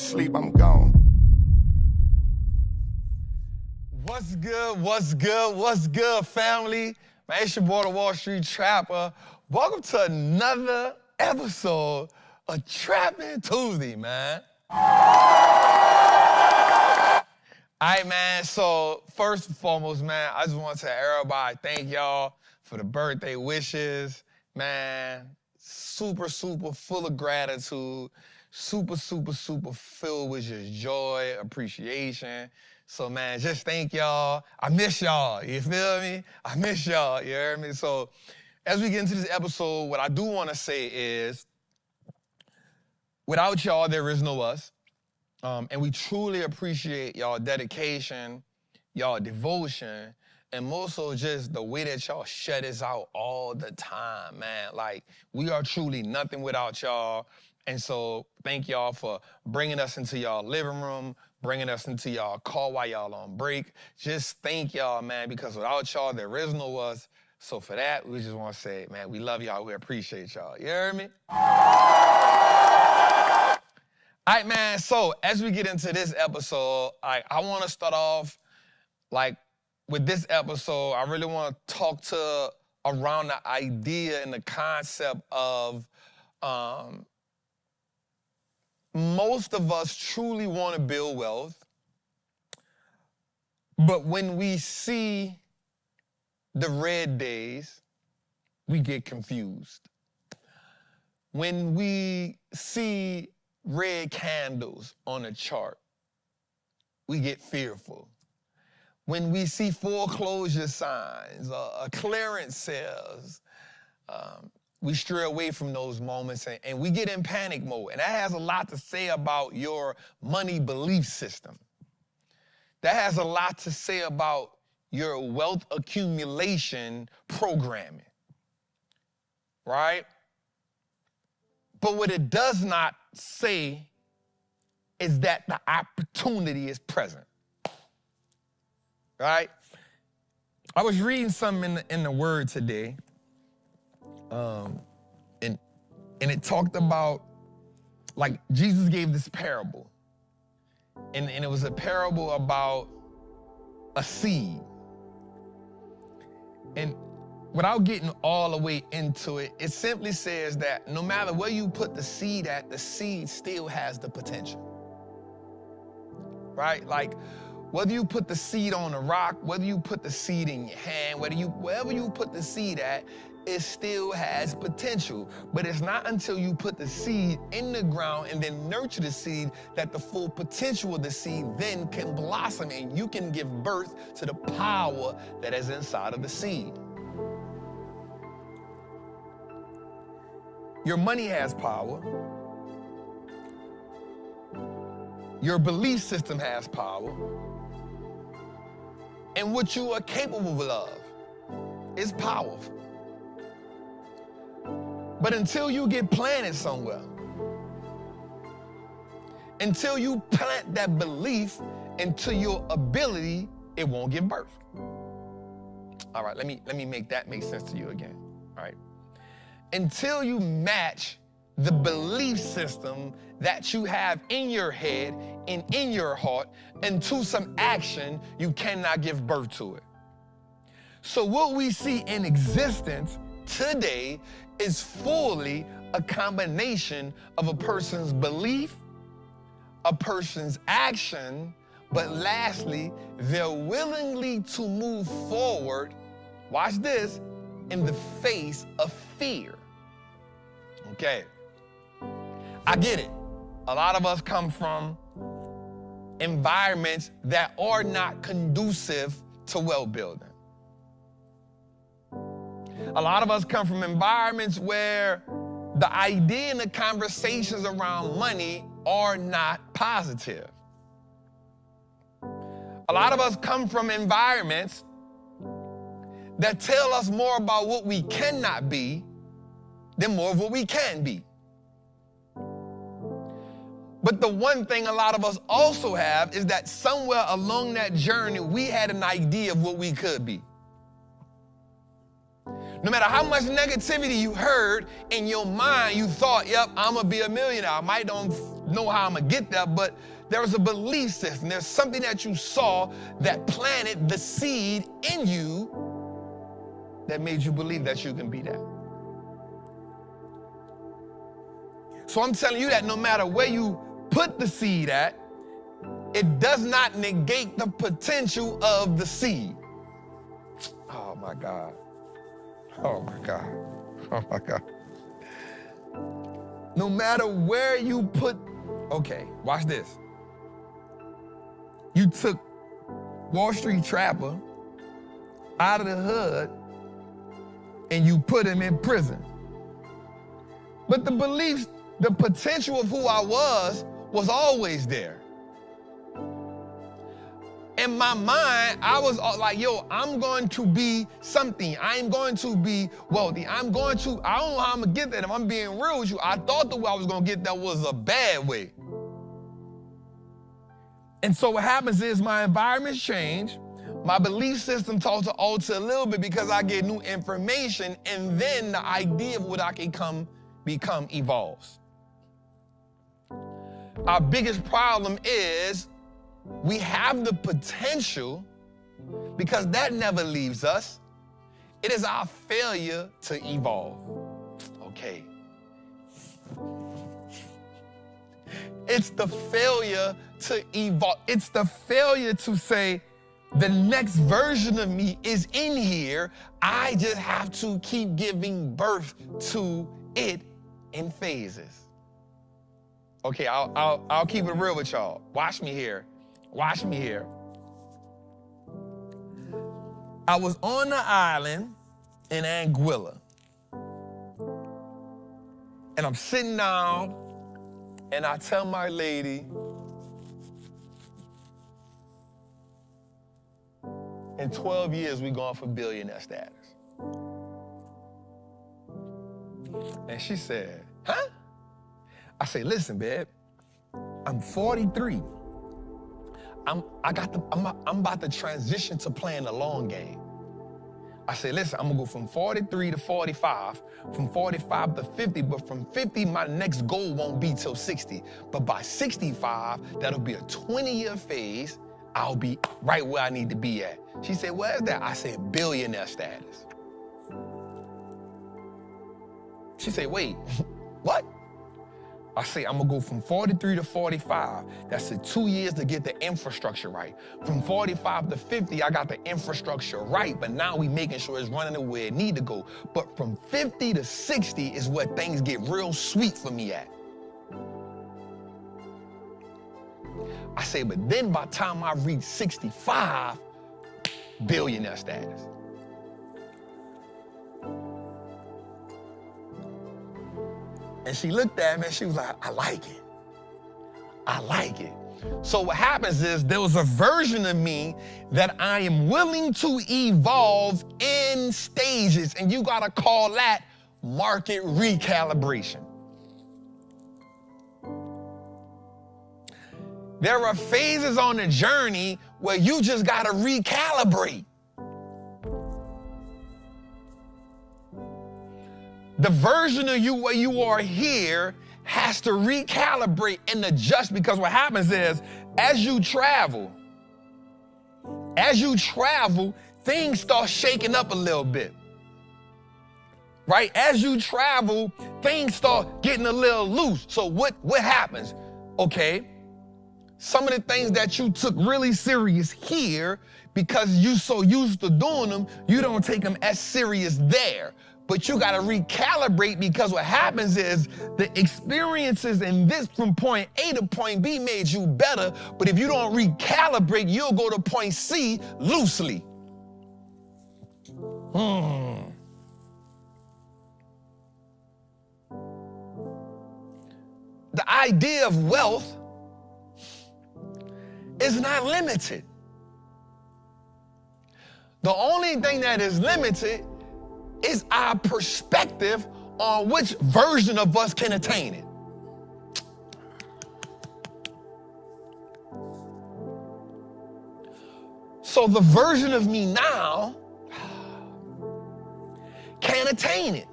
sleep, I'm gone. What's good, what's good, what's good, family? Man, it's your boy, the Wallstreet Trapper. Welcome to another episode of Trappin Tuesday, man. All right, man, so first and foremost, man, I just want to tell everybody, thank y'all for the birthday wishes. Man, super full of gratitude. Super filled with just joy, appreciation. So, man, just thank y'all. I miss y'all, you feel me? I miss y'all, you hear me? So, as we get into this episode, what I do want to say is, without y'all, there is no us. And we truly appreciate y'all dedication, y'all devotion, and more so just the way that y'all shut us out all the time, man. Like, we are truly nothing without y'all. And so thank y'all for bringing us into y'all living room, bringing us into y'all car while y'all on break. Just thank y'all, man, because without y'all, there is no us. So for that, we just want to say, man, we love y'all. We appreciate y'all. You heard me? All right, man. So as we get into this episode, I want to start off, with this episode, I really want to talk around the idea and the concept of most of us truly want to build wealth, but when we see the red days, we get confused. When we see red candles on a chart, we get fearful. When we see foreclosure signs, clearance sales, we stray away from those moments and we get in panic mode. And that has a lot to say about your money belief system. That has a lot to say about your wealth accumulation programming, right? But what it does not say is that the opportunity is present, right? I was reading something in the Word today, and it talked about, Jesus gave this parable, and it was a parable about a seed. And without getting all the way into it, it simply says that no matter where you put the seed at, the seed still has the potential, right? Like, whether you put the seed on a rock, whether you put the seed in your hand, wherever you put the seed at, it still has potential. But it's not until you put the seed in the ground and then nurture the seed that the full potential of the seed then can blossom and you can give birth to the power that is inside of the seed. Your money has power. Your belief system has power. And what you are capable of is powerful. But until you get planted somewhere, until you plant that belief into your ability, it won't give birth. All right, let me make that make sense to you again. All right. Until you match the belief system that you have in your head and in your heart into some action, you cannot give birth to it. So what we see in existence today is fully a combination of a person's belief, a person's action, but lastly, they're willingly to move forward, watch this, in the face of fear. Okay, I get it. A lot of us come from environments that are not conducive to wealth building. A lot of us come from environments where the idea and the conversations around money are not positive. A lot of us come from environments that tell us more about what we cannot be than more of what we can be. But the one thing a lot of us also have is that somewhere along that journey, we had an idea of what we could be. No matter how much negativity you heard in your mind, you thought, yep, I'm gonna be a millionaire. I might don't know how I'm gonna get there, but there's a belief system. There's something that you saw that planted the seed in you that made you believe that you can be that. So I'm telling you that no matter where you put the seed at, it does not negate the potential of the seed. Oh my God. Oh my God. Oh my God. No matter where you put, okay, watch this. You took Wallstreet Trapper out of the hood and you put him in prison. But the beliefs, the potential of who I was always there. In my mind, I was like, yo, I'm going to be something. I'm going to be wealthy. I don't know how I'm gonna get there. If I'm being real with you, I thought the way I was gonna get there was a bad way. And so what happens is my environments change. My belief system starts to alter a little bit because I get new information, and then the idea of what I can become evolves. Our biggest problem is we have the potential, because that never leaves us. It is our failure to evolve. Okay. It's the failure to evolve. It's the failure to say, the next version of me is in here. I just have to keep giving birth to it in phases. Okay, I'll keep it real with y'all. Watch me here. Watch me here. I was on the island in Anguilla, and I'm sitting down, and I tell my lady, in 12 years, we going for billionaire status. And she said, huh? I say, listen, babe, I'm 43. I'm about to transition to playing the long game. I say, listen, I'm gonna go from 43 to 45, from 45 to 50, but from 50, my next goal won't be till 60. But by 65, that'll be a 20-year phase. I'll be right where I need to be at. She said, where's that? I said, billionaire status. She said, wait, what? I say, I'm gonna go from 43 to 45. That's the 2 years to get the infrastructure right. From 45 to 50, I got the infrastructure right, but now we making sure it's running the way it need to go. But from 50 to 60 is where things get real sweet for me at. I say, but then by the time I reach 65, billionaire status. And she looked at me and she was like, I like it. I like it. So what happens is there was a version of me that I am willing to evolve in stages, and you gotta call that market recalibration. There are phases on the journey where you just gotta recalibrate. The version of you where you are here has to recalibrate and adjust, because what happens is as you travel, things start shaking up a little bit. Right? As you travel, things start getting a little loose. So what happens? Okay, some of the things that you took really serious here, because you so used to doing them, you don't take them as serious there. But you gotta recalibrate, because what happens is the experiences in this from point A to point B made you better, but if you don't recalibrate, you'll go to point C loosely. The idea of wealth is not limited. The only thing that is limited is our perspective on which version of us can attain it. So the version of me now can't attain it.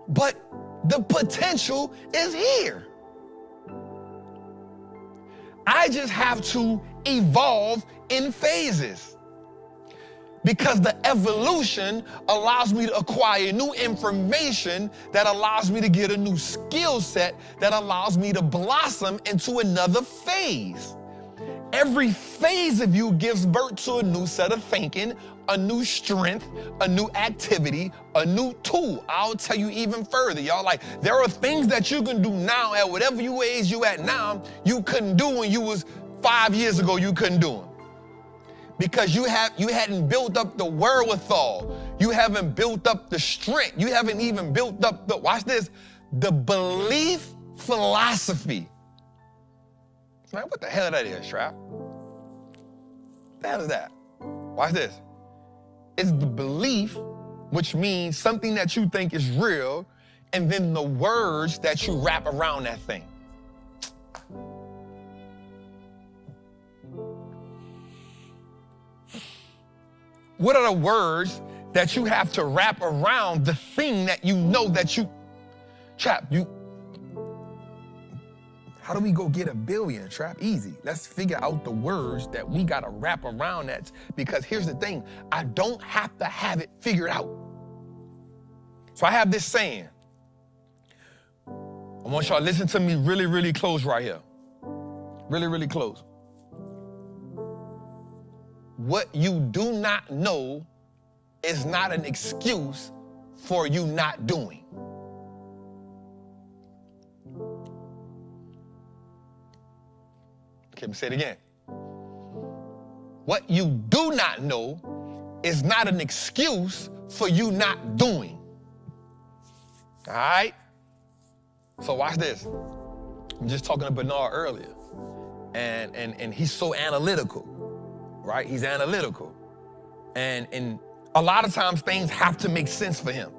But the potential is here. I just have to evolve in phases. Because the evolution allows me to acquire new information that allows me to get a new skill set that allows me to blossom into another phase. Every phase of you gives birth to a new set of thinking, a new strength, a new activity, a new tool. I'll tell you even further, y'all. Like, there are things that you can do now at whatever age you at now, you couldn't do when you was 5 years ago, you couldn't do them. Because you hadn't built up the wherewithal. You haven't built up the strength. You haven't even built up the, watch this, the belief philosophy. Man, what the hell that is, Trap? What the hell is that? Watch this. It's the belief, which means something that you think is real, and then the words that you wrap around that thing. What are the words that you have to wrap around the thing that you know that you, Trap, how do we go get 1 billion, Trap? Easy. Let's figure out the words that we got to wrap around that. Because here's the thing, I don't have to have it figured out. So I have this saying. I want y'all to listen to me really, really close right here. Really, really close. What you do not know is not an excuse for you not doing. Okay, let me say it again. What you do not know is not an excuse for you not doing. All right? So watch this. I'm just talking to Bernard earlier, and he's so analytical. Right? He's analytical. And a lot of times things have to make sense for him.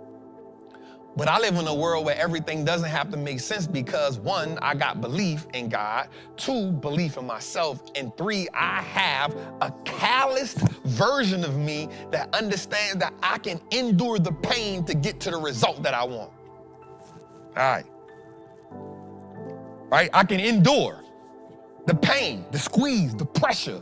But I live in a world where everything doesn't have to make sense because 1, I got belief in God, 2, belief in myself, and 3, I have a calloused version of me that understands that I can endure the pain to get to the result that I want. All right? Right? I can endure the pain, the squeeze, the pressure,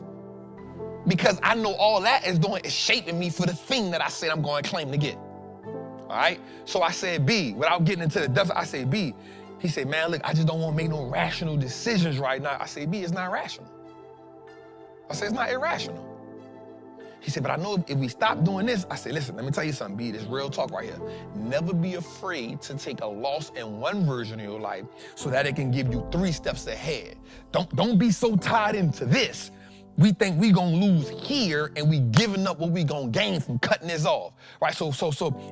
because I know all that is shaping me for the thing that I said I'm going to claim to get. All right? So I said, B, without getting into the depth, I said, B. He said, man, look, I just don't want to make no rational decisions right now. I said, B, it's not rational. I said, it's not irrational. He said, but I know if we stop doing this, I said, listen, let me tell you something, B, this real talk right here. Never be afraid to take a loss in one version of your life so that it can give you 3 steps ahead. Don't be so tied into this. We think we gonna lose here and we giving up what we gonna gain from cutting this off, right? So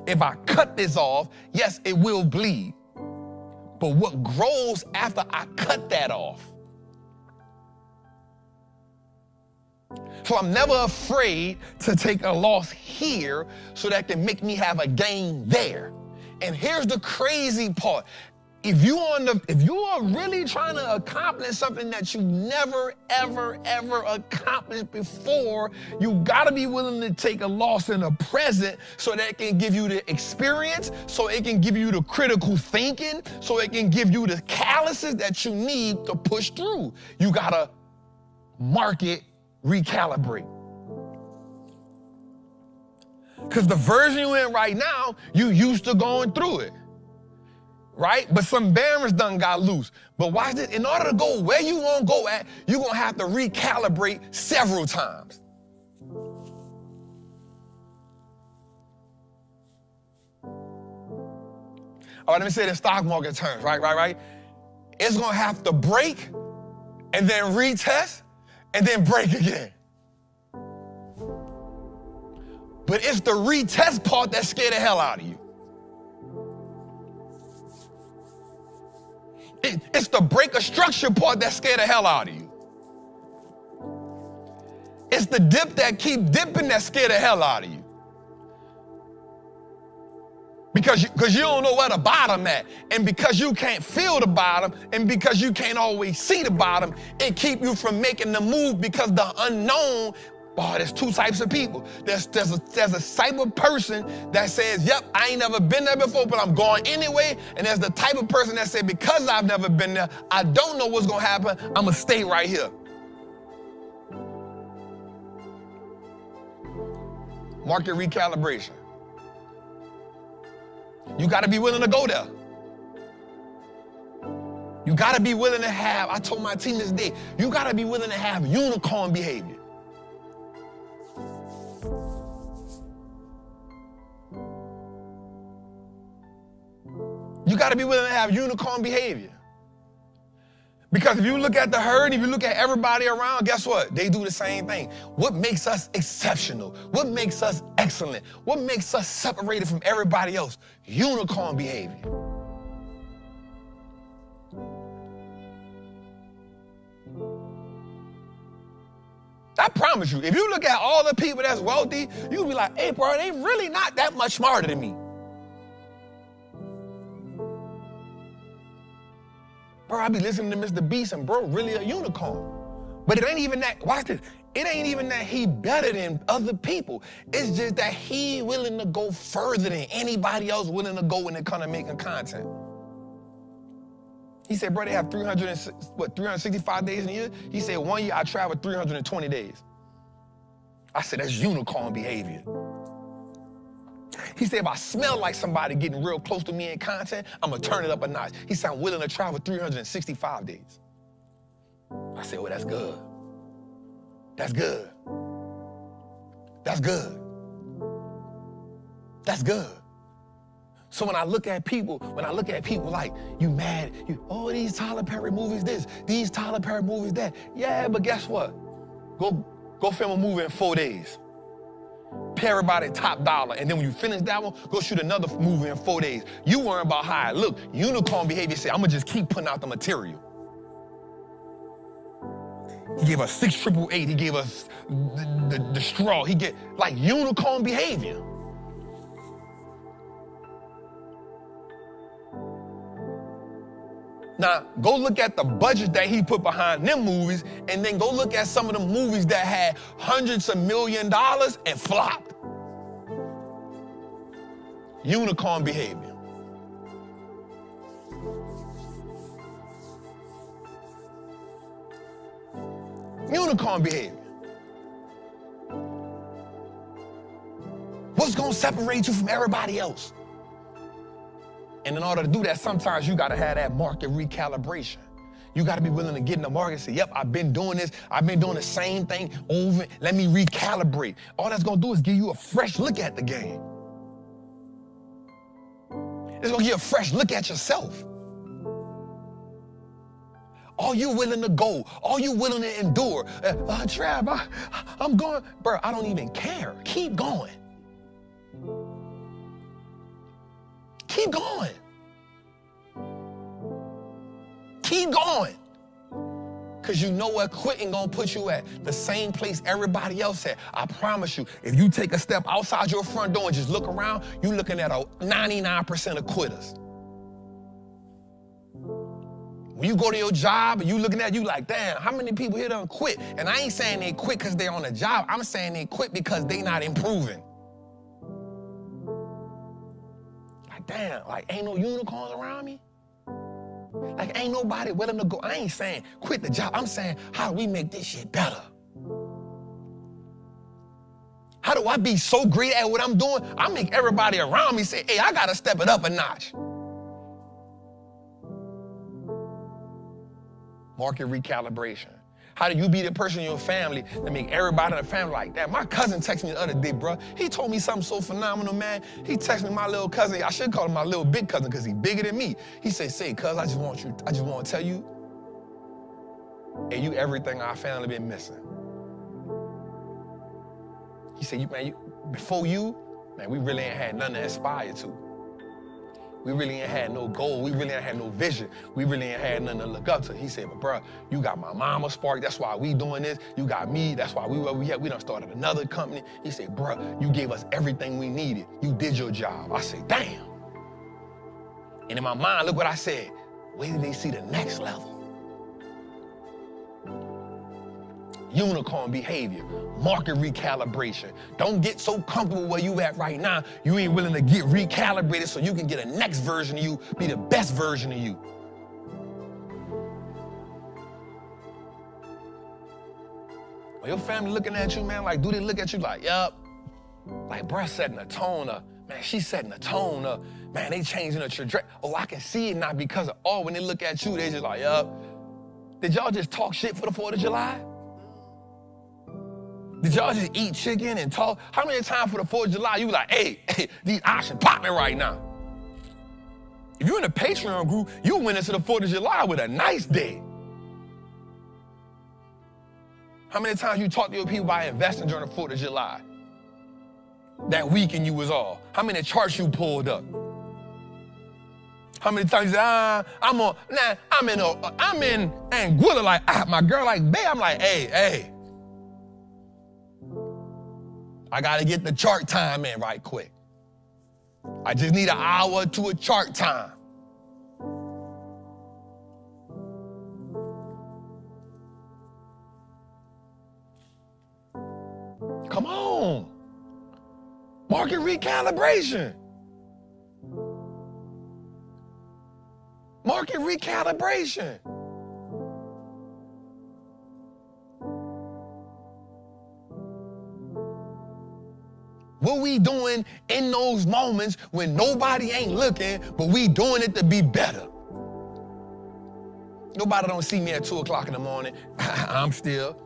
if I cut this off, yes, it will bleed. But what grows after I cut that off? So I'm never afraid to take a loss here so that can make me have a gain there. And here's the crazy part. If you are really trying to accomplish something that you never, ever, ever accomplished before, you gotta be willing to take a loss in the present so that it can give you the experience, so it can give you the critical thinking, so it can give you the calluses that you need to push through. You gotta market recalibrate. Because the version you're in right now, you used to going through it. Right? But some bearings done got loose. But watch this. In order to go where you want to go at, you're going to have to recalibrate several times. All right, let me say it in stock market terms, right? It's going to have to break and then retest and then break again. But it's the retest part that scared the hell out of you. It's the break of structure part that scared the hell out of you. It's the dip that keep dipping that scared the hell out of you. Because you don't know where the bottom at. And because you can't feel the bottom, and because you can't always see the bottom, it keep you from making the move because the unknown. Oh, there's 2 types of people. There's a type of person that says, yep, I ain't never been there before, but I'm going anyway. And there's the type of person that says, because I've never been there, I don't know what's going to happen, I'm going to stay right here. Market recalibration. You got to be willing to go there. You got to be willing to have, I told my team this day, you got to be willing to have unicorn behavior. You got to be willing to have unicorn behavior. Because if you look at the herd, if you look at everybody around, guess what? They do the same thing. What makes us exceptional? What makes us excellent? What makes us separated from everybody else? Unicorn behavior. I promise you, if you look at all the people that's wealthy, you'll be like, hey, bro, they really not that much smarter than me. Bro, I be listening to Mr. Beast and bro, really a unicorn. But it ain't even that, watch this, it ain't even that he better than other people. It's just that he willing to go further than anybody else willing to go when it comes to making content. He said, bro, they have 365 days in a year? He said, 1 year I traveled 320 days. I said, that's unicorn behavior. He said, if I smell like somebody getting real close to me in content, I'm going to turn it up a notch. He said, I'm willing to travel 365 days. I said, well, that's good. That's good. That's good. That's good. So when I look at people like, you mad, these Tyler Perry movies this, these Tyler Perry movies that. Yeah, but guess what? Go film a movie in 4 days. Pay everybody top dollar, and then when you finish that one, go shoot another movie in 4 days. You worry about how it look. Unicorn behavior say, I'm gonna just keep putting out the material. He gave us 688, he gave us the straw, he get like unicorn behavior. Now, go look at the budget that he put behind them movies, and then go look at some of the movies that had hundreds of $1 million and flopped. Unicorn behavior. Unicorn behavior. What's gonna separate you from everybody else? And in order to do that, sometimes you gotta have that market recalibration. You gotta be willing to get in the market and say, yep, I've been doing this. I've been doing the same thing over. Let me recalibrate. All that's gonna do is give you a fresh look at the game. It's gonna give you a fresh look at yourself. Are you willing to go? Are you willing to endure? Trav, I'm going. Bro, I don't even care. Keep going. Keep going. Keep going. Because you know what quitting gonna put you at? The same place everybody else at. I promise you, if you take a step outside your front door and just look around, you're looking at a 99% of quitters. When you go to your job and you looking at you like, damn, how many people here done quit? And I ain't saying they quit because they're on a job. I'm saying they quit because they not improving. Damn, like ain't no unicorns around me? Like ain't nobody willing to go. I ain't saying quit the job. I'm saying, how do we make this shit better? How do I be so great at what I'm doing? I make everybody around me say, hey, I gotta step it up a notch. Market recalibration. How do you be the person in your family that make everybody in the family like that? My cousin texted me the other day, bro. He told me something so phenomenal, man. He texted me my little cousin. I should call him my little big cousin because he's bigger than me. He said, cuz, I just want to tell you, and you everything our family been missing. He said, before you, man, we really ain't had nothing to aspire to. We really ain't had no goal. We really ain't had no vision. We really ain't had nothing to look up to. He said, but bro, you got my mama spark. That's why we doing this. You got me. That's why we done started another company. He said, bro, you gave us everything we needed. You did your job. I said, damn. And in my mind, look what I said. Wait till they see the next level. Unicorn behavior, market recalibration. Don't get so comfortable where you at right now. You ain't willing to get recalibrated so you can get a next version of you, be the best version of you. When your family looking at you, man, like, do they look at you like, yup, Like, bruh setting a tone up. Man, she's setting a tone up. Man, they changing the trajectory. Oh, I can see it now because of, oh, when they look at you, they just like, yup. Did y'all just talk shit for the 4th of July? Did y'all just eat chicken and talk? How many times for the 4th of July you like, hey, these options popping right now? If you're in a Patreon group, you went into the 4th of July with a nice day. How many times you talk to your people about investing during the 4th of July? That weekend you was off. How many charts you pulled up? How many times you said, I'm in Anguilla, like, my girl like, babe, I'm like, hey. I gotta get the chart time in right quick. I just need an hour to a chart time. Come on. Market recalibration. Market recalibration. What we doing in those moments when nobody ain't looking, but we doing it to be better. Nobody don't see me at 2 o'clock in the morning. I'm still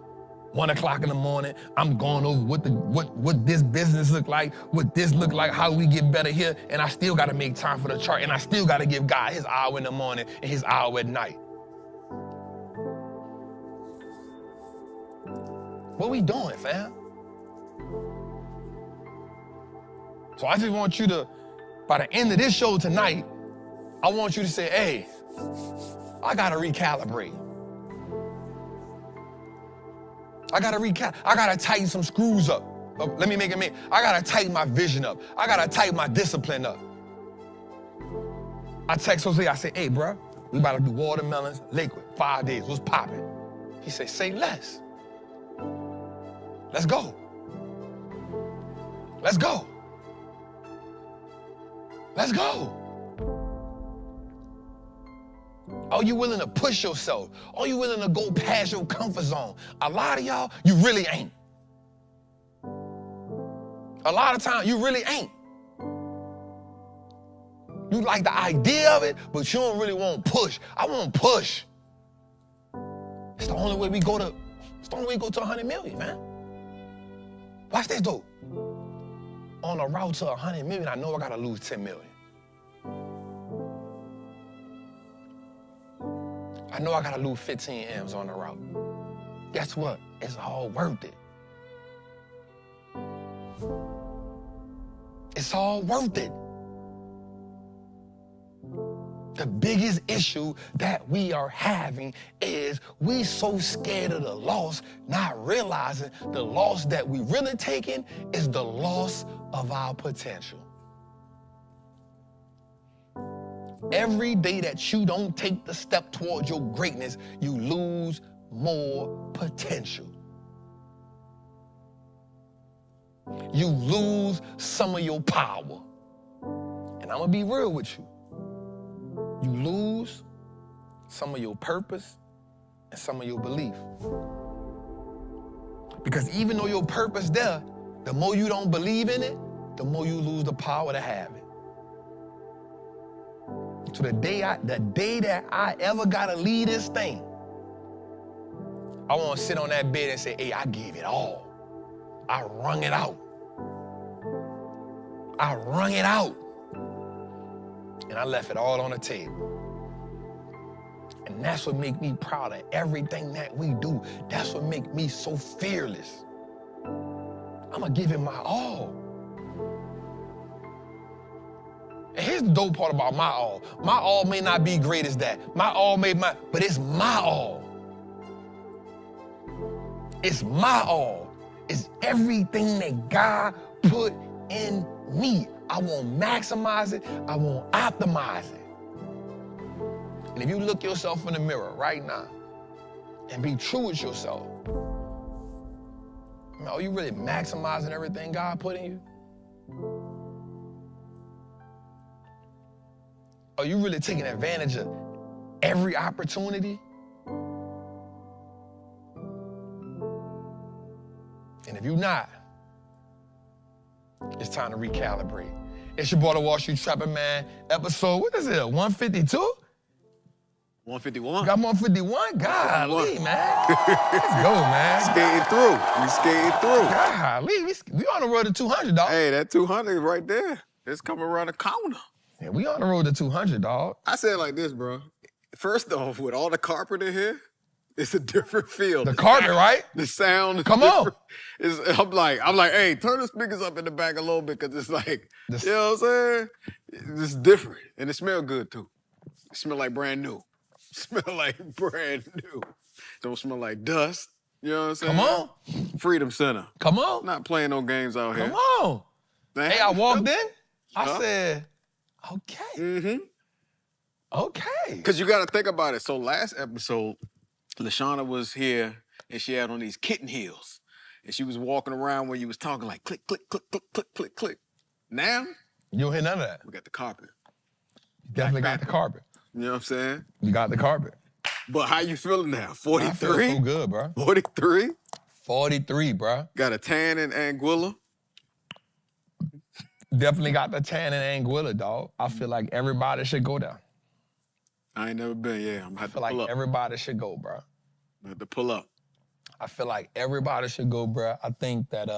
1 o'clock in the morning. I'm going over what this business look like, what this look like, how we get better here, and I still gotta make time for the chart, and I still gotta give God his hour in the morning and his hour at night. What we doing, fam? So I just want you to, by the end of this show tonight, I want you to say, hey, I gotta recalibrate. I gotta tighten some screws up. Let me make it I gotta tighten my vision up. I gotta tighten my discipline up. I text Jose, I say, hey, bro, we about to do watermelons, liquid, 5 days, what's popping? He say, say less. Let's go. Let's go. Let's go. Are you willing to push yourself? Are you willing to go past your comfort zone? A lot of y'all, you really ain't. A lot of times, you really ain't. You like the idea of it, but you don't really want to push. I want to push. It's the only way we go to 100 million, man. Watch this, though. On the route to 100 million, I know I got to lose 10 million. I know I got to lose 15 M's on the route. Guess what? It's all worth it. It's all worth it. The biggest issue that we are having is we so scared of the loss, not realizing the loss that we really taking is the loss of our potential. Every day that you don't take the step towards your greatness, you lose more potential. You lose some of your power. And I'm gonna be real with you. You lose some of your purpose and some of your belief. Because even though your purpose there, the more you don't believe in it, the more you lose the power to have it. So the day that I ever gotta lead this thing, I wanna sit on that bed and say, hey, I gave it all. I wrung it out. I wrung it out. And I left it all on the table. And that's what makes me proud of everything that we do. That's what makes me so fearless. I'm gonna give it my all. And here's the dope part about my all. My all may not be great as that. My all but it's my all. It's my all. It's everything that God put in me. I won't maximize it. I won't optimize it. And if you look yourself in the mirror right now and be true with yourself, man, are you really maximizing everything God put in you? Are you really taking advantage of every opportunity? And if you're not, It's time to recalibrate. It's your boy, the Wall Street Trappin, man. Episode, what is it, 152? 151. Got 151? Golly, man. Let's go, man. Skating through. We skating through. Golly, we on the road to 200, dog. Hey, that 200 is right there. It's coming around the corner. Yeah, we on the road to 200, dog. I say it like this, bro. First off, with all the carpet in here, it's a different feel. The carpet, right? The sound. Come on. I'm like, hey, turn the speakers up in the back a little bit, because it's like, you know what I'm saying? It's different. And it smells good, too. It smells like brand new. Smell like brand new. Don't smell like dust. You know what I'm saying? Come on. Freedom Center. Come on. Not playing no games out here. Come on. Man. Hey, I walked in. I said, okay. Mm-hmm. Okay. Because you got to think about it. So last episode, LaShawna was here, and she had on these kitten heels. And she was walking around where you was talking like click, click, click, click, click, click, click. Now, you don't hear none of that. we got the carpet. You definitely got the carpet. You know what I'm saying? You got the carpet. But how you feeling now? 43? I feel so good, bro. 43? 43, bro. Got a tan in Anguilla? Definitely got the tan in Anguilla, dog. I feel like everybody should go there. I ain't never been, yeah. I'm going to have to I feel pull like up. everybody should go, bro. I have to pull up. I feel like everybody should go, bro. I think that,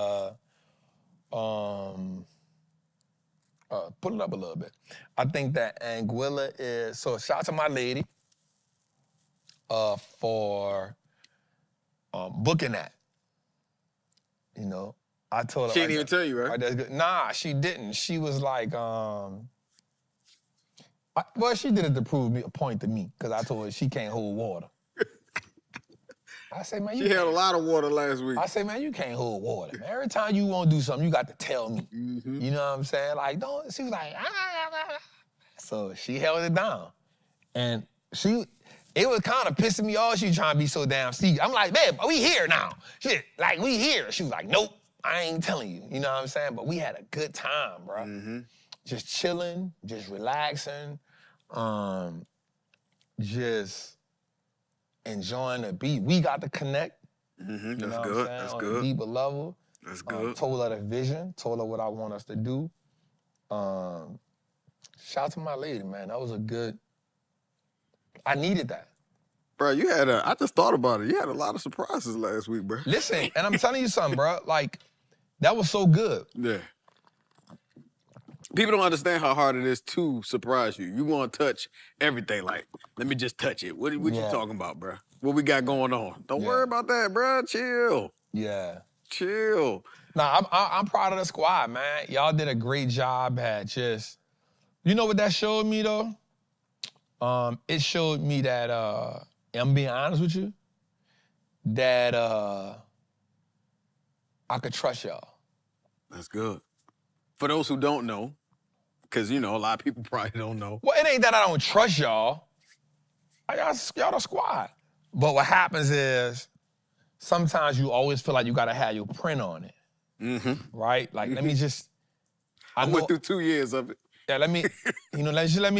pull it up a little bit. I think that Anguilla is, so shout out to my lady for booking that. You know, I told her. She didn't even tell you, right? That's good. Nah, she didn't. She was like, well, she did it to prove a point to me, because I told her she can't hold water. I say, man, She had a lot of water last week. I say, man, you can't hold water, man. Every time you want to do something, you got to tell me. Mm-hmm. You know what I'm saying? Like, don't, she was like, So she held it down. And it was kind of pissing me off. She was trying to be so damn serious. I'm like, babe, we here now. Shit, like, we here. She was like, nope, I ain't telling you. You know what I'm saying? But we had a good time, bro. Mm-hmm. Just chilling, just relaxing, just enjoying the beat. We got to connect. Mm-hmm. You know That's what good. I'm saying? That's On good. a deeper level. That's good. Told her the vision, told her what I want us to do. Shout out to my lady, man. That was a good, I needed that. Bro, I just thought about it. You had a lot of surprises last week, bro. Listen, and I'm telling you something, bro. Like, that was so good. Yeah. People don't understand how hard it is to surprise you. You want to touch everything. Like, let me just touch it. What you talking about, bro? What we got going on? Don't worry about that, bro. Chill. Yeah. Chill. Nah, I'm proud of the squad, man. Y'all did a great job at just, you know what that showed me, though? It showed me that, I'm being honest with you, that I could trust y'all. That's good. For those who don't know, because, you know, a lot of people probably don't know. Well, it ain't that I don't trust y'all. Y'all the squad. But what happens is sometimes you always feel like you got to have your print on it. Mm-hmm. Right? Like, let me just... I went through 2 years of it. Yeah, let me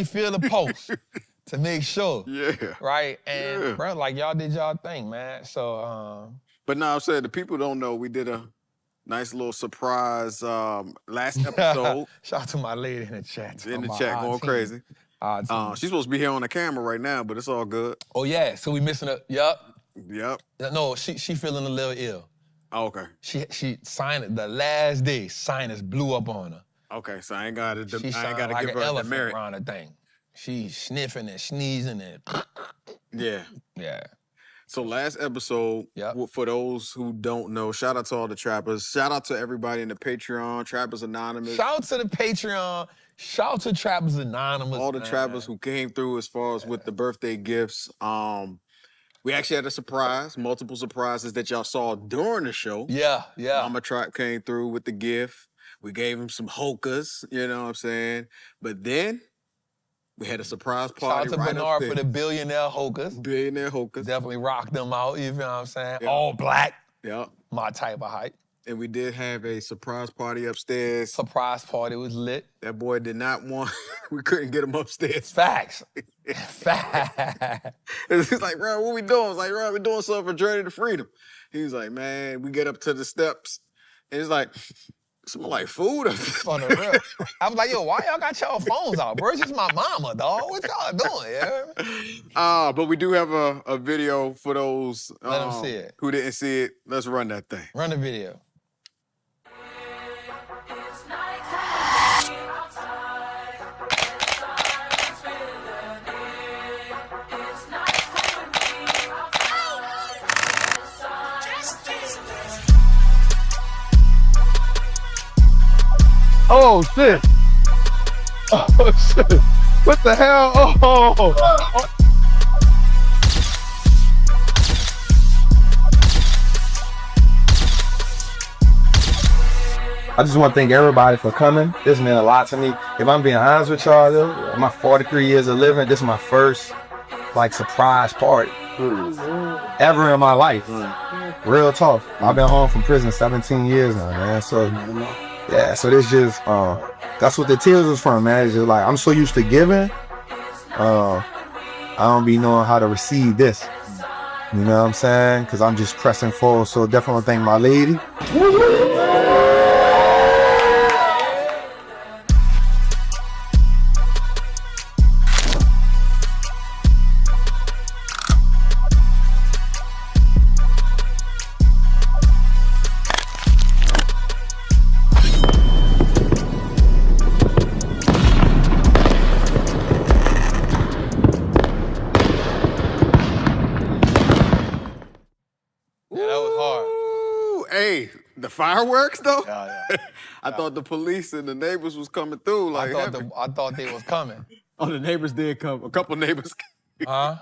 feel the pulse to make sure. Yeah. Right? And, bro, like, y'all did y'all thing, man. So, But now, I'm saying, the people don't know, we did a nice little surprise last episode. Shout out to my lady in the chat. In the chat, going crazy. She's supposed to be here on the camera right now, but it's all good. Oh, yeah. So we missing a... Yup. No, she feeling a little ill. Oh, okay. She signed it the last day. Sinus blew up on her. Okay, so I ain't got to She sound like an elephant around the thing. She's sniffing and sneezing and... Yeah. Yeah. So last episode, for those who don't know, shout out to all the trappers. Shout out to everybody in the Patreon, Trappers Anonymous. Shout out to the Patreon. Shout out to Trappers Anonymous. All the trappers who came through as far as with the birthday gifts. We actually had a surprise, multiple surprises that y'all saw during the show. Yeah. Mama Trap came through with the gift. We gave him some hokas, you know what I'm saying? But then we had a surprise party. Shout out to Bernard for the billionaire hokas. Billionaire hokas. Definitely rocked them out, you know what I'm saying? Yep. All black. Yep. My type of hype. And we did have a surprise party upstairs. Surprise party was lit. That boy did not want, we couldn't get him upstairs. Facts. Facts. He's like, bro, what we doing? I was like, bro, we're doing something for Journey to Freedom. He was like, man, we get up to the steps. And he's like, Smell like food. On the real. I was like, yo, why y'all got y'all phones out, bro? It's just my mama, dog. What y'all doing, yeah? But we do have a video for those Let them see it. who didn't see it. Let's run that thing. Run the video. Oh shit! Oh shit! What the hell? Oh. I just want to thank everybody for coming. This meant a lot to me. If I'm being honest with y'all, though, my 43 years of living, this is my first like surprise party ever in my life. Real talk. I've been home from prison 17 years now, man. So. Yeah, so this just, that's what the tears was from, man. It's just like, I'm so used to giving, I don't be knowing how to receive this. You know what I'm saying? Because I'm just pressing forward. So definitely want to thank my lady. Hey, the fireworks though? Yeah. I thought the police and the neighbors was coming through. Like I thought they was coming. Oh, the neighbors did come. A couple neighbors came. Huh?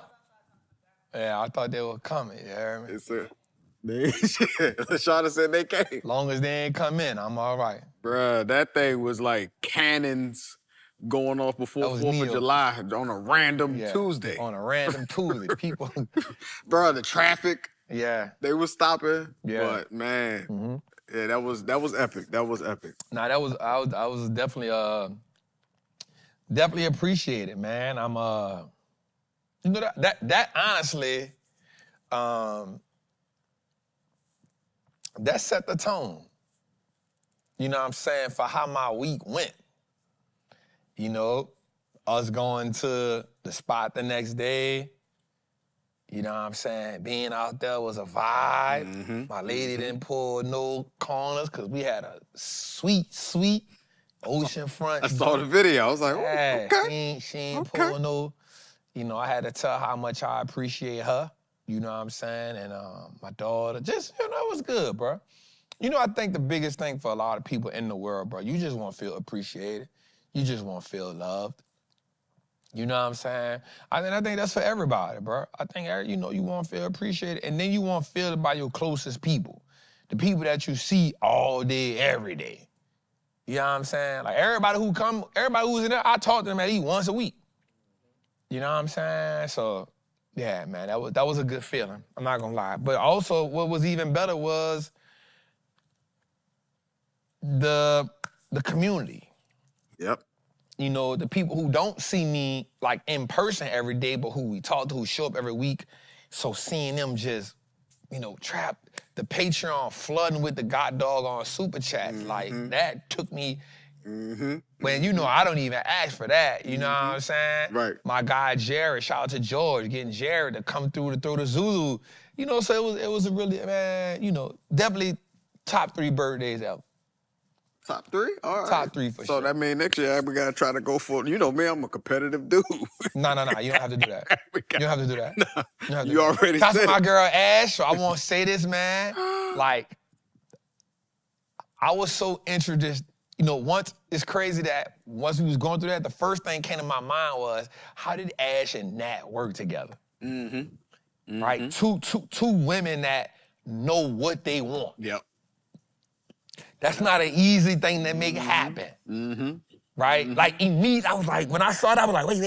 Yeah, I thought they were coming. You hear me? Yes, sir. Lashana said they came. Long as they ain't come in, I'm all right. Bruh, that thing was like cannons going off before 4th of July on a random Tuesday. On a random Tuesday. People. Bruh, the traffic. Yeah. They were stopping. Yeah. But man, yeah, that was epic. That was epic. Nah, I was definitely definitely appreciated, man. I'm you know that honestly, that set the tone. You know what I'm saying, for how my week went. You know, us going to the spot the next day. You know what I'm saying? Being out there was a vibe. My lady didn't pull no corners because we had a sweet, sweet oceanfront. I saw the video. I was like, yeah, okay. She ain't pull no, you know, I had to tell how much I appreciate her. You know what I'm saying? And my daughter, just, you know, it was good, bro. You know, I think the biggest thing for a lot of people in the world, bro, you just want to feel appreciated. You just want to feel loved. You know what I'm saying? I think that's for everybody, bro. I think, you know, you want to feel appreciated, and then you want to feel it by your closest people, the people that you see all day, every day. You know what I'm saying? Like everybody who's in there, I talk to them at least once a week. You know what I'm saying? So, yeah, man, that was a good feeling. I'm not gonna lie. But also, what was even better was the community. Yep. You know, the people who don't see me like in person every day, but who we talk to, who show up every week. So seeing them just, you know, trapped, the Patreon flooding with the god dog on super chat, like that took me, when you know I don't even ask for that, you know what I'm saying? Right. My guy Jared, shout out to George, getting Jared to come through to throw the Zulu. You know, so it was a really, man, you know, definitely top 3 birthdays ever. Top 3? All right. Top 3 for sure. So that means next year we gotta try to go for, you know me, I'm a competitive dude. No, you don't have to do that. You don't have to do that. You already That's said my it. girl Ash, so I won't say this, man. Like, I was so introduced, you know, once, it's crazy that once we was going through that, the first thing came to my mind was, how did Ash and Nat work together? Right? Two women that know what they want. Yep. That's not an easy thing to make happen. Right? Like, immediately, I was like, when I saw that, I was like, wait.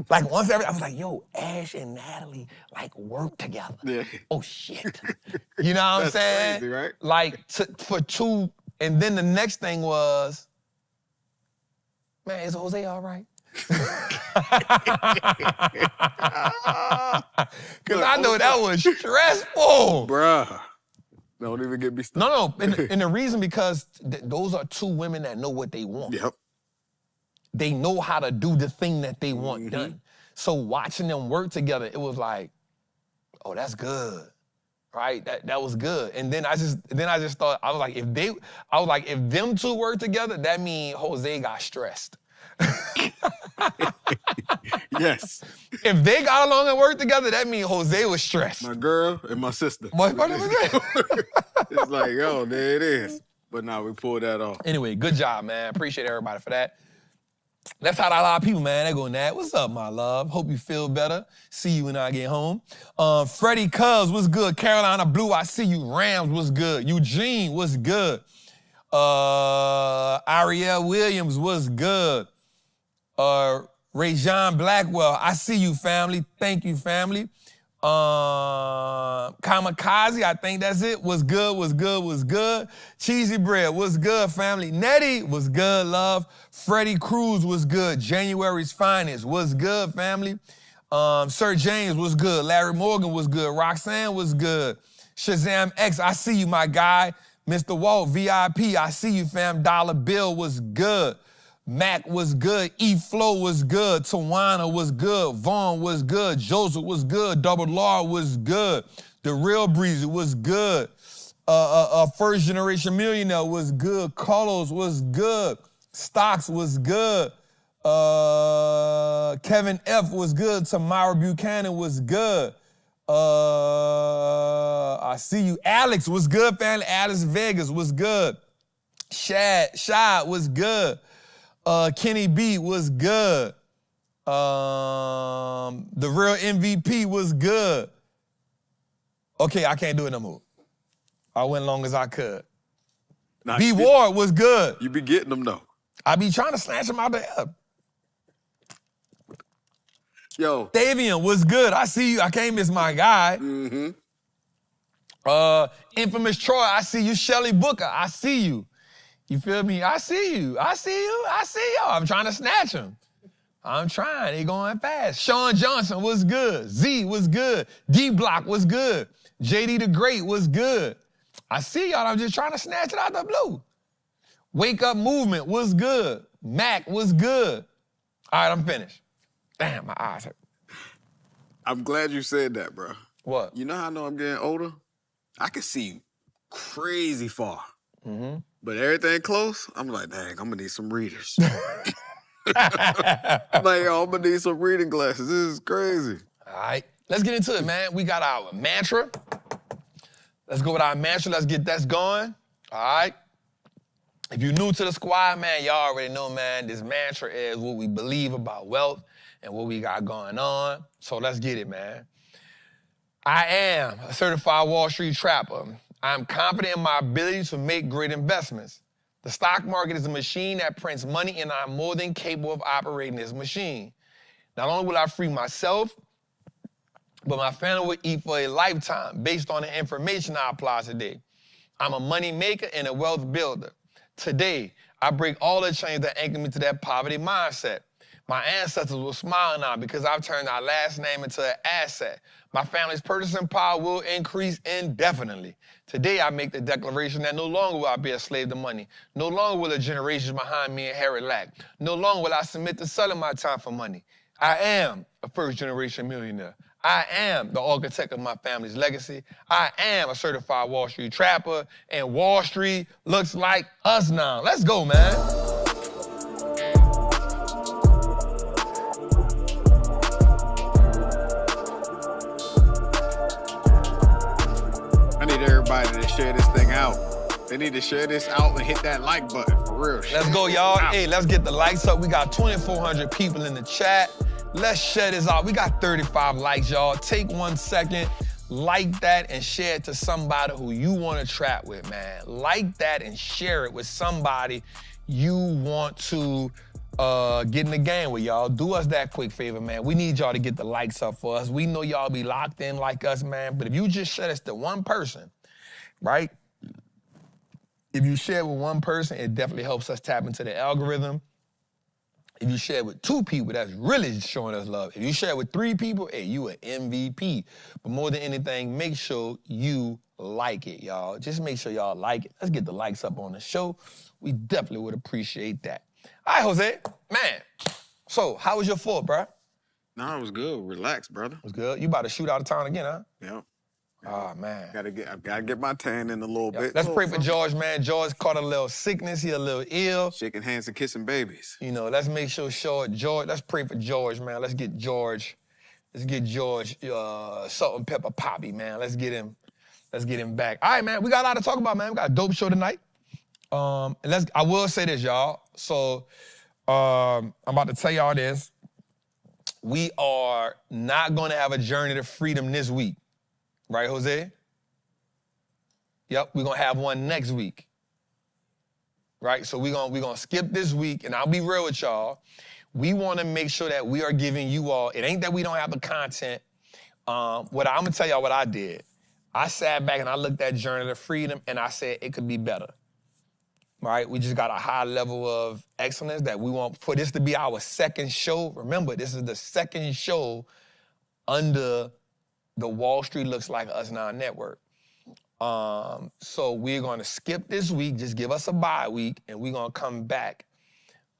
Like, once I was like, yo, Ash and Natalie, like, work together. Yeah. Oh, shit. You know what I'm saying? Crazy, right? Like, for 2, and then the next thing was, man, is Jose all right? Because I know that was stressful. Bruh. Don't even get me started. No, and the reason because those are two women that know what they want. Yep. They know how to do the thing that they want done. So watching them work together, it was like, oh, that's good, right? That was good. And then I just thought, I was like, if them two work together, that means Jose got stressed. Yes. If they got along and worked together, that means Jose was stressed. My girl and my sister. It's like, yo, there it is. But now we pulled that off. Anyway, good job, man. Appreciate everybody for that. That's how a lot of people, man, they go, Nat, what's up, my love? Hope you feel better. See you when I get home. Freddie Cubs, what's good? Carolina Blue, I see you. Rams, what's good? Eugene, what's good? Ariel Williams, what's good? Rajon Blackwell, I see you, family. Thank you, family. Kamikaze, I think that's it. What's good, what's good, what's good? Cheesy Bread, what's good, family? Nettie, what's good, love? Freddie Cruz, what's good? January's Finest, what's good, family? Sir James, what's good? Larry Morgan, what's good? Roxanne, what's good? Shazam X, I see you, my guy. Mr. Walt, VIP, I see you, fam. Dollar Bill, was good? Mac was good. E-Flow was good. Tawana was good. Vaughn was good. Joseph was good. Double Law was good. The Real Breezy was good. First Generation Millionaire was good. Carlos was good. Stocks was good. Kevin F was good. Tamara Buchanan was good. I see you. Alex was good, family. Alice Vegas was good. Shad was good. Kenny B was good. The Real MVP was good. Okay, I can't do it no more. I went long as I could. Nah, B Ward was good. You be getting them though. I be trying to snatch him out the air. Yo. Davian was good. I see you. I can't miss my guy. Infamous Troy, I see you. Shelly Booker, I see you. You feel me? I see you. I see you. I see y'all. I'm trying to snatch him. I'm trying. They going fast. Sean Johnson was good. Z was good. D-Block was good. JD the Great was good. I see y'all. I'm just trying to snatch it out the blue. Wake Up Movement was good. Mac was good. All right, I'm finished. Damn, my eyes hurt. I'm glad you said that, bro. What? You know how I know I'm getting older? I can see crazy far. But everything close, I'm like, dang, I'm gonna need some readers. I'm like, yo, I'm gonna need some reading glasses. This is crazy. All right, let's get into it, man. We got our mantra. Let's go with our mantra. Let's get that going. All right. If you're new to the squad, man, y'all already know, man, this mantra is what we believe about wealth and what we got going on. So let's get it, man. I am a certified Wall Street trapper. I'm confident in my ability to make great investments. The stock market is a machine that prints money, and I'm more than capable of operating this machine. Not only will I free myself, but my family will eat for a lifetime based on the information I apply today. I'm a money maker and a wealth builder. Today, I break all the chains that anchor me to that poverty mindset. My ancestors will smile now because I've turned our last name into an asset. My family's purchasing power will increase indefinitely. Today, I make the declaration that no longer will I be a slave to money. No longer will the generations behind me inherit lack. No longer will I submit to selling my time for money. I am a first-generation millionaire. I am the architect of my family's legacy. I am a certified Wall Street trapper, and Wall Street looks like us now. Let's go, man. Everybody to share this thing out. They need to share this out and hit that like button, for real. Let's go, y'all. Hey, let's get the likes up. We got 2,400 people in the chat. Let's share this out. We got 35 likes, y'all. Take 1 second, like that, and share it to somebody who you want to trap with, man. Like that and share it with somebody you want to get in the game with, y'all. Do us that quick favor, man. We need y'all to get the likes up for us. We know y'all be locked in like us, man. But if you just share this to one person, right? If you share it with one person, it definitely helps us tap into the algorithm. If you share it with 2 people, that's really showing us love. If you share it with 3 people, hey, you an MVP. But more than anything, make sure you like it, y'all. Just make sure y'all like it. Let's get the likes up on the show. We definitely would appreciate that. All right, Jose, man. So, how was your 4th, bro? Nah, it was good. Relax, brother. It was good. You about to shoot out of town again, huh? Yep. Oh, man. I gotta get my tan in a little bit. Let's pray for George, man. George caught a little sickness. He a little ill. Shaking hands and kissing babies. You know, let's make sure George, let's pray for George, man. Let's get George salt and pepper poppy, man. Let's get him back. All right, man, we got a lot to talk about, man. We got a dope show tonight. I will say this, y'all. So, I'm about to tell y'all this. We are not going to have a journey to freedom this week. Right, Jose? Yep, we're going to have one next week. Right? So we're gonna skip this week, and I'll be real with y'all. We want to make sure that we are giving you all, it ain't that we don't have the content. I'm going to tell y'all what I did. I sat back and I looked at Journey to Freedom, and I said it could be better. Right? We just got a high level of excellence that we want for this to be our 2nd show. Remember, this is the 2nd show under the Wallstreet Looks Like Us Now network. So we're going to skip this week, just give us a bye week, and we're going to come back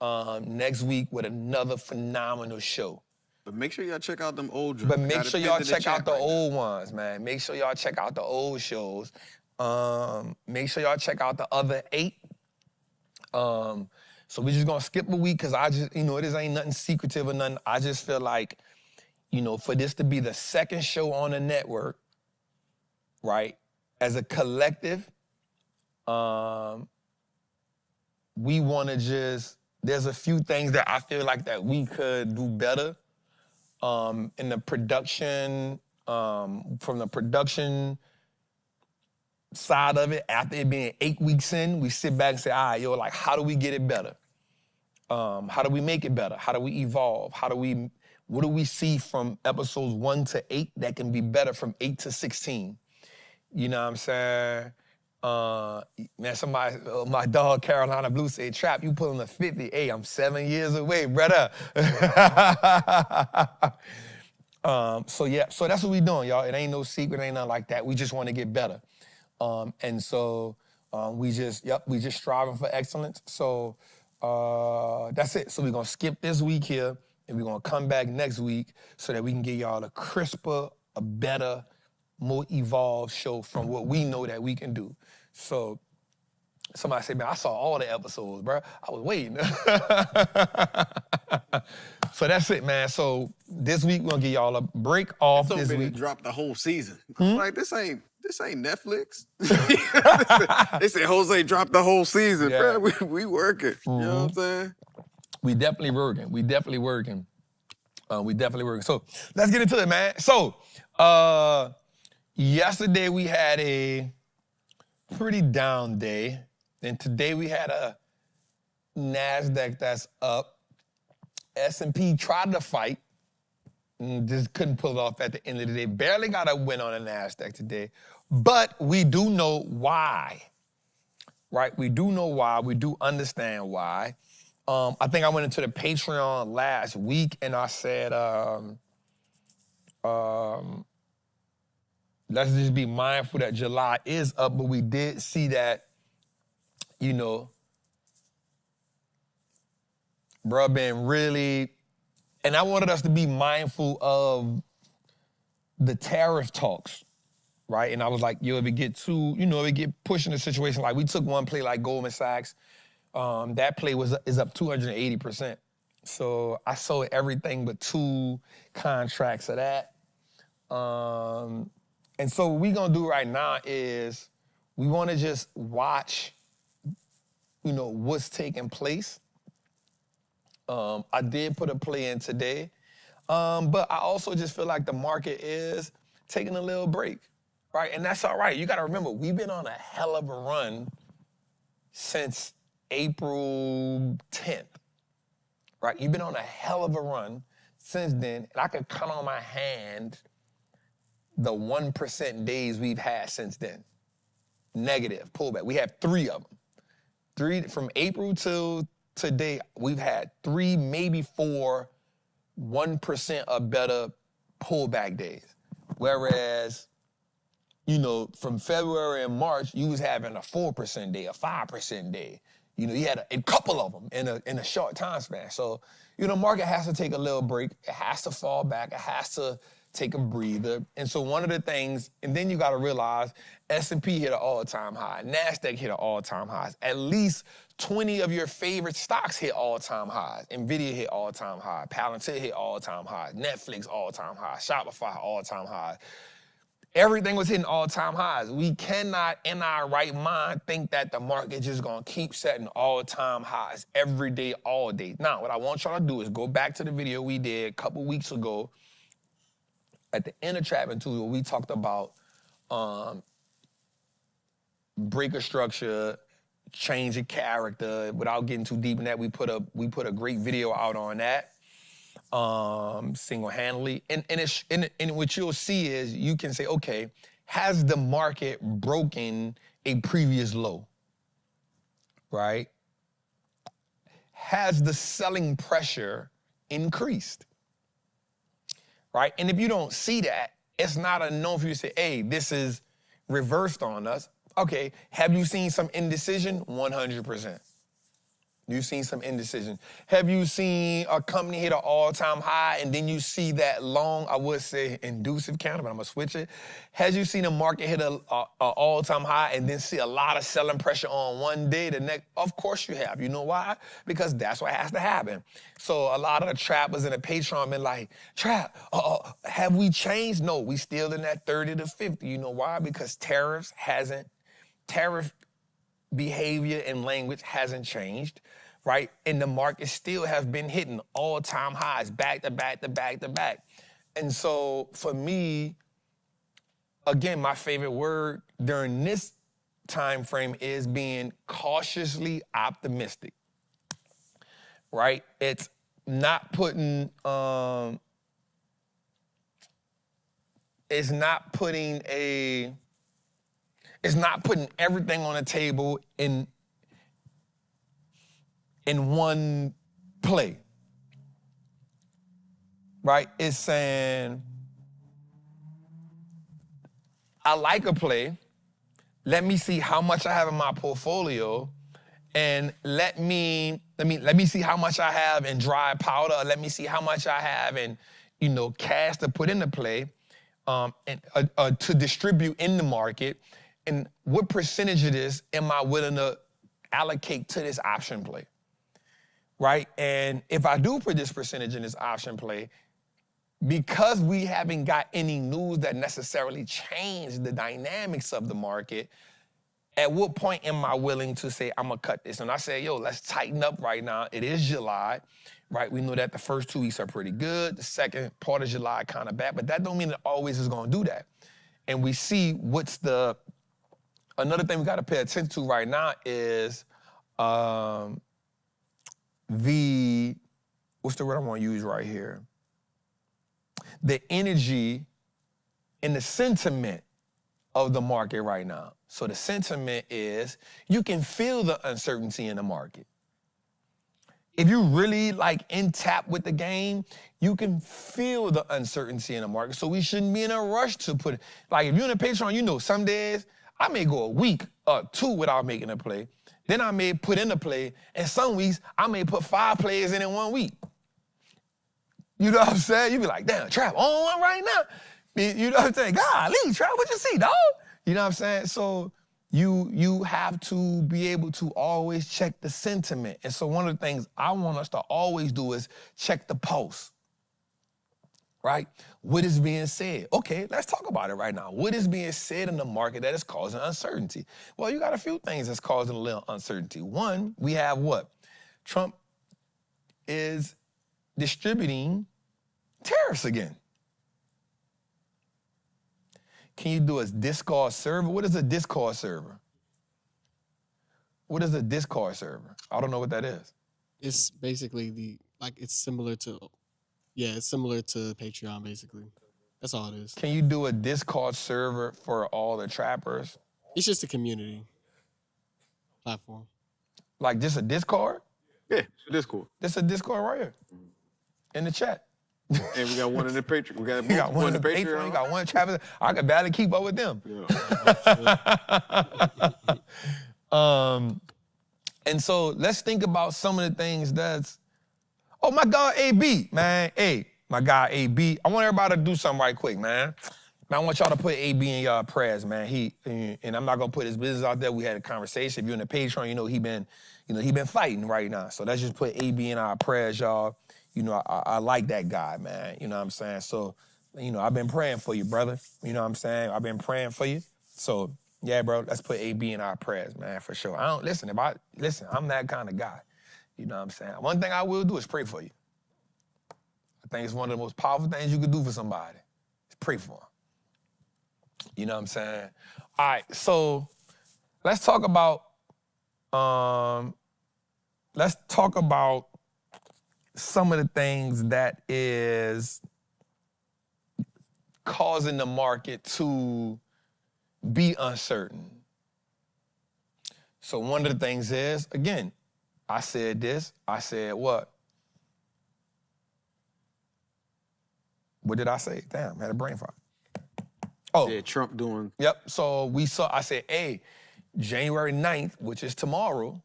next week with another phenomenal show. But make sure y'all check out them old joints. But make sure y'all check out the old ones, man. Make sure y'all check out the old shows. Make sure y'all check out the other 8. So we're just going to skip a week because I just, this ain't nothing secretive or nothing. I just feel like, for this to be the 2nd show on the network, right, as a collective, we want to there's a few things that I feel like that we could do better in the production, from the production side of it. After it being 8 weeks in, we sit back and say, all right, how do we get it better? How do we make it better? How do we evolve? What do we see from episodes 1 to 8 that can be better from 8 to 16? You know what I'm saying? Man, somebody, my dog Carolina Blue said, Trap, you pulling a 50. Hey, I'm 7 years away, brother. So that's what we doing, y'all. It ain't no secret, ain't nothing like that. We just want to get better. And so we just striving for excellence. So that's it. So we're going to skip this week here, and we're going to come back next week so that we can get y'all a crisper, a better, more evolved show from what we know that we can do. So somebody said, man, I saw all the episodes, bro. I was waiting. So that's it, man. So this week, we're going to give y'all a break off this week. Drop the whole season. Like, this ain't Netflix. They said Jose dropped the whole season. Yeah. Bro, we working. You know what I'm saying? We definitely working. So let's get into it, man. So yesterday we had a pretty down day. And today we had a NASDAQ that's up. S&P tried to fight and just couldn't pull it off at the end of the day. Barely got a win on the NASDAQ today. But we do know why, right? We do know why. We do understand why. I think I went into the Patreon last week and I said, let's just be mindful that July is up, but we did see that, bruh been really, and I wanted us to be mindful of the tariff talks, right? And I was like, if it get too, if it get pushed in a situation, like we took one play like Goldman Sachs, that play is up 280%. So I sold everything but 2 contracts of that. And so what we gonna do right now is we wanna just watch, what's taking place. I did put a play in today, but I also just feel like the market is taking a little break, right? And that's all right. You gotta remember, we've been on a hell of a run since April 10th, right? You've been on a hell of a run since then, and I could count on my hand the 1% days we've had since then. Negative pullback. We have 3 of them. 3 from April till today, we've had 3, maybe 4, 1% or better pullback days. Whereas you know, from February and March, you was having a 4% day, a 5% day. You know, you had a couple of them in a short time span. So, you know, market has to take a little break. It has to fall back. It has to take a breather. And so one of the things, and then you got to realize S&P hit an all-time high. NASDAQ hit an all-time highs. At least 20 of your favorite stocks hit all-time highs. NVIDIA hit all-time high. Palantir hit all-time highs. Netflix all-time high. Shopify all-time highs. Everything was hitting all-time highs. We cannot, in our right mind, think that the market just gonna keep setting all-time highs every day, all day. Now, what I want y'all to do is go back to the video we did a couple weeks ago at the end of Trappin tool, where we talked about breaker structure, change of character. Without getting too deep in that, we put a great video out on that. Single-handedly. And what you'll see is you can say, okay, has the market broken a previous low, right? Has the selling pressure increased, right? And if you don't see that, it's not a no for you to say, hey, this is reversed on us. Okay, have you seen some indecision? 100%. You've seen some indecision. Have you seen a company hit an all-time high and then you see that long, I would say, inducive counter, but I'm gonna switch it. Has you seen a market hit an all-time high and then see a lot of selling pressure on one day, the next? Of course you have. You know why? Because that's what has to happen. So a lot of the trappers in the Patreon been like, Trap, have we changed? No, we still in that 30 to 50. You know why? Because tariff behavior and language hasn't changed, right? And the market still has been hitting all-time highs, back to back to back to back. And so for me, again, my favorite word during this time frame is being cautiously optimistic, right? It's not putting everything on the table in one play, right? It's saying, I like a play. Let me see how much I have in my portfolio, and let me see how much I have in dry powder. Let me see how much I have in, you know, cash to put into play, and to distribute in the market. And what percentage of this am I willing to allocate to this option play, right? And if I do put this percentage in this option play, because we haven't got any news that necessarily change the dynamics of the market, at what point am I willing to say, I'm gonna cut this? And I say, yo, let's tighten up right now. It is July, right? We know that the first 2 weeks are pretty good. The second part of July kind of bad, but that don't mean it always is gonna do that. And we see another thing we got to pay attention to right now is what's the word I want to use right here? The energy and the sentiment of the market right now. So the sentiment is you can feel the uncertainty in the market. If you really like in tap with the game, you can feel the uncertainty in the market. So we shouldn't be in a rush to put it. Like if you're in a Patreon, you know some days I may go a week or two without making a play. Then I may put in a play, and some weeks I may put 5 plays in 1 week. You know what I'm saying? You be like, damn, Trap, on one right now. You know what I'm saying? Golly, Trap, what you see, dog? You know what I'm saying? So you have to be able to always check the sentiment. And so one of the things I want us to always do is check the pulse. Right? What is being said? Okay, let's talk about it right now. What is being said in the market that is causing uncertainty? Well, you got a few things that's causing a little uncertainty. One, we have what? Trump is distributing tariffs again. Can you do a Discord server? What is a Discord server? What is a Discord server? I don't know what that is. It's basically it's similar to Patreon, basically. That's all it is. Can you do a Discord server for all the trappers? It's just a community platform. Like just a Discord? Yeah, it's a Discord. This a Discord right here in the chat. And we got one in the Patreon. We got, We got one in the Patreon. We got one in Trappin. I can barely keep up with them. Yeah. And so let's think about some of the things that's. Oh my God, AB, man. Hey, my guy AB. I want everybody to do something right quick, man. I want y'all to put AB in y'all prayers, man. And I'm not gonna put his business out there. We had a conversation. If you're in the Patreon, you know he been fighting right now. So let's just put AB in our prayers, y'all. You know, I like that guy, man. You know what I'm saying? So, you know, I've been praying for you, brother. You know what I'm saying? I've been praying for you. So, yeah, bro, let's put AB in our prayers, man, for sure. I'm that kind of guy. You know what I'm saying? One thing I will do is pray for you. I think it's one of the most powerful things you could do for somebody. Is pray for them. You know what I'm saying? All right, so let's talk about some of the things that is causing the market to be uncertain. So one of the things is, again, I said this, I said what? What did I say? Damn, I had a brain fart. Oh. Yeah, Trump doing. Yep, so I said, hey, January 9th, which is tomorrow,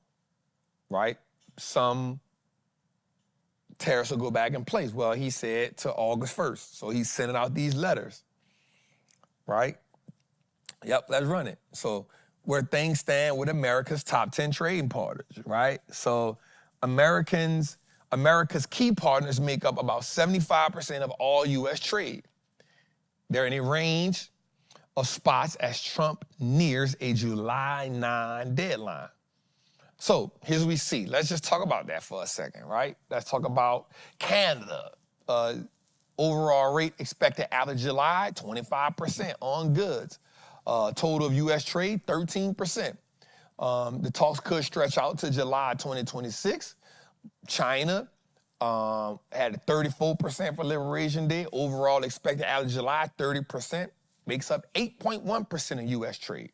right? Some tariffs will go back in place. Well, he said to August 1st. So he's sending out these letters, right? Yep, let's run it. So where things stand with America's top 10 trading partners, right? So America's key partners make up about 75% of all U.S. trade. They're in a range of spots as Trump nears a July 9 deadline. So here's what we see. Let's just talk about that for a second, right? Let's talk about Canada. Overall rate expected after July, 25% on goods. Total of U.S. trade, 13%. The talks could stretch out to July 2026. China had 34% for Liberation Day. Overall expected after July, 30%. Makes up 8.1% of U.S. trade.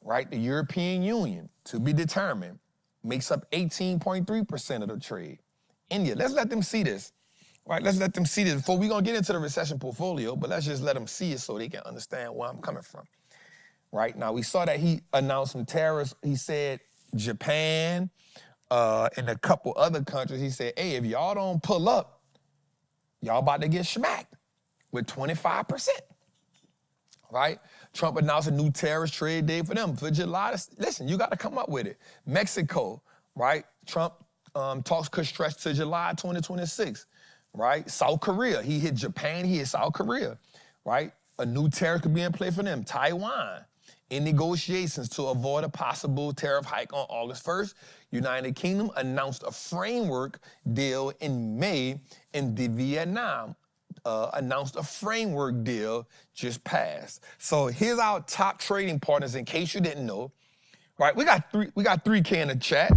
Right? The European Union, to be determined, makes up 18.3% of the trade. India, let's let them see this. Right? Let's let them see this before we're going to get into the recession portfolio, but let's just let them see it so they can understand where I'm coming from. Right? Now, we saw that he announced some tariffs. He said Japan and a couple other countries, he said, hey, if y'all don't pull up, y'all about to get smacked with 25%. Right? Trump announced a new terrorist trade day for them for July. Listen, you got to come up with it. Mexico, right? Trump talks could stretch to July 2026, right? South Korea, he hit Japan, he hit South Korea, right? A new tariff could be in play for them. Taiwan, in negotiations to avoid a possible tariff hike on August 1st. United Kingdom announced a framework deal in May, and Vietnam announced a framework deal just passed. So here's our top trading partners in case you didn't know, right? We got 3K in the chat,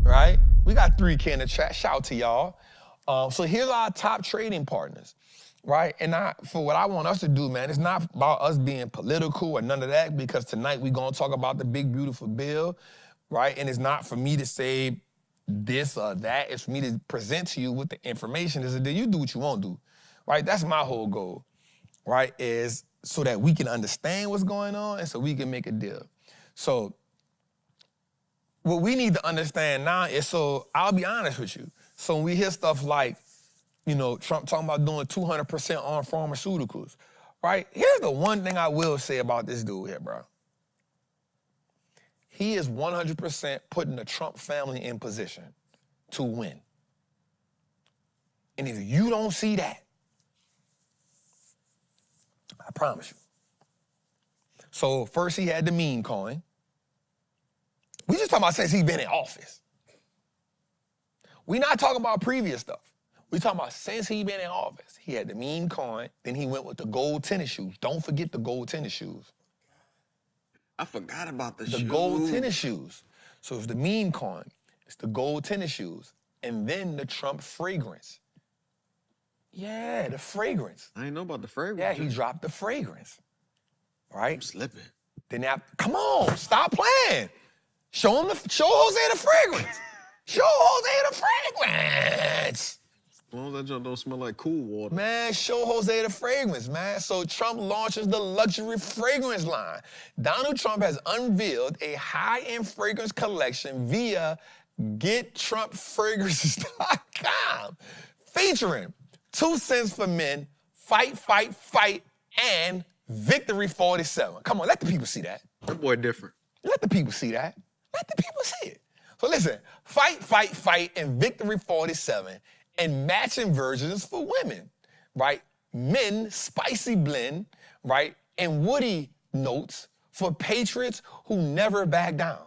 right? We got 3K in the chat, shout out to y'all. So here's our top trading partners, right? And for what I want us to do, man, it's not about us being political or none of that, because tonight we're gonna talk about the big, beautiful bill, right? And it's not for me to say this or that, it's for me to present to you with the information is that you do what you want to do. Right? That's my whole goal, right? Is so that we can understand what's going on and so we can make a deal. So what we need to understand now is, so I'll be honest with you. So when we hear stuff like, you know, Trump talking about doing 200% on pharmaceuticals, right? Here's the one thing I will say about this dude here, bro. He is 100% putting the Trump family in position to win. And if you don't see that, I promise you. So first he had the meme coin. We just talking about since he's been in office. We not talking about previous stuff. We talking about since he been in office. He had the meme coin, then he went with the gold tennis shoes. Don't forget the gold tennis shoes. I forgot about the shoes. The gold tennis shoes. So it's the meme coin, it's the gold tennis shoes, and then the Trump fragrance. Yeah, the fragrance. I didn't know about the fragrance. Yeah, he dropped the fragrance, right? I'm slipping. Then come on, stop playing. Show Jose the fragrance. Show Jose the fragrance. As long as that junk don't smell like cool water. Man, show Jose the fragrance, man. So Trump launches the luxury fragrance line. Donald Trump has unveiled a high-end fragrance collection via GetTrumpFragrances.com, featuring 2 Cents for Men, Fight, Fight, Fight, and Victory 47. Come on, let the people see that. That boy different. Let the people see that. Let the people see it. So listen, Fight, Fight, Fight, and Victory 47, and matching versions for women, right? Men, Spicy Blend, right? And woody notes for patriots who never back down.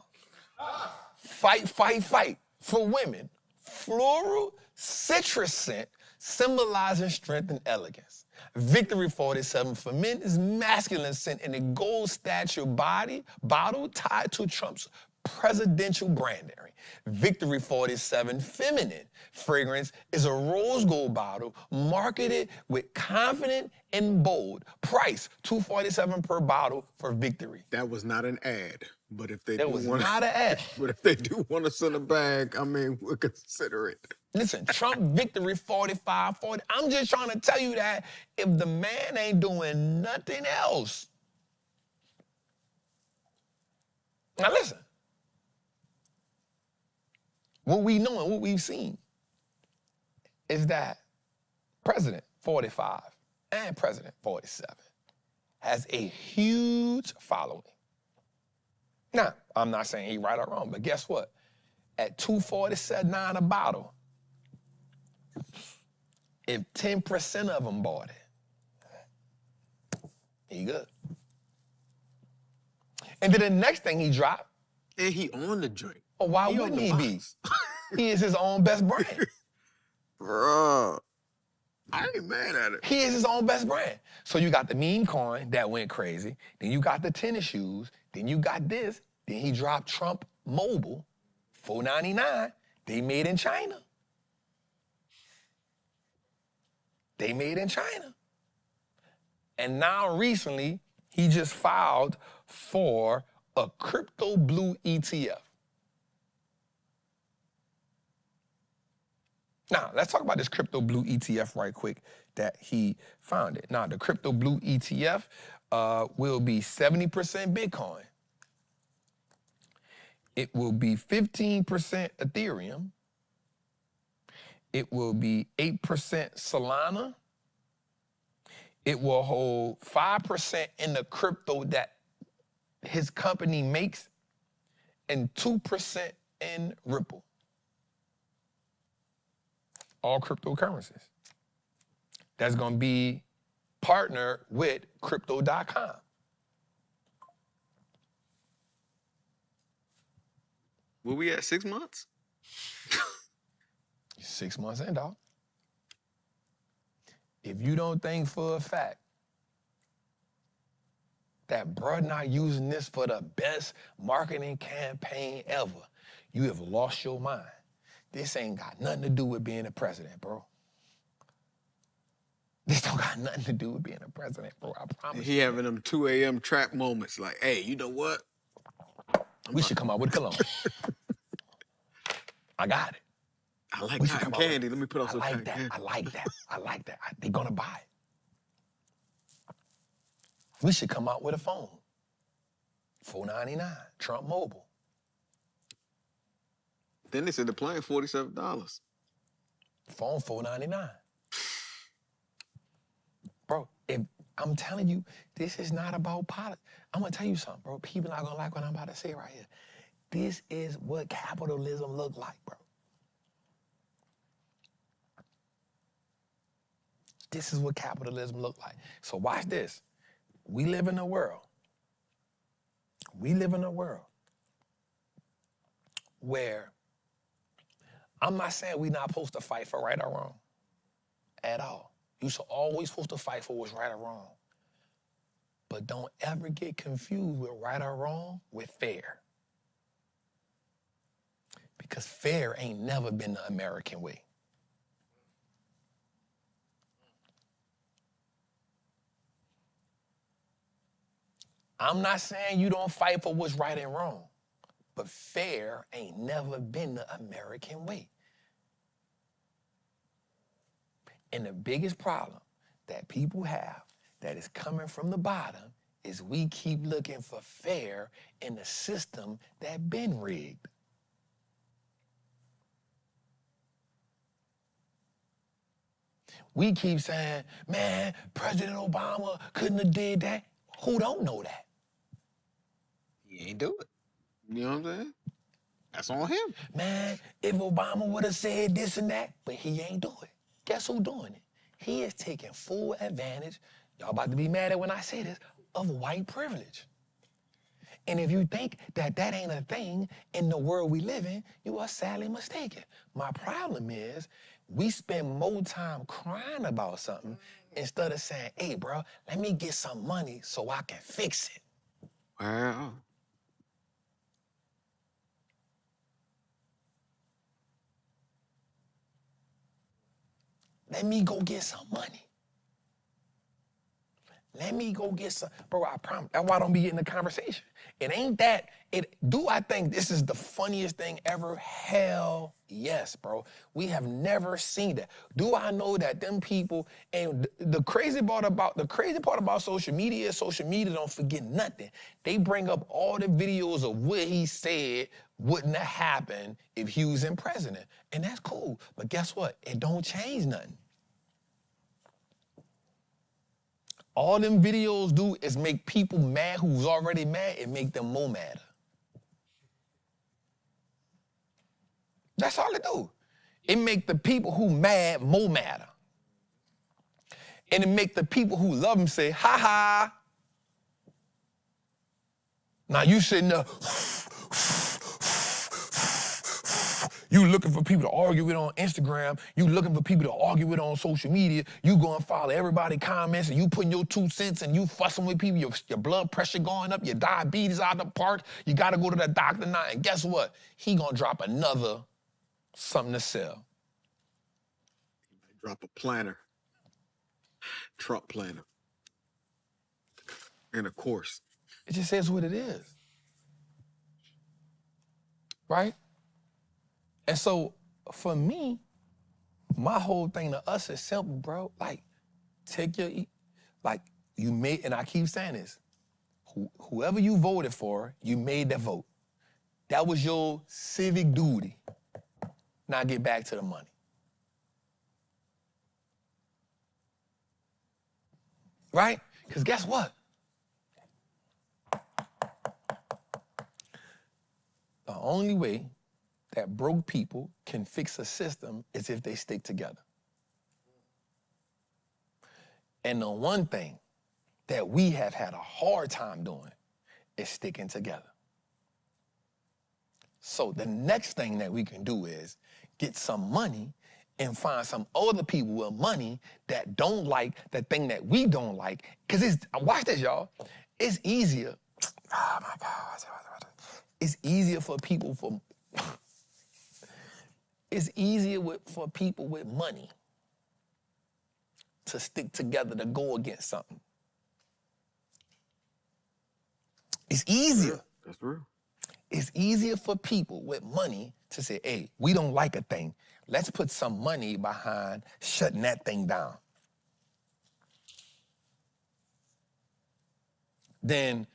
Fight, Fight, Fight for women. Floral citrus scent symbolizing strength and elegance. Victory 47 for men is masculine scent in a gold statue bottle tied to Trump's presidential branding. Victory 47 feminine fragrance is a rose gold bottle marketed with confident and bold. Price $247 per bottle for Victory. That was not an ad, but if they That do was want not an ad. but if they do want to send a bag, I mean, we'll consider it. Listen, Trump Victory 4540. I'm just trying to tell you that if the man ain't doing nothing else. Now listen. What we know and what we've seen is that President 45 and President 47 has a huge following. Now, I'm not saying he right or wrong, but guess what? At $247 a bottle, if 10% of them bought it, he good. And then the next thing he dropped, And he on the joint. oh, why He on wouldn't the he be? box. He is his own best brand. Bruh. I ain't mad at it. He is his own best brand. So you got the meme coin that went crazy. Then you got the tennis shoes. Then you got this. Then he dropped Trump Mobile, $4.99. They made in China. They made in China. And now recently, he just filed for a crypto blue ETF. Now, let's talk about this crypto blue ETF right quick that he founded. Now, the crypto blue ETF will be 70% Bitcoin. It will be 15% Ethereum. It will be 8% Solana. It will hold 5% in the crypto that his company makes and 2% in Ripple. All cryptocurrencies. That's going to be partnered with Crypto.com. Where we at, 6 months? 6 months in, dog. If you don't think for a fact that bruh not using this for the best marketing campaign ever, you have lost your mind. This ain't got nothing to do with being a president, bro. This don't got nothing to do with being a president, bro. I promise He you. having them 2 a.m. trap moments like, hey, you know what? We should come out with cologne. I got it. I like We should cotton come out with- candy. Let me put on I some like cotton that. candy. I like that. I like that. They're gonna buy it. We should come out with a phone. $4.99. Trump Mobile. Then they said the plane $47. Phone $4.99. Bro, if I'm telling you, this is not about politics. I'm gonna tell you something, bro. People not gonna like what I'm about to say right here. This is what capitalism look like, bro. This is what capitalism look like. So watch this. We live in a world. We live in a world where I'm not saying we're not supposed to fight for right or wrong at all. You should always supposed to fight for what's right or wrong. But don't ever get confused with right or wrong with fair. Because fair ain't never been the American way. I'm not saying you don't fight for what's right and wrong, but fair ain't never been the American way. And the biggest problem that people have that is coming from the bottom is we keep looking for fair in the system that been rigged. We keep saying, man, President Obama couldn't have did that. Who don't know that? He ain't do it. You know what I'm saying? That's on him. Man, if Obama would have said this and that, but he ain't do it. Guess who doing it? He is taking full advantage, y'all about to be mad at when I say this, of white privilege. And if you think that that ain't a thing in the world we live in, you are sadly mistaken. My problem is we spend more time crying about something instead of saying, hey, bro, let me get some money so I can fix it. Wow. Let me go get some money. Let me go get some, bro, I promise. That's why I don't be getting the conversation. It ain't that, do I think this is the funniest thing ever? Hell yes, bro. We have never seen that. Do I know that them people, and the crazy part about social media is social media don't forget nothing. They bring up all the videos of what he said wouldn't have happened if he was in president. And that's cool, but guess what? It don't change nothing. All them videos do is make people mad who's already mad and make them more madder. That's all it do. It make the people who mad more madder. And it make the people who love them say, ha ha. Now you sitting there, you looking for people to argue with on Instagram. You looking for people to argue with on social media. You go and follow everybody comments and you putting your 2 cents and you fussing with people. Your blood pressure going up, your diabetes out of the park. You got to go to the doctor now. And guess what? He going to drop another something to sell. Drop a planner. Trump planner. And a course. It just says what it is. Right? And so, for me, my whole thing to us is simple, bro. Like, take your, you made, and I keep saying this, whoever you voted for, you made that vote. That was your civic duty. Now get back to the money. Right? Because guess what? The only way that broke people can fix a system is if they stick together. And the one thing that we have had a hard time doing is sticking together. So the next thing that we can do is get some money and find some other people with money that don't like the thing that we don't like. Because watch this, y'all. It's easier. Oh my God. It's easier for people for people with money to stick together to go against something. It's easier. That's real. It's easier for people with money to say, hey, we don't like a thing. Let's put some money behind shutting that thing down. Then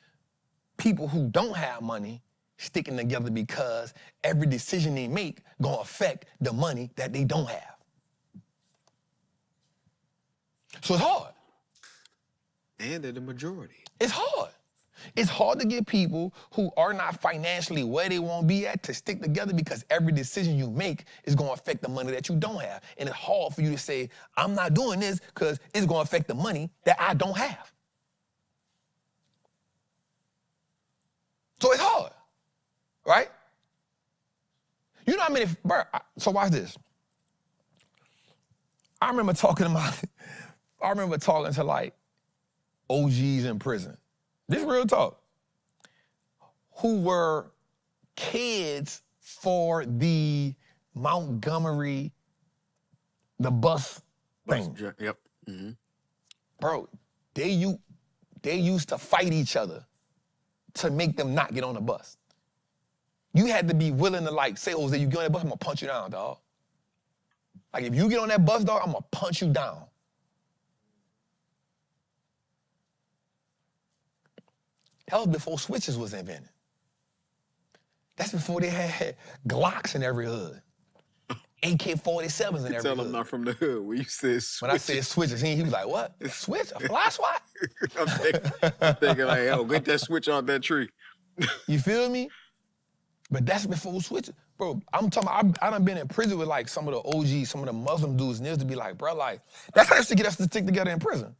people who don't have money sticking together because every decision they make gonna affect the money that they don't have. So it's hard. And they're the majority. It's hard. It's hard to get people who are not financially where they want to be at to stick together because every decision you make is going to affect the money that you don't have. And it's hard for you to say, I'm not doing this because it's going to affect the money that I don't have. So it's hard, right? You know how many, so watch this. I remember talking to like OGs in prison. This is real talk. Who were kids for the Montgomery, the bus thing. Yep. Mm-hmm. Bro, they used to fight each other to make them not get on the bus. You had to be willing to like say, Jose, you get on the bus, I'm gonna punch you down, dog. Like, if you get on that bus, dog, I'm gonna punch you down. That was before switches was invented. That's before they had Glocks in every hood. AK-47s in every Tell hood. him not from the hood. When you said switches. When I said switches, he was like, what? A switch? A fly swat? I'm thinking like, yo, get that switch off that tree. You feel me? But that's before switches. Bro, I'm talking about, I done been in prison with like some of the OGs, some of the Muslim dudes, and they used to be like, bro, like, that's how used to get us to stick together in prison.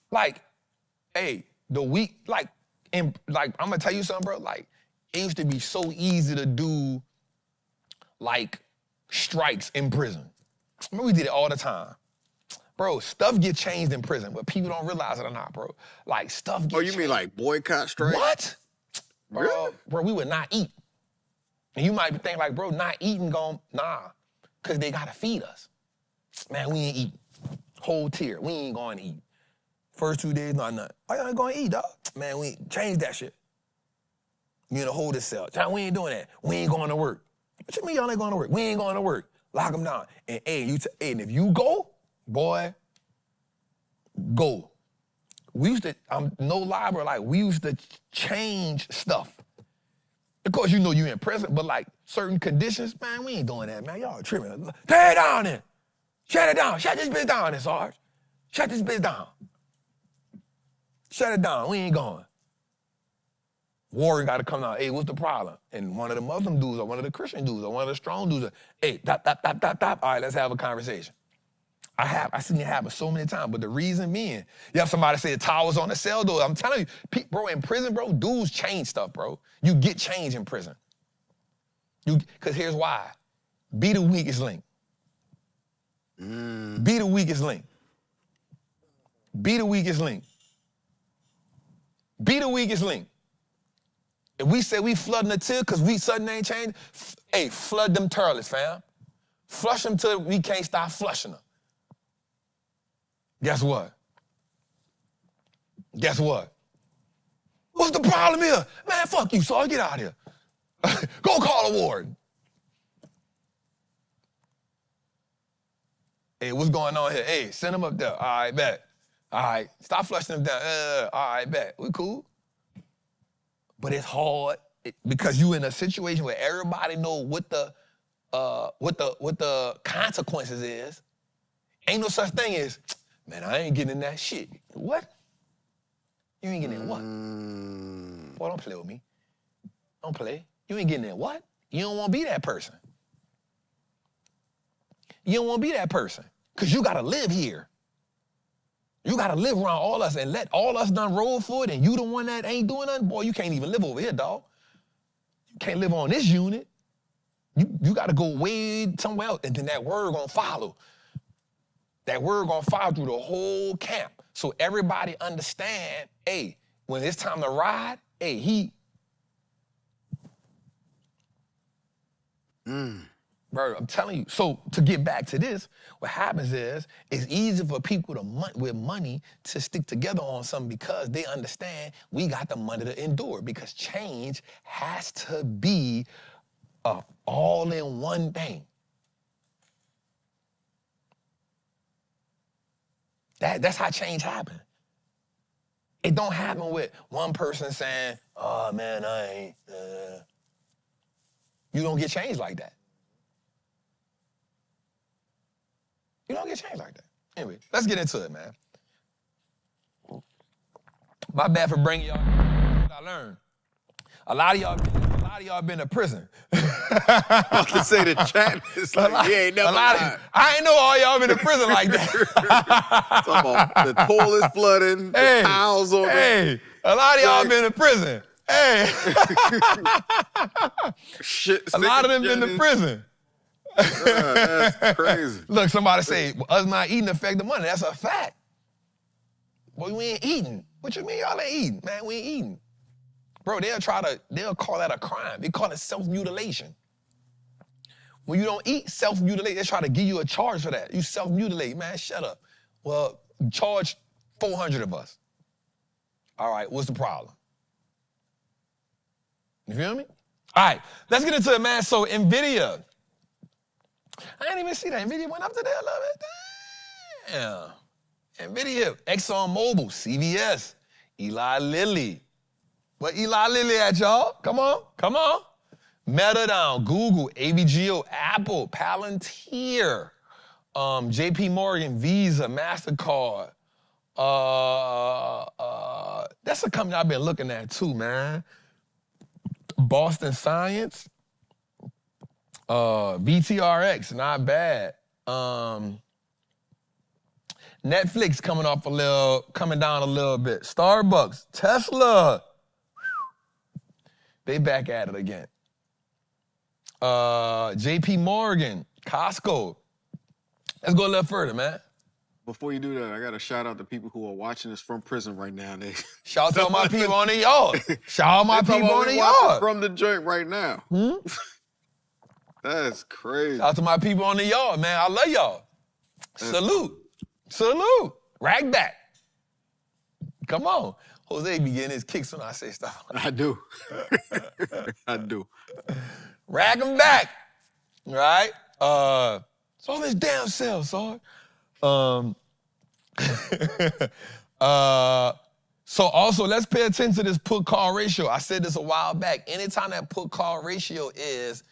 Like, hey, I'm gonna tell you something, bro. Like, it used to be so easy to do, like, strikes in prison. Remember, we did it all the time. Bro, stuff get changed in prison, but people don't realize it or not, bro. Like, stuff get changed. Oh, you mean like boycott strike? What? Bro, Really? bro, we would not eat. And you might be thinking like, bro, not eating nah, because they gotta feed us. Man, we ain't eat. Whole tier, we ain't going to eat. First 2 days, not nothing. Oh, y'all ain't going to eat, dog. Man, we ain't change that shit. You in a holding cell. John, we ain't doing that. We ain't going to work. What you mean y'all ain't going to work? We ain't going to work. Lock them down. And and if you go, boy, go. We used to, no lie, bro, like, we used to change stuff. Of course, you know you in prison, but like certain conditions, man, we ain't doing that, man. Y'all tripping. Tear it down then. Shut it down. Shut this bitch down then, Sarge. Shut this bitch down. Shut it down. We ain't going. Warrior got to come out. Hey, what's the problem? And one of the Muslim dudes or one of the Christian dudes or one of the strong dudes, hey, tap. All right, let's have a conversation. I seen it happen so many times, but the reason being, you have somebody say the towel's on the cell door. I'm telling you, bro, in prison, bro, dudes change stuff, bro. You get change in prison. Because here's why. Be the weakest link. Be the weakest link. Be the weakest link. Be the weakest link. If we say we flooding the till because we suddenly ain't changed, hey, flood them toilets, fam. Flush them till we can't stop flushing them. Guess what? Guess what? What's the problem here? Man, fuck you, Saul. Get out of here. Go call a warden. Hey, what's going on here? Hey, send them up there. All right, bet. All right, stop flushing them down. All right, bet. We cool. But it's hard because you in a situation where everybody know what the consequences is. Ain't no such thing as, man, I ain't getting in that shit. What? You ain't getting in what? Boy, don't play with me. Don't play. You ain't getting in what? You don't want to be that person. You don't want to be that person because you got to live here. You got to live around all us and let all us done roll for it and you the one that ain't doing nothing? Boy, you can't even live over here, dog. You can't live on this unit. You got to go way somewhere else and then that word going to follow. That word going to follow through the whole camp. So everybody understand, hey, when it's time to ride, hey, Bro, I'm telling you. So to get back to this, what happens is it's easy for people with money to stick together on something because they understand we got the money to endure because change has to be a all-in-one thing. That's how change happens. It don't happen with one person saying, oh, man, I ain't. You don't get changed like that. You don't get changed like that. Anyway, let's get into it, man. My bad for bringing y'all what I learned. A lot of y'all been to prison. I was to say the chat is like, you ain't never lied. I ain't know all y'all been to prison like that. Talking about the toilets flooding, the towels over. Hey, a lot of y'all been to prison. Hey. Shit, a lot of them been to prison. That's crazy. Look, somebody say, us not eating affect the money. That's a fact. Boy, we ain't eating. What you mean y'all ain't eating? Man, we ain't eating. Bro, they'll call that a crime. They call it self-mutilation. When you don't eat, self-mutilate, they try to give you a charge for that. You self-mutilate, man, shut up. Well, charge 400 of us. All right, what's the problem? You feel me? All right, let's get into it, man. So NVIDIA I didn't even see that. Nvidia went up today a little bit. Damn. Nvidia, ExxonMobil, CVS, Eli Lilly. What Eli Lilly at, y'all? Come on. Meta down, Google, AVGO, Apple, Palantir, JP Morgan, Visa, MasterCard. That's a company I've been looking at too, man. Boston Science, VTRX, not bad. Netflix coming down a little bit. Starbucks, Tesla, they back at it again. JP Morgan, Costco. Let's go a little further, man. Before you do that, I got to shout out the people who are watching us from prison right now. Shout out to my people on the yard. Shout out my people on the watching yard. from the joint right now. That's crazy. Shout out to my people on the yard, man. I love y'all. Salute. Rag back. Come on. Jose be getting his kicks when I say stuff. I do. I do. Rag them back. Right? It's all this damn sell, son. So also, let's pay attention to this put-call ratio. I said this a while back. Anytime that put-call ratio is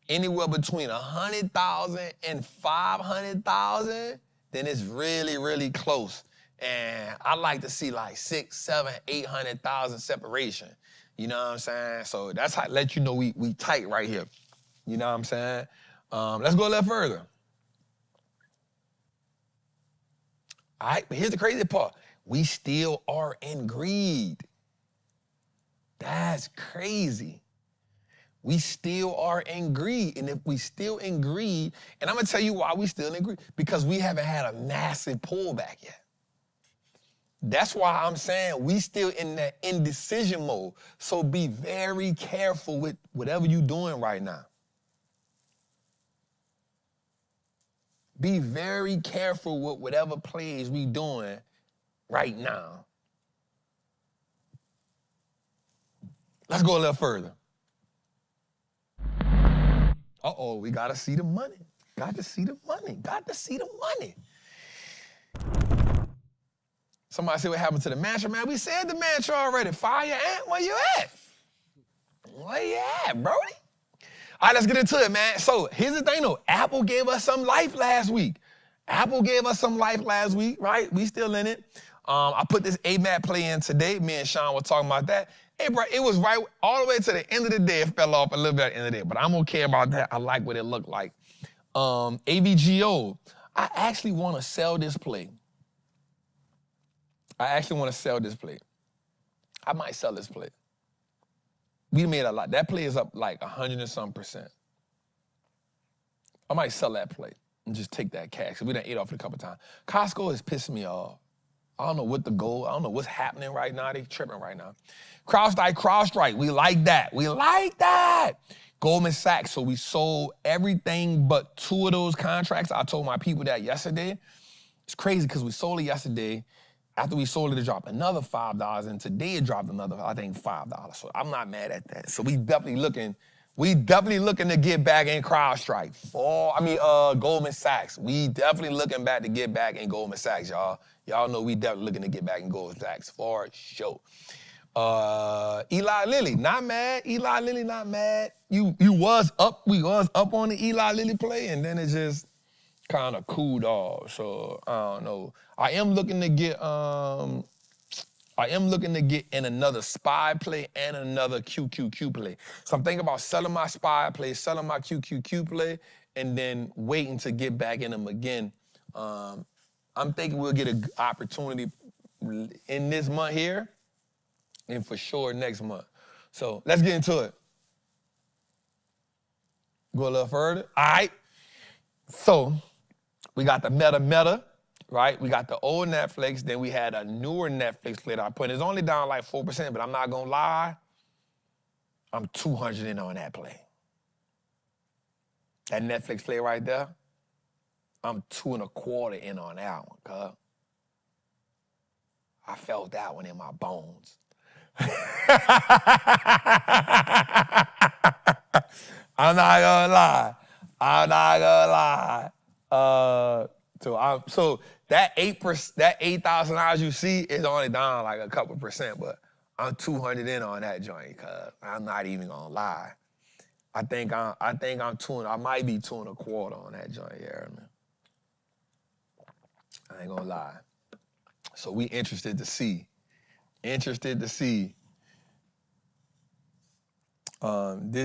anywhere between 100,000 and 500,000, then it's really, really close. And I like to see like 6, 7, 800,000 separation. You know what I'm saying? So that's how I let you know we tight right here. You know what I'm saying? Let's go a little further. All right, but here's the crazy part. We still are in greed. That's crazy. We still are in greed. And if we still in greed, and I'm going to tell you why we still in greed, because we haven't had a massive pullback yet. That's why I'm saying we still in that indecision mode. So be very careful with whatever you're doing right now. Be very careful with whatever plays we doing right now. Let's go a little further. Uh-oh, we gotta see the money. Got to see the money. Somebody said what happened to the mantra, man. We said the mantra already. Fire ant, where you at? Where you at, Brody? All right, let's get into it, man. So here's the thing, though. Apple gave us some life last week. Right? We still in it. I put this AMAT play in today. Me and Sean were talking about that. Hey, bro, it was right all the way to the end of the day. It fell off a little bit at the end of the day, but I'm okay about that. I like what it looked like. AVGO, I actually want to sell this play. I might sell this play. We made a lot. That play is up like 100 and some %. I might sell that play and just take that cash. We done ate off it a couple times. Costco is pissing me off. I don't know what the goal, I don't know what's happening right now. They tripping right now. CrowdStrike, we like that. Goldman Sachs, so we sold everything but 2 of those contracts. I told my people that yesterday. It's crazy because we sold it yesterday. After we sold it dropped another $5, and today it dropped another, I think, $5. So I'm not mad at that. So we definitely looking to get back in CrowdStrike. Goldman Sachs. We definitely looking back to get back in Goldman Sachs, y'all. Y'all know we definitely looking to get back in Goldman Sachs for sure. Eli Lilly, not mad. We was up on the Eli Lilly play, and then it just kind of cooled off. So I don't know. I am looking to get in another SPY play and another QQQ play. So I'm thinking about selling my SPY play, selling my QQQ play, and then waiting to get back in them again. I'm thinking we'll get an opportunity in this month here, and for sure next month. So let's get into it. Go a little further. All right. So we got the meta, right? We got the old Netflix. Then we had a newer Netflix play that I put. It's only down like 4%, but I'm not going to lie. I'm 200 in on that play. That Netflix play right there, I'm 2.25 in on that one, cuz. I felt that one in my bones. I'm not gonna lie. I'm not gonna lie. So that 8%, that $8,000 you see is only down like a couple percent, but I'm 200 in on that joint, cuz I'm not even gonna lie. I think I'm two, I might be 2 1/4 on that joint, yeah, man. I ain't gonna lie. So we interested to see. This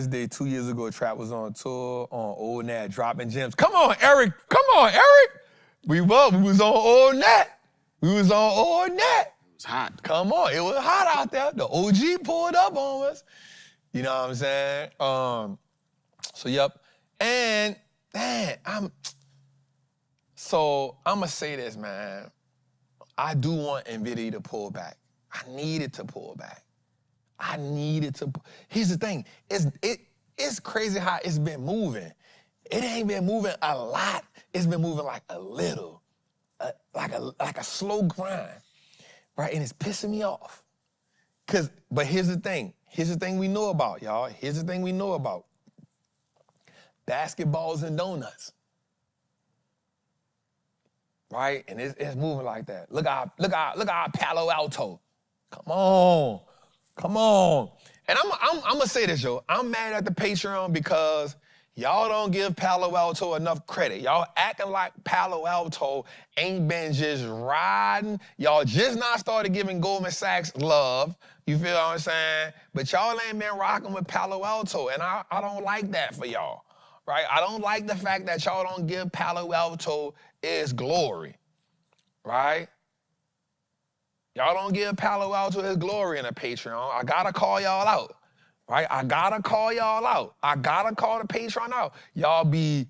day 2 years ago, Trap was on tour on Old Nat, dropping gems. Come on, Eric. We was on Old Nat. It was hot. Come on, it was hot out there. The OG pulled up on us. You know what I'm saying? So yep. And man, I'm gonna say this, man. I do want NVIDIA to pull back. I need it to pull back. Here's the thing. It's crazy how it's been moving. It ain't been moving a lot. It's been moving like a little, like a slow grind, right? And it's pissing me off. But here's the thing. Here's the thing we know about, y'all. Here's the thing we know about. Basketballs and donuts. Right? And it's moving like that. Look out Palo Alto. Come on. And I'm gonna say this, yo. I'm mad at the Patreon because y'all don't give Palo Alto enough credit. Y'all acting like Palo Alto ain't been just riding. Y'all just not started giving Goldman Sachs love. You feel what I'm saying? But y'all ain't been rocking with Palo Alto, and I don't like that for y'all, right? I don't like the fact that y'all don't give Palo Alto its glory, right? Y'all don't give Palo Alto his glory in a Patreon. I gotta call y'all out, right? I gotta call the Patreon out. Y'all be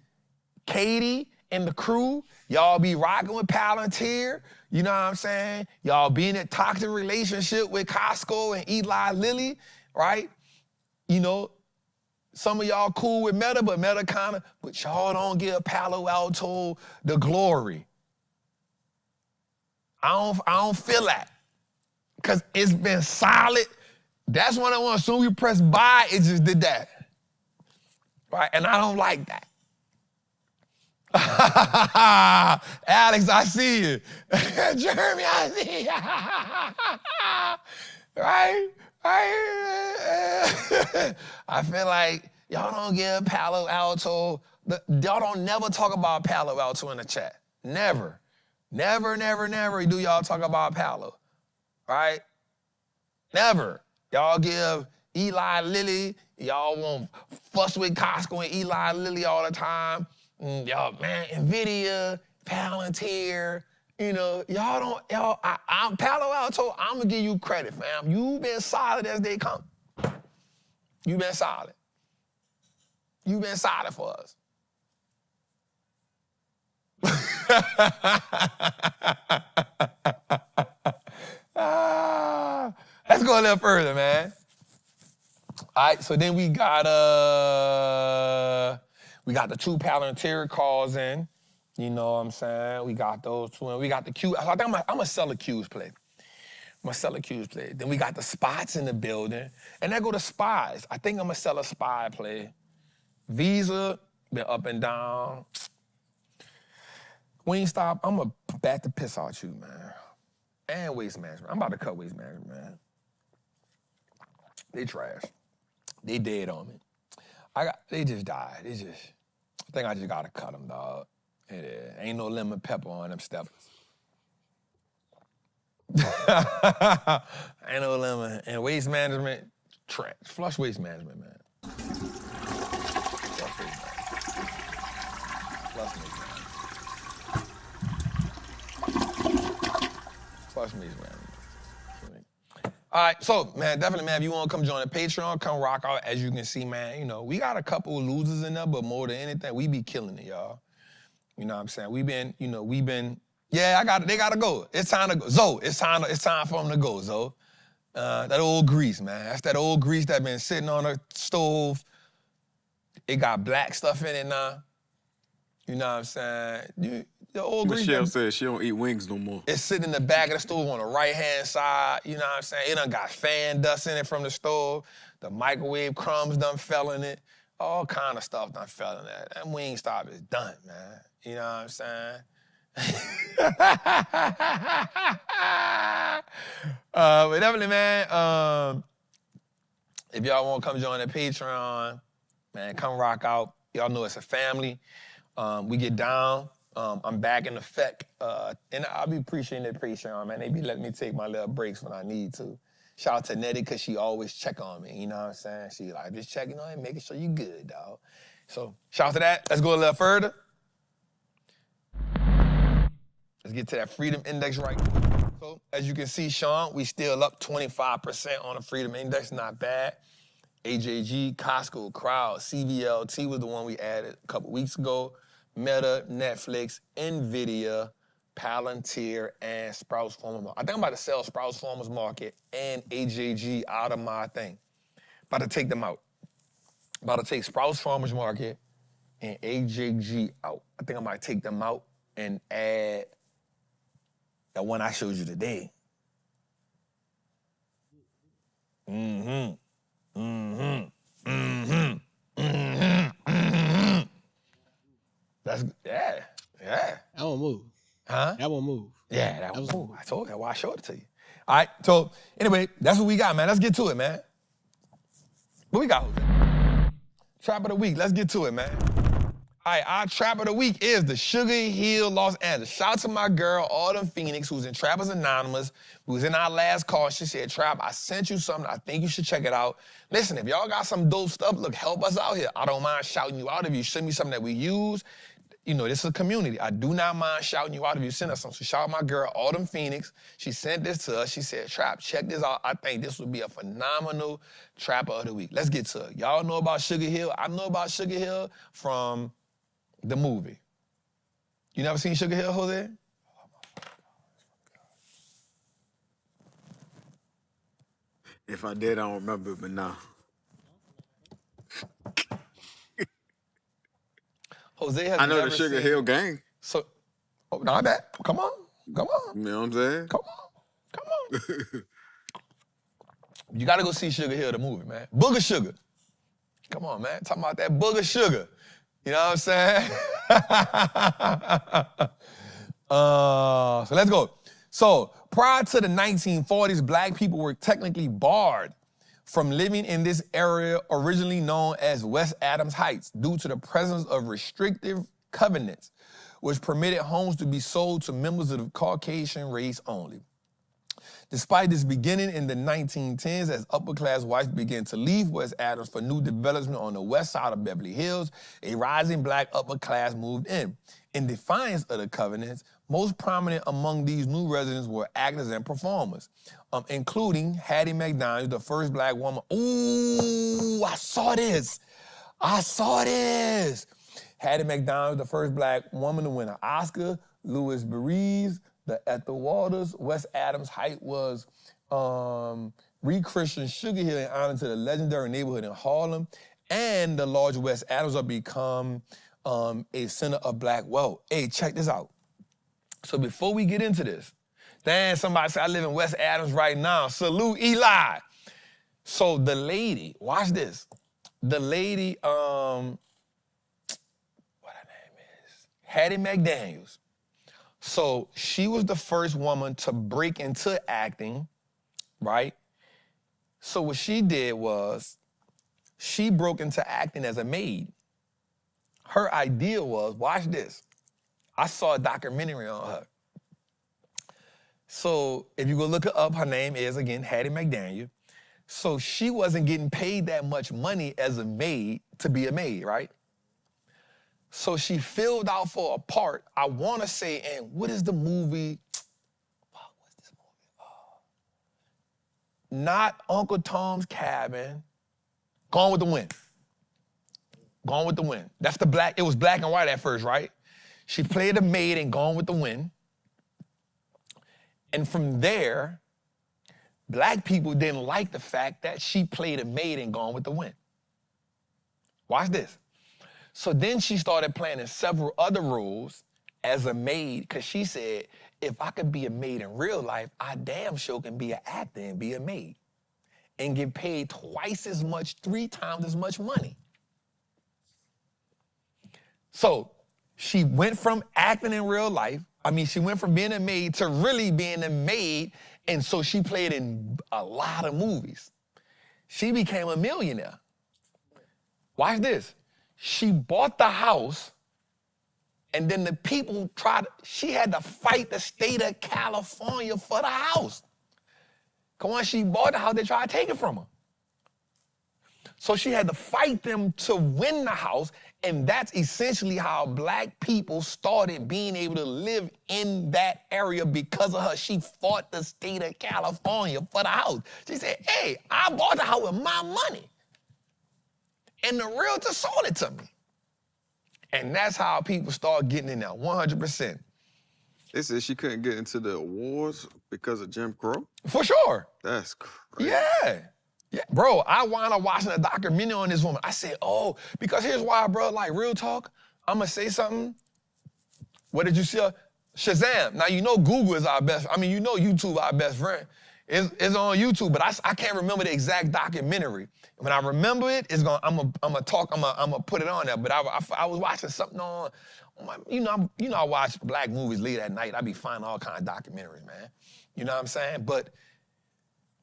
Katie and the crew. Y'all be rocking with Palantir. You know what I'm saying? Y'all be in a toxic relationship with Costco and Eli Lilly, right? You know, some of y'all cool with Meta, but Meta but y'all don't give Palo Alto the glory. I don't feel that. Because it's been solid. That's when I want. As soon as we press buy, it just did that. Right? And I don't like that. Alex, I see you. Jeremy, I see you. Right? I feel like y'all don't give Palo Alto, y'all don't never talk about Palo Alto in the chat. Never do y'all talk about Palo. Right? Never. Y'all give Eli Lilly, y'all won't fuss with Costco and Eli Lilly all the time. Y'all, man, NVIDIA, Palantir, you know, I'm Palo Alto, I'm gonna give you credit, fam. You been solid as they come. You been solid. You been solid for us. Let's go a little further, man. All right, so then we got the 2 Palantir calls in. You know what I'm saying? We got those 2, and we got the Q. I think I'm gonna sell a Q's play. Then we got the spots in the building, and there go the spies. I think I'm gonna sell a spy play. Visa been up and down. Wingstop, I'm gonna bat the piss out you, man. And Waste Management. I'm about to cut Waste Management, man. They trash. They dead on me. They just died. I think I just gotta cut them, dog. Ain't no lemon pepper on them steppers. Ain't no lemon. And Waste Management, trash. Flush Waste Management, man. Flush Waste Management. All right, so, man, definitely, man, if you want to come join the Patreon, come rock out. As you can see, man, you know, we got a couple of losers in there, but more than anything, we be killing it, y'all. You know what I'm saying? They got to go. It's time to go. Zoe, it's time for them to go, Zoe. That old grease, man. That's that old grease that been sitting on the stove. It got black stuff in it now. You know what I'm saying? The old Michelle says she don't eat wings no more. It's sitting in the back of the stove on the right-hand side. You know what I'm saying? It done got fan dust in it from the stove. The microwave crumbs done fell in it. all kind of stuff done fell in that. That Wingstop is done, man. You know what I'm saying? But definitely, man, if y'all want to come join the Patreon, man, come rock out. Y'all know it's a family. We get down. I'm back in effect. And I'll be appreciating the Patreon, man. They be letting me take my little breaks when I need to. Shout out to Nettie, because she always check on me. You know what I'm saying? She like, just checking on you, making sure you good, dog. So shout out to that. Let's go a little further. Let's get to that freedom index right now. So as you can see, Sean, we still up 25% on the freedom index. Not bad. AJG, Costco, Crowd, CVLT was the one we added a couple weeks ago. Meta, Netflix, NVIDIA, Palantir, and Sprouts Farmers Market. I think I'm about to sell Sprouts Farmers Market and AJG out of my thing. About to take them out. About to take Sprouts Farmers Market and AJG out. I think I might take them out and add that one I showed you today. That's, yeah. That won't move. Huh? That won't move. Yeah, that was cool. I told you, why I showed it to you. All right, so anyway, that's what we got, man. Let's get to it, man. What we got, Jose? Trap of the week. Let's get to it, man. All right, our trap of the week is the Sugar Hill, Los Angeles. Shout out to my girl, Autumn Phoenix, who's in Trappers Anonymous, who was in our last call. She said, Trap, I sent you something. I think you should check it out. Listen, if y'all got some dope stuff, look, help us out here. I don't mind shouting you out if you send me something that we use. You know, this is a community. I do not mind shouting you out if you send us something. So shout out my girl, Autumn Phoenix. She sent this to us. She said, Trap, check this out. I think this would be a phenomenal trapper of the week. Let's get to it. Y'all know about Sugar Hill. I know about Sugar Hill from the movie. You never seen Sugar Hill, Jose? If I did, I don't remember, but nah. Jose has I know never the Sugar seen... Hill Gang. So, oh, not bad. Come on. Come on. You know what I'm saying? Come on. Come on. You got to go see Sugar Hill, the movie, man. Booger Sugar. Come on, man. Talking about that Booger Sugar. You know what I'm saying? So let's go. So prior to the 1940s, black people were technically barred from living in this area originally known as West Adams Heights due to the presence of restrictive covenants, which permitted homes to be sold to members of the Caucasian race only. Despite this beginning in the 1910s, as upper-class whites began to leave West Adams for new development on the west side of Beverly Hills, a rising black upper class moved in. In defiance of the covenants, most prominent among these new residents were actors and performers, including Hattie McDaniel, the first black woman. Ooh, I saw this. Hattie McDaniel, the first black woman to win an Oscar. Louis Beres, the Ethel Waters. West Adams Heights was rechristened Sugar Hill in honor to the legendary neighborhood in Harlem, and the large West Adams will become a center of black wealth. Hey, check this out. So before we get into this, damn, somebody said I live in West Adams right now. Salute, Eli. So the lady, watch this. The lady, what her name is? Hattie McDaniels. So she was the first woman to break into acting, right? So what she did was she broke into acting as a maid. Her idea was, watch this. I saw a documentary on her. So if you go look her up, her name is, again, Hattie McDaniel. So she wasn't getting paid that much money as a maid to be a maid, right? So she filled out for a part, I want to say, and what is the movie? What's this movie? Not Uncle Tom's Cabin. Gone with the Wind. Gone with the Wind. That's the black, it was black and white at first, right? She played a maid in Gone with the Wind. And from there, black people didn't like the fact that she played a maid in Gone with the Wind. Watch this. So then she started playing in several other roles as a maid, because she said, if I could be a maid in real life, I damn sure can be an actor and be a maid and get paid twice as much, 3 times as much money. So she went from acting in real life, she went from being a maid to really being a maid, and so she played in a lot of movies. She became a millionaire. Watch this. She bought the house, and then the people she had to fight the state of California for the house. Because once she bought the house, they tried to take it from her. So she had to fight them to win the house, and that's essentially how black people started being able to live in that area because of her. She fought the state of California for the house. She said, hey, I bought the house with my money. And the realtor sold it to me. And that's how people start getting in there, 100%. They said she couldn't get into the awards because of Jim Crow? For sure. That's crazy. Yeah. Yeah, bro, I wound up watching a documentary on this woman. I said, oh, because here's why, bro, like real talk, I'm gonna say something. What did you see? Shazam. Now, you know Google is our best, you know YouTube our best friend. It's on YouTube, but I can't remember the exact documentary. When I remember it, I'm gonna put it on there. But I was watching something on I watch black movies late at night. I be finding all kinds of documentaries, man. You know what I'm saying? But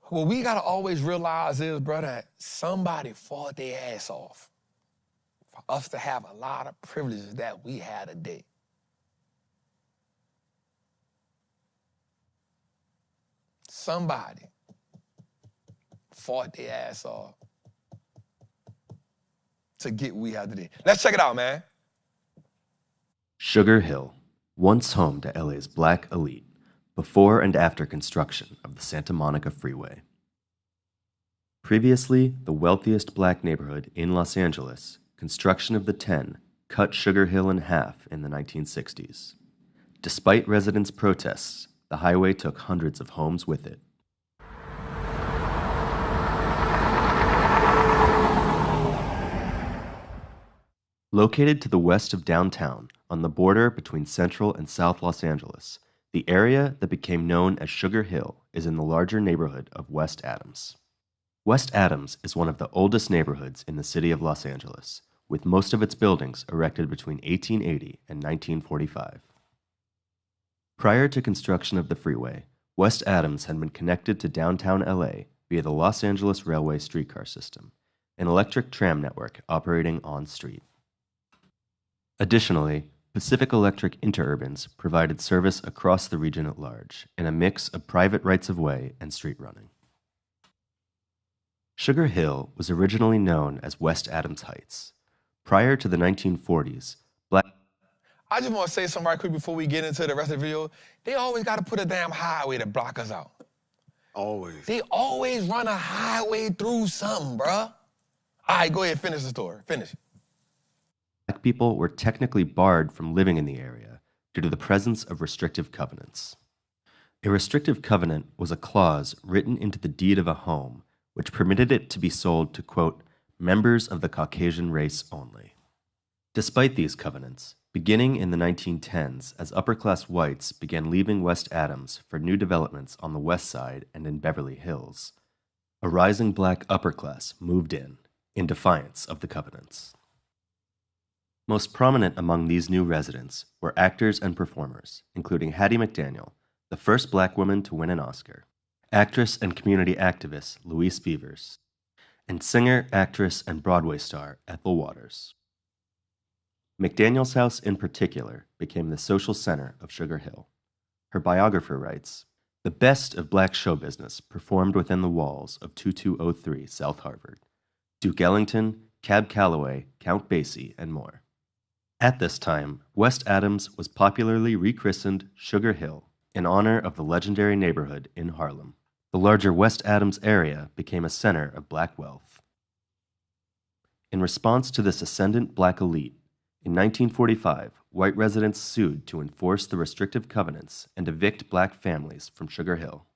what we gotta always realize is, brother, that somebody fought their ass off for us to have a lot of privileges that we had today. Somebody fought their ass off to get what we have today. Let's check it out, man. Sugar Hill, once home to LA's black elite, before and after construction of the Santa Monica Freeway. Previously the wealthiest black neighborhood in Los Angeles, construction of the 10 cut Sugar Hill in half in the 1960s. Despite residents' protests, the highway took hundreds of homes with it. Located to the west of downtown, on the border between Central and South Los Angeles, the area that became known as Sugar Hill is in the larger neighborhood of West Adams. West Adams is one of the oldest neighborhoods in the city of Los Angeles, with most of its buildings erected between 1880 and 1945. Prior to construction of the freeway, West Adams had been connected to downtown LA via the Los Angeles Railway streetcar system, an electric tram network operating on-street. Additionally, Pacific Electric Interurbans provided service across the region at large in a mix of private rights-of-way and street running. Sugar Hill was originally known as West Adams Heights. Prior to the 1940s, I just want to say something right quick before we get into the rest of the video. They always got to put a damn highway to block us out. Always. They always run a highway through something, bruh. All right, go ahead, finish the story. Finish. Black people were technically barred from living in the area due to the presence of restrictive covenants. A restrictive covenant was a clause written into the deed of a home which permitted it to be sold to, quote, members of the Caucasian race only. Despite these covenants, beginning in the 1910s as upper-class whites began leaving West Adams for new developments on the west side and in Beverly Hills, a rising black upper class moved in defiance of the covenants. Most prominent among these new residents were actors and performers, including Hattie McDaniel, the first black woman to win an Oscar, actress and community activist Louise Beavers, and singer, actress, and Broadway star Ethel Waters. McDaniel's house in particular became the social center of Sugar Hill. Her biographer writes, "The best of black show business performed within the walls of 2203 South Harvard. Duke Ellington, Cab Calloway, Count Basie, and more." At this time, West Adams was popularly rechristened Sugar Hill in honor of the legendary neighborhood in Harlem. The larger West Adams area became a center of black wealth. In response to this ascendant black elite, in 1945, white residents sued to enforce the restrictive covenants and evict black families from Sugar Hill.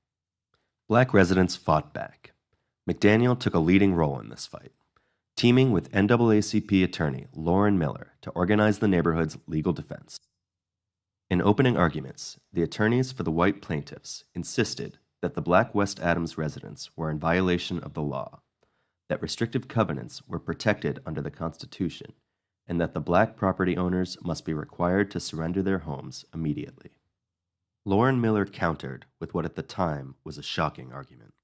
Black residents fought back. McDaniel took a leading role in this fight, teaming with NAACP attorney Lauren Miller to organize the neighborhood's legal defense. In opening arguments, the attorneys for the white plaintiffs insisted that the black West Adams residents were in violation of the law, that restrictive covenants were protected under the Constitution, and that the black property owners must be required to surrender their homes immediately. Loren Miller countered with what at the time was a shocking argument.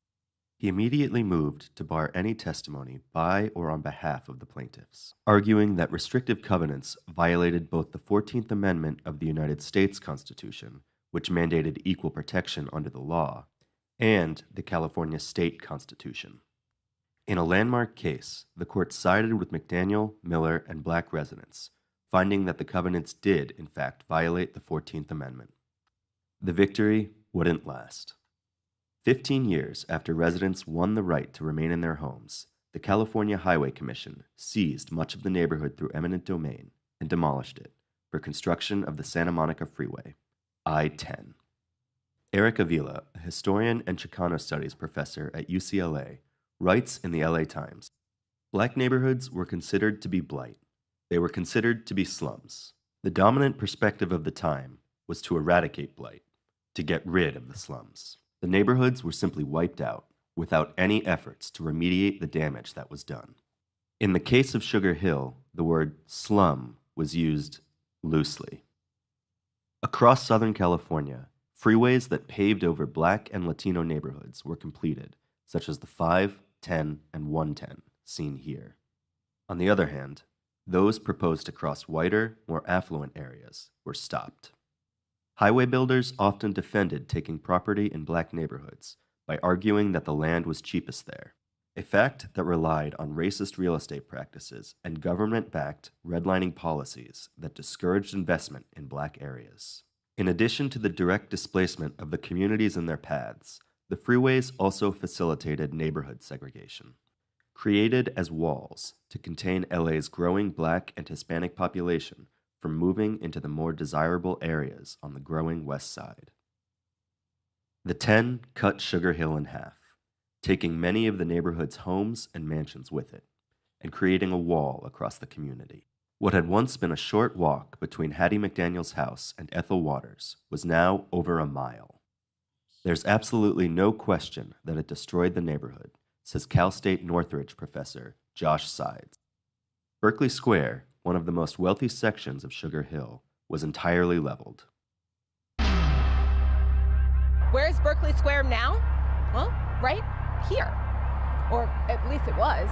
He immediately moved to bar any testimony by or on behalf of the plaintiffs, arguing that restrictive covenants violated both the 14th Amendment of the United States Constitution, which mandated equal protection under the law, and the California State Constitution. In a landmark case, the court sided with McDaniel, Miller, and black residents, finding that the covenants did, in fact, violate the 14th Amendment. The victory wouldn't last. 15 years after residents won the right to remain in their homes, the California Highway Commission seized much of the neighborhood through eminent domain and demolished it for construction of the Santa Monica Freeway, I-10. Eric Avila, a historian and Chicano studies professor at UCLA, writes in the LA Times, "Black neighborhoods were considered to be blight. They were considered to be slums. The dominant perspective of the time was to eradicate blight, to get rid of the slums. The neighborhoods were simply wiped out, without any efforts to remediate the damage that was done." In the case of Sugar Hill, the word slum was used loosely. Across Southern California, freeways that paved over black and Latino neighborhoods were completed, such as the 5, 10, and 110 seen here. On the other hand, those proposed to cross whiter, more affluent areas were stopped. Highway builders often defended taking property in black neighborhoods by arguing that the land was cheapest there, a fact that relied on racist real estate practices and government-backed redlining policies that discouraged investment in black areas. In addition to the direct displacement of the communities in their paths, the freeways also facilitated neighborhood segregation. Created as walls to contain LA's growing black and Hispanic population from moving into the more desirable areas on the growing west side. The 10 cut Sugar Hill in half, taking many of the neighborhood's homes and mansions with it, and creating a wall across the community. What had once been a short walk between Hattie McDaniel's house and Ethel Waters was now over a mile. There's absolutely no question that it destroyed the neighborhood, says Cal State Northridge professor Josh Sides. Berkeley Square, one of the most wealthy sections of Sugar Hill, was entirely leveled. Where's Berkeley Square now? Well, right here. Or at least it was.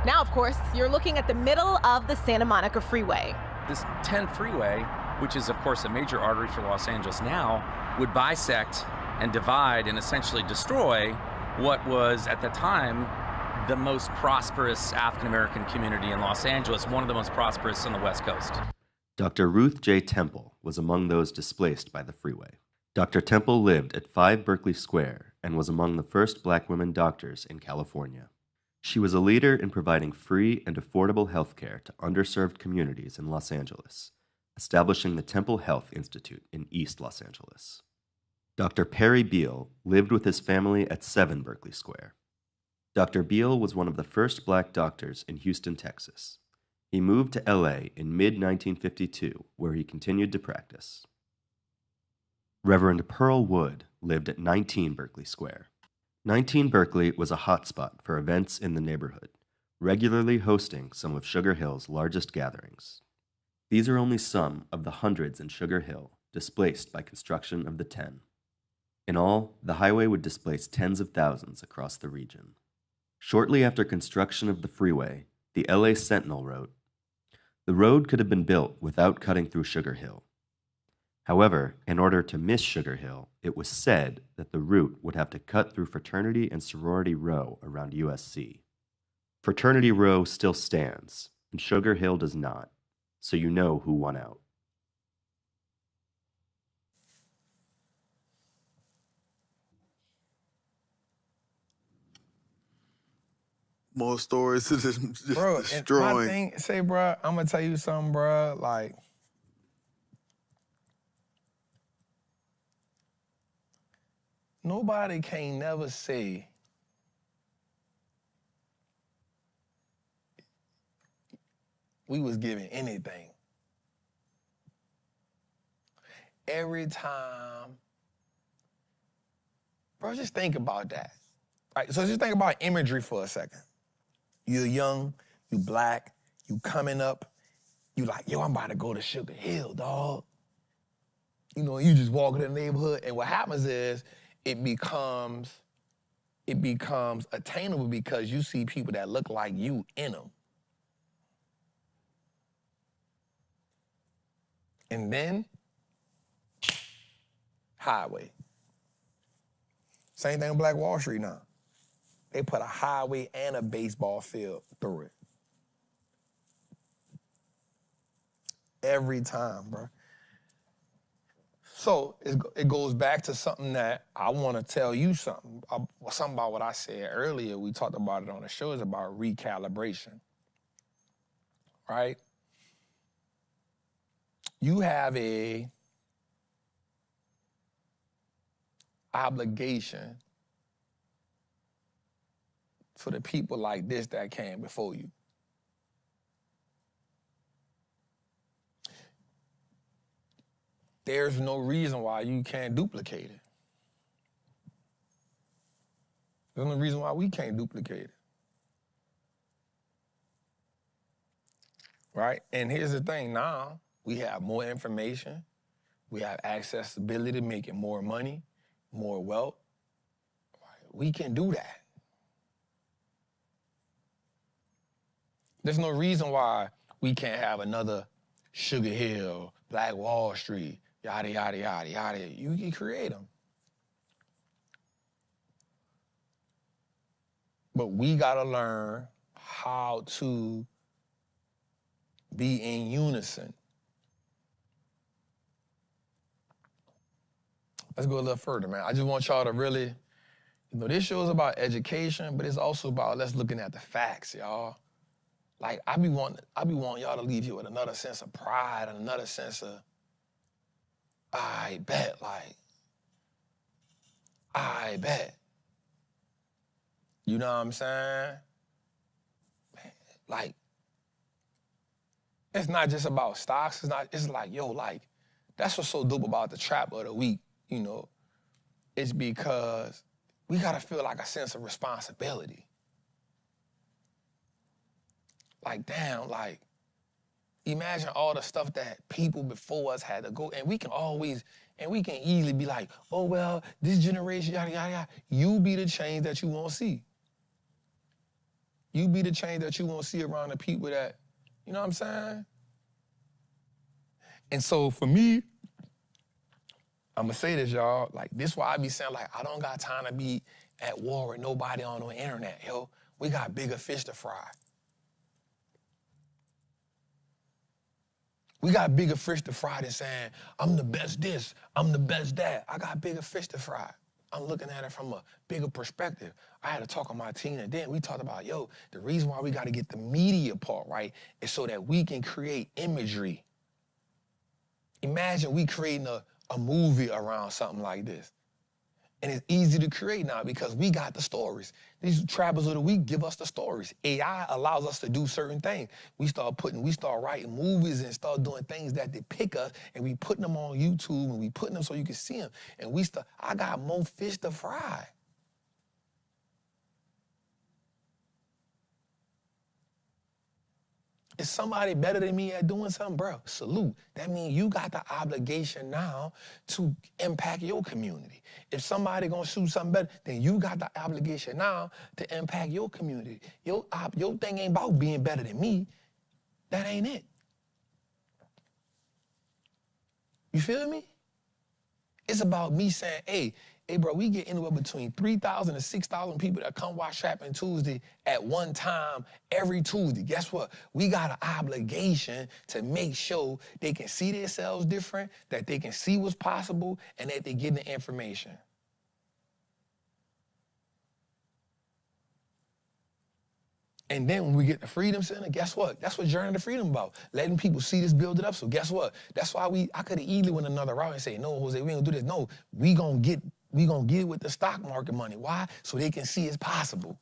Now, of course, you're looking at the middle of the Santa Monica Freeway. This 10 freeway, which is, of course, a major artery for Los Angeles now, would bisect and divide and essentially destroy what was, at the time, the most prosperous African-American community in Los Angeles, one of the most prosperous on the West Coast. Dr. Ruth J. Temple was among those displaced by the freeway. Dr. Temple lived at 5 Berkeley Square and was among the first black women doctors in California. She was a leader in providing free and affordable health care to underserved communities in Los Angeles, establishing the Temple Health Institute in East Los Angeles. Dr. Perry Beal lived with his family at 7 Berkeley Square. Dr. Beal was one of the first black doctors in Houston, Texas. He moved to LA in mid-1952, where he continued to practice. Reverend Pearl Wood lived at 19 Berkeley Square. 19 Berkeley was a hotspot for events in the neighborhood, regularly hosting some of Sugar Hill's largest gatherings. These are only some of the hundreds in Sugar Hill displaced by construction of the 10. In all, the highway would displace tens of thousands across the region. Shortly after construction of the freeway, the LA Sentinel wrote, "The road could have been built without cutting through Sugar Hill. However, in order to miss Sugar Hill, it was said that the route would have to cut through Fraternity and Sorority Row around USC. Fraternity Row still stands, and Sugar Hill does not, so you know who won out." More stories of just Bro, and my destroying. thing, bro, I'm gonna tell you something, bro, like, nobody can never say we was giving anything. Every time, bro, just think about that. All right, so just think about imagery for a second. You're young, you black, you coming up, You like, yo, I'm about to go to Sugar Hill, dog. You know, you just walk in the neighborhood, and what happens is it becomes attainable because you see people that look like you in them. And then, highway. Same thing with Black Wall Street now. They put a highway and a baseball field through it. Every time, bro. So it goes back to something that I want to tell you something about what I said earlier. We talked about it on the show. It's about recalibration, right? You have a obligation for the people like this that came before you. There's no reason why you can't duplicate it. There's no reason why we can't duplicate it. Right? And here's the thing now, we have more information, we have accessibility to making more money, more wealth. Right? We can do that. There's no reason why we can't have another Sugar Hill, Black Wall Street, yada, yada, yada, yada. You can create them. But we gotta learn how to be in unison. Let's go a little further, man. I just want y'all to really, this show is about education, but it's also about let's looking at the facts, y'all. Like, I be wanting y'all to leave here with another sense of pride and another sense of, I bet. You know what I'm saying? Man, like, it's not just about stocks. It's like, yo, like, that's what's so dope about the trap of the week, It's because we gotta feel like a sense of responsibility. Like, damn, like, imagine all the stuff that people before us had to go, and we can easily be like, oh, well, this generation, yada, yada, yada. You be the change that you won't see. You be the change that you won't see around the people that, you know what I'm saying? And so for me, I'm gonna say this, y'all, like, this why I be saying, like, I don't got time to be at war with nobody on the internet, yo. We got bigger fish to fry. We got bigger fish to fry than saying, I'm the best this, I'm the best that. I got bigger fish to fry. I'm looking at it from a bigger perspective. I had to talk on my team, and then we talked about, yo, the reason why we got to get the media part right is so that we can create imagery. Imagine we creating a movie around something like this. And it's easy to create now because we got the stories. These trappers of the week give us the stories. AI allows us to do certain things. We start writing movies and start doing things that depict us, and we putting them on YouTube, and we putting them so you can see them. And I got more fish to fry. Is somebody better than me at doing something? Bro, salute. That means you got the obligation now to impact your community. If somebody gonna shoot something better, then you got the obligation now to impact your community. Your thing ain't about being better than me. That ain't it. You feel me? It's about me saying, hey, bro, we get anywhere between 3,000 and 6,000 people that come watch Trappin Tuesday at one time every Tuesday. Guess what? We got an obligation to make sure they can see themselves different, that they can see what's possible, and that they get the information. And then when we get the Freedom Center, guess what? That's what Journey to Freedom about. Letting people see this, build it up. So guess what? That's why I could have easily went another route and say, no, Jose, we ain't gonna do this. No, we gonna get with the stock market money. Why? So they can see it's possible.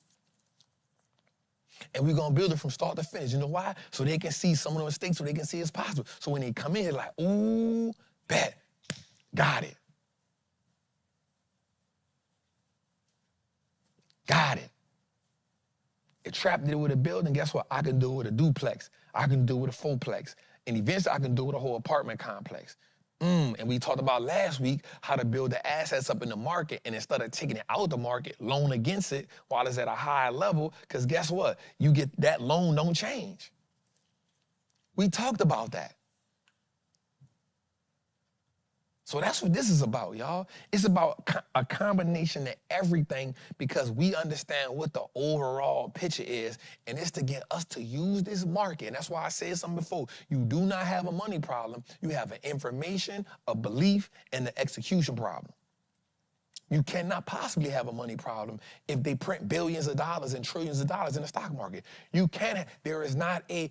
And we're gonna build it from start to finish. You know why? So they can see some of the mistakes, so they can see it's possible. So when they come in, they're like, ooh, bet, got it. Got it. If Trap did it with a building, guess what? I can do it with a duplex. I can do it with a fourplex. And eventually I can do it with a whole apartment complex. And we talked about last week how to build the assets up in the market, and instead of taking it out of the market, loan against it while it's at a higher level, because guess what? You get that loan don't change. We talked about that. So that's what this is about, y'all. It's about a combination of everything because we understand what the overall picture is, and it's to get us to use this market. And that's why I said something before. You do not have a money problem. You have an information, a belief, and an execution problem. You cannot possibly have a money problem if they print billions of dollars and trillions of dollars in the stock market. You can't. There is not a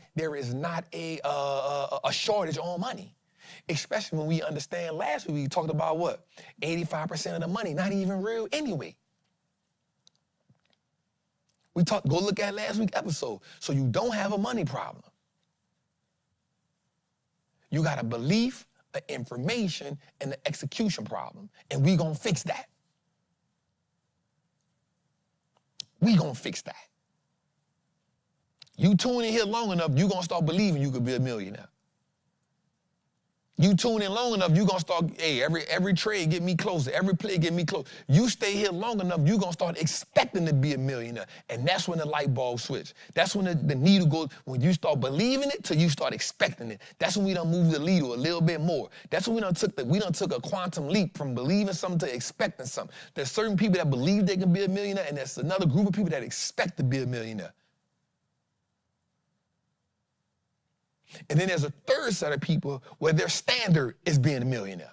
shortage on money. Especially when we understand last week we talked about what? 85% of the money not even real anyway. Go look at last week's episode. So you don't have a money problem. You got a belief, an information, and an execution problem. And we gonna fix that. We gonna fix that. You tune in here long enough, you gonna start believing you could be a millionaire. You tune in long enough, you gonna start, hey, every trade get me closer, every play get me closer. You stay here long enough, you gonna start expecting to be a millionaire. And that's when the light bulb switch. That's when the needle goes, when you start believing it till you start expecting it. That's when we done move the needle a little bit more. That's when we done took a quantum leap from believing something to expecting something. There's certain people that believe they can be a millionaire, and there's another group of people that expect to be a millionaire. And then there's a third set of people where their standard is being a millionaire.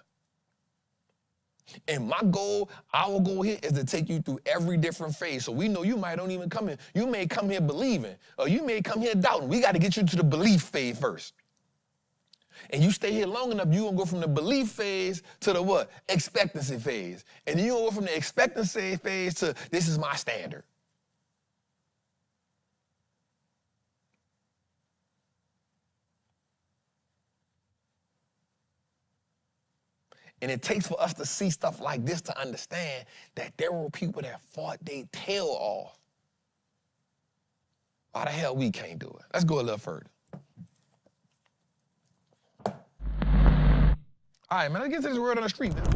And my goal, our goal here is to take you through every different phase. So we know you might don't even come in. You may come here believing, or you may come here doubting. We got to get you to the belief phase first. And you stay here long enough, you're going to go from the belief phase to the what? Expectancy phase. And then you're going to go from the expectancy phase to this is my standard. And it takes for us to see stuff like this to understand that there were people that fought their tail off. Why the hell we can't do it? Let's go a little further. All right, man, let's get to this word on the street, man.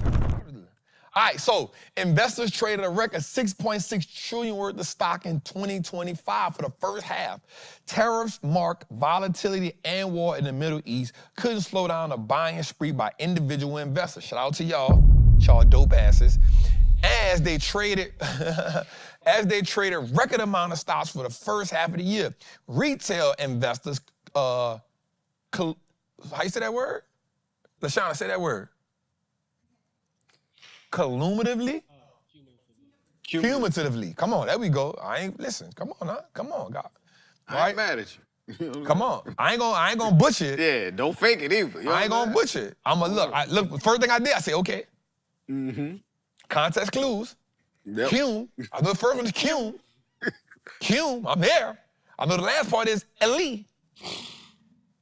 All right, so investors traded a record 6.6 trillion worth of stock in 2025 for the first half. Tariffs, volatility, and war in the Middle East couldn't slow down the buying spree by individual investors. Shout out to y'all dope asses. As they traded record amount of stocks for the first half of the year. Retail investors, how you say that word? LaShawna, say that word. Cumulatively? Cumulatively. Come on, there we go. Listen, come on, huh? Come on, God. I ain't mad at you. Come on. I ain't gonna butcher it. Yeah, don't fake it either. I ain't gonna butcher it. Look, first thing I did, I said, okay. Mm-hmm. Context clues. Yep. Cume. I know the first one is cume. Cume, I'm there. I know the last part is Ellie.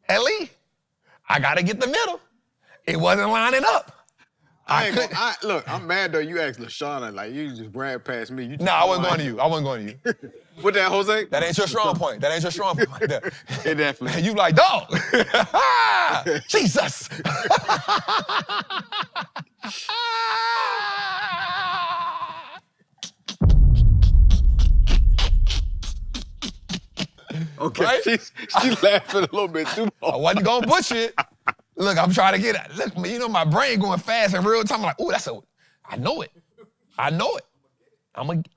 Ellie. I gotta get the middle. It wasn't lining up. Look, I'm mad though. You asked LaShawna, like you just ran past me. I wasn't going to you. I wasn't going to you. What that, Jose? That ain't your strong point. That ain't your strong point. It definitely. You like, dog. Jesus. Okay, right? she's laughing a little bit too much. I wasn't going to butcher it. Look, I'm trying to get it. Look, you know, my brain going fast in real time. I'm like, ooh, I know it. I know it.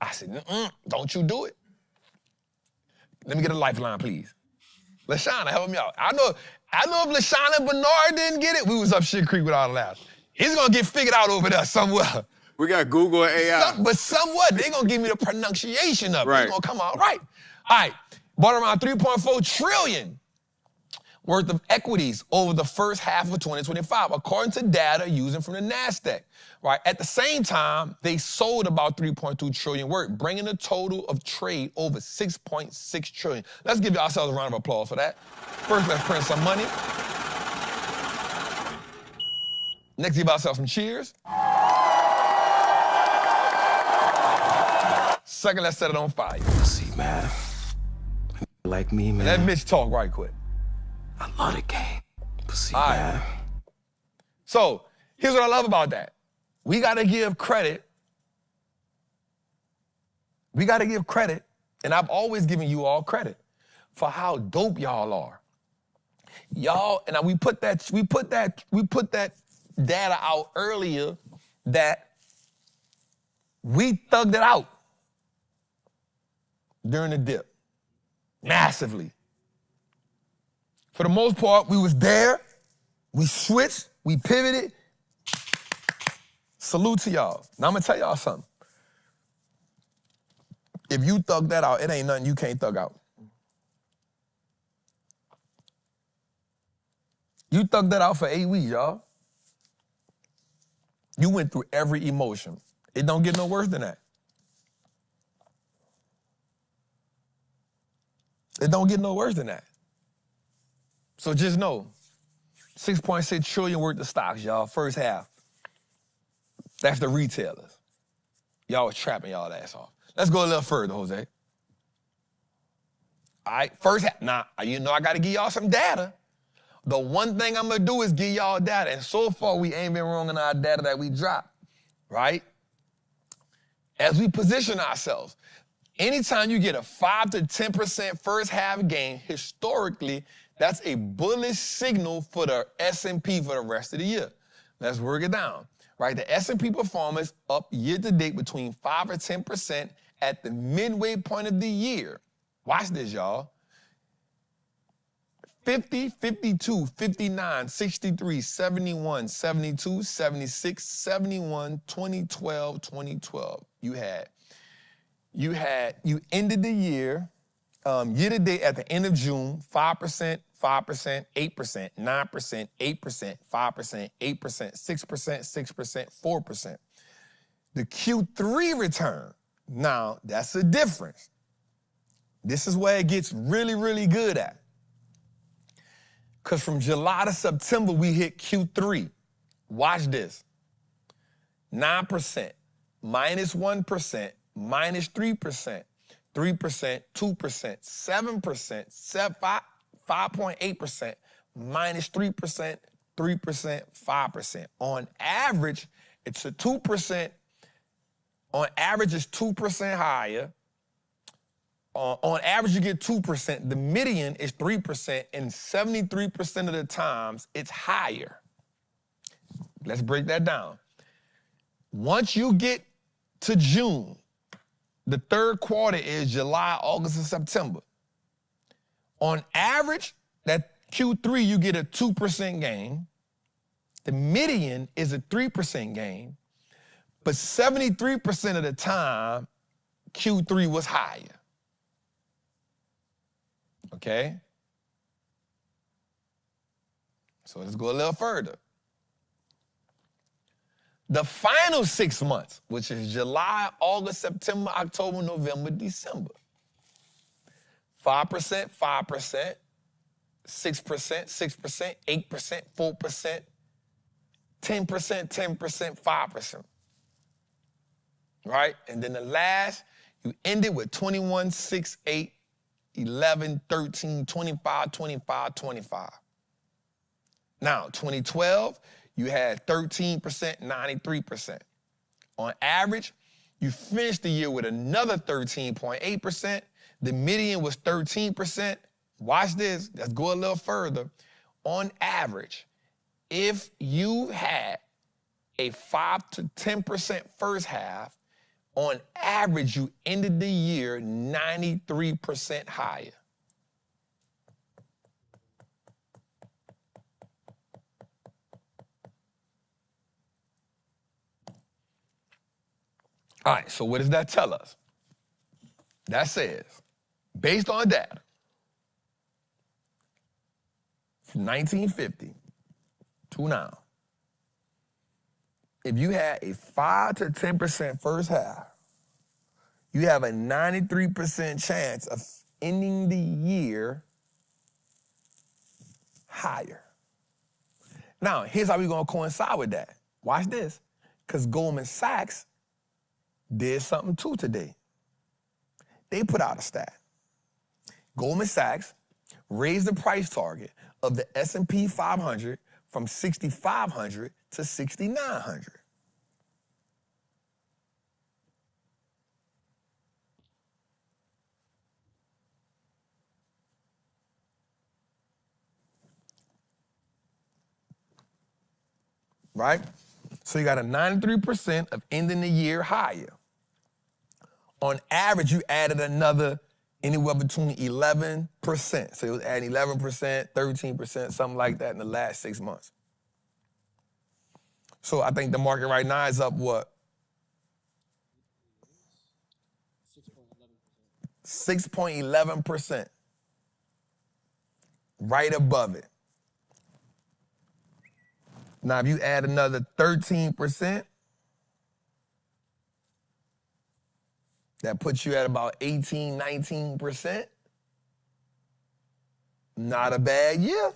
I said, don't you do it. Let me get a lifeline, please. LaShawna, help me out. I know if LaShawna and Bernard didn't get it, we was up shit creek without a laugh. It's going to get figured out over there somewhere. We got Google and AI. But somewhat, they're going to give me the pronunciation of it. Right. It's going to come out right. All right, bought around 3.4 trillion worth of equities over the first half of 2025, according to data using from the NASDAQ. Right. At the same time, they sold about 3.2 trillion worth, bringing the total of trade over 6.6 trillion. Let's give ourselves a round of applause for that. First, let's print some money. Next, give ourselves some cheers. Second, let's set it on fire. See, man. Like me, man. Let Mitch talk right quick. I love the game. Pussy, All right. man. So here's what I love about that. We got to give credit. We got to give credit, and I've always given you all credit for how dope y'all are. Y'all, and we put that data out earlier that we thugged it out during the dip, massively. For the most part, we was there, we switched, we pivoted. Salute to y'all. Now I'm gonna tell y'all something. If you thug that out, it ain't nothing you can't thug out. You thugged that out for 8 weeks, y'all. You went through every emotion. It don't get no worse than that. It don't get no worse than that. So just know, 6.6 trillion worth of stocks, y'all, first half. That's the retailers. Y'all was trapping y'all ass off. Let's go a little further, Jose. All right, first half. Now, you know I got to give y'all some data. The one thing I'm going to do is give y'all data. And so far, we ain't been wrong in our data that we dropped, right? As we position ourselves, anytime you get a 5 to 10% first half gain, historically, that's a bullish signal for the S&P for the rest of the year. Let's work it down, right? The S&P performance up year to date between 5 or 10% at the midway point of the year. Watch this, y'all. 50, 52, 59, 63, 71, 72, 76, 71, 2012, 2012. You ended the year, year to date at the end of June, 5%, 5%, 8%, 9%, 8%, 5%, 8%, 6%, 6%, 4%. The Q3 return, now that's the difference. This is where it gets really, really good at. Because from July to September, we hit Q3. Watch this. 9%, minus 1%, minus 3%, 3%, 2%, 7%, 5.8%, minus 3%, 3%, 5%. On average, it's a 2%. On average, it's 2% higher. On average, you get 2%. The median is 3%, and 73% of the times, it's higher. Let's break that down. Once you get to June, the third quarter is July, August, and September. On average, that Q3, you get a 2% gain. The median is a 3% gain, but 73% of the time, Q3 was higher. Okay? So let's go a little further. The final 6 months, which is July, August, September, October, November, December. 5%, 5%, 6%, 6%, 8%, 4%, 10%, 10%, 5%. Right? And then the last, you ended with 21, 6, 8, 11, 13, 25, 25, 25. Now, 2012, you had 13%, 93%. On average, you finished the year with another 13.8%. The median was 13%. Watch this. Let's go a little further. On average, if you had a 5 to 10% first half, on average, you ended the year 93% higher. All right, so what does that tell us? That says, based on data, from 1950 to now, if you had a 5 to 10% first half, you have a 93% chance of ending the year higher. Now, here's how we're going to coincide with that. Watch this, because Goldman Sachs did something too today. They put out a stat. Goldman Sachs raised the price target of the S&P 500 from 6,500 to 6,900. Right? So you got a 93% of ending the year higher. On average, you added another anywhere between 11%. So it was adding 11%, 13%, something like that in the last 6 months. So I think the market right now is up what? 6.11%. Right above it. Now, if you add another 13%, that puts you at about 18, 19%. Not a bad year.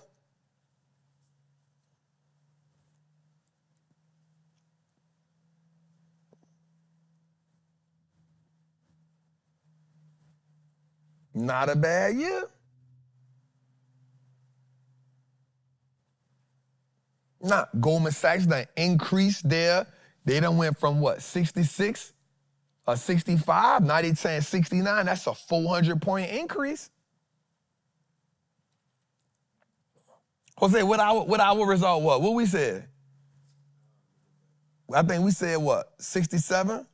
Not a bad year. Nah, Goldman Sachs done increased their, they done went from what, 66 or 65, now they saying 69, that's a 400-point increase. Jose, what our result was? What we said? I think we said what, 67?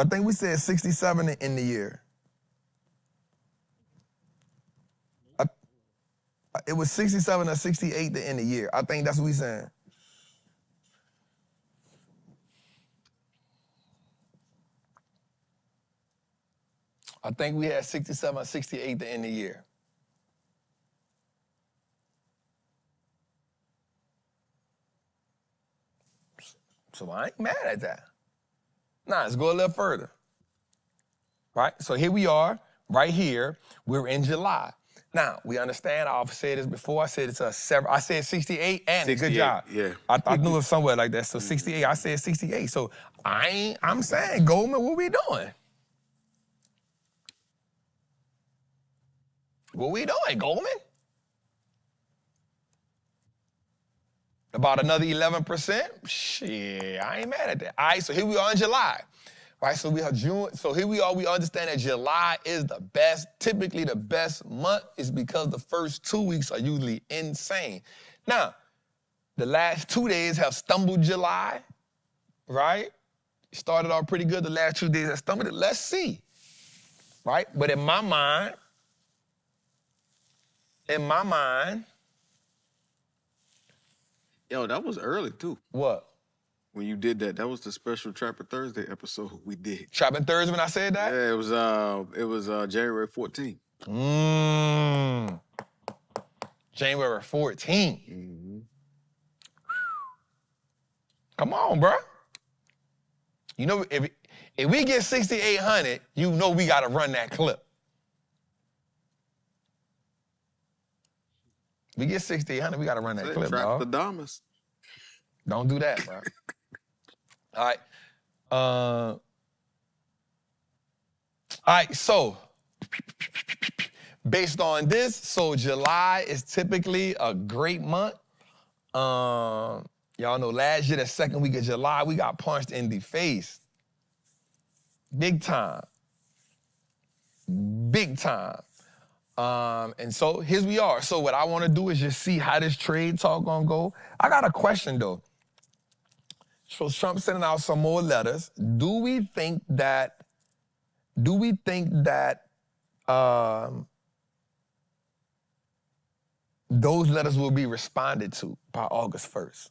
I think we said 67 in the year. It was 67 or 68 to end the year. I think that's what we saying. I think we had 67 or 68 to end the year. So I ain't mad at that. Nah, let's go a little further. Right? So here we are, right here. We're in July. Now, we understand, I've said this before, I said it's a several, I said 68, and 68, good job. Yeah. I knew it was somewhere like that, so 68, I said 68. So I'm saying, Goldman, what we doing? What we doing, Goldman? About another 11%? Shit, I ain't mad at that. All right, so here we are in July. Right, so we have June. So here we are. We understand that July is the best, typically the best month is because the first 2 weeks are usually insane. Now, the last 2 days have stumbled July, right? Started off pretty good. The last 2 days have stumbled it. Let's see, right? But in my mind, Yo, that was early too. What? When you did that, that was the special Trappin Thursday episode we did. Trappin Thursday when I said that? Yeah, it was January 14th. January 14th. Come on, bro. You know, if we get 6,800, you know we got to run that clip. We get 6,800, we got to run that clip, Trap dog. the Damas. Don't do that, bro. All right, so based on this, so July is typically a great month. Y'all know last year, the second week of July, we got punched in the face. Big time. Big time. And so here we are. So what I want to do is just see how this trade talk gonna go. I got a question though. So Trump sending out some more letters. Do we think that those letters will be responded to by August 1st?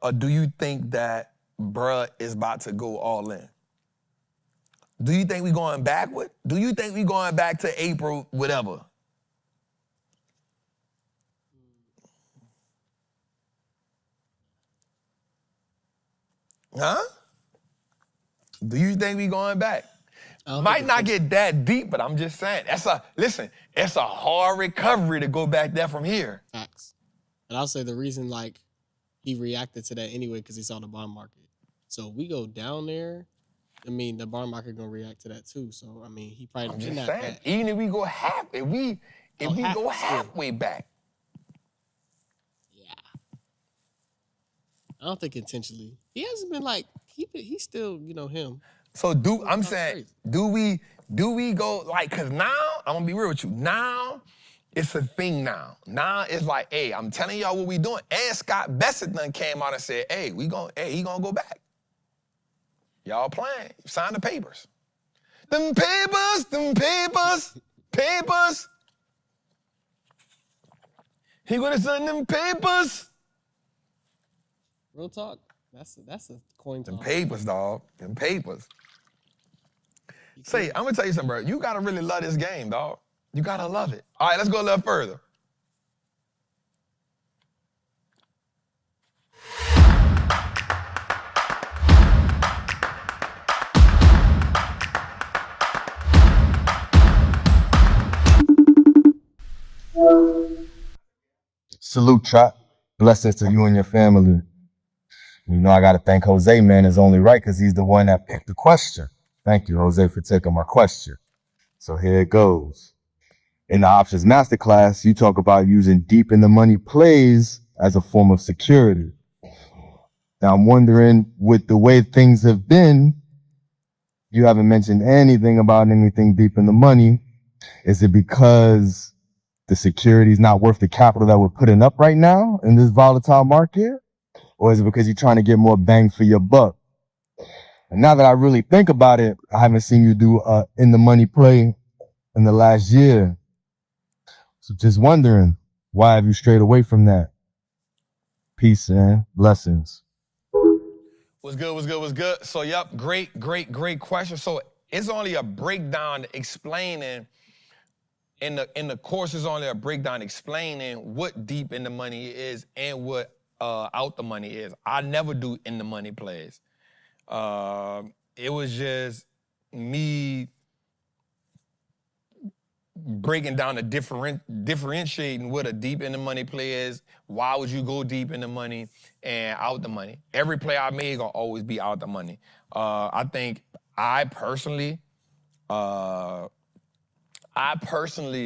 Or do you think that bruh is about to go all in? Do you think we going backward? Do you think we going back to April, whatever? Huh? Do you think we going back? Might not get that deep, but I'm just saying. It's a hard recovery to go back there from here. Facts. And I'll say the reason, like, he reacted to that anyway, because he saw the bond market. So if we go down there, I mean, the bond market gonna react to that too. So, I mean, he probably I'm just saying, even if we go half, if if we go halfway back. Yeah. I don't think intentionally. He hasn't been like, he's still, him. So I'm saying, crazy. do we go like, cause now, I'm gonna be real with you. Now, it's a thing now. Now it's like, hey, I'm telling y'all what we doing. And Scott Bassett done came out and said, hey, he gonna go back. Y'all playing, sign the papers. Them papers. He gonna sign them papers. Real talk. That's a coin toss. Them papers, dog. Them papers. Say, I'm gonna tell you something, bro. You gotta really love this game, dog. You gotta love it. All right, let's go a little further. Salute, Trap. Blessings to you and your family. You know, I got to thank Jose, man. It's only right because he's the one that picked the question. Thank you, Jose, for taking my question. So here it goes. In the options masterclass, you talk about using deep in the money plays as a form of security. Now, I'm wondering, with the way things have been, you haven't mentioned anything about anything deep in the money. Is it because the security is not worth the capital that we're putting up right now in this volatile market? Or is it because you're trying to get more bang for your buck? And now that I really think about it, I haven't seen you do in the money play in the last year. So just wondering, why have you strayed away from that? Peace and blessings. What's good? So, yep, great question. So it's only a breakdown explaining, in the course is only a breakdown explaining what deep in the money is and what out the money is. I never do in the money plays. It was just me breaking down the differentiating what a deep in the money play is. Why would you go deep in the money and out the money? Every play I made gonna always be out the money. I think I personally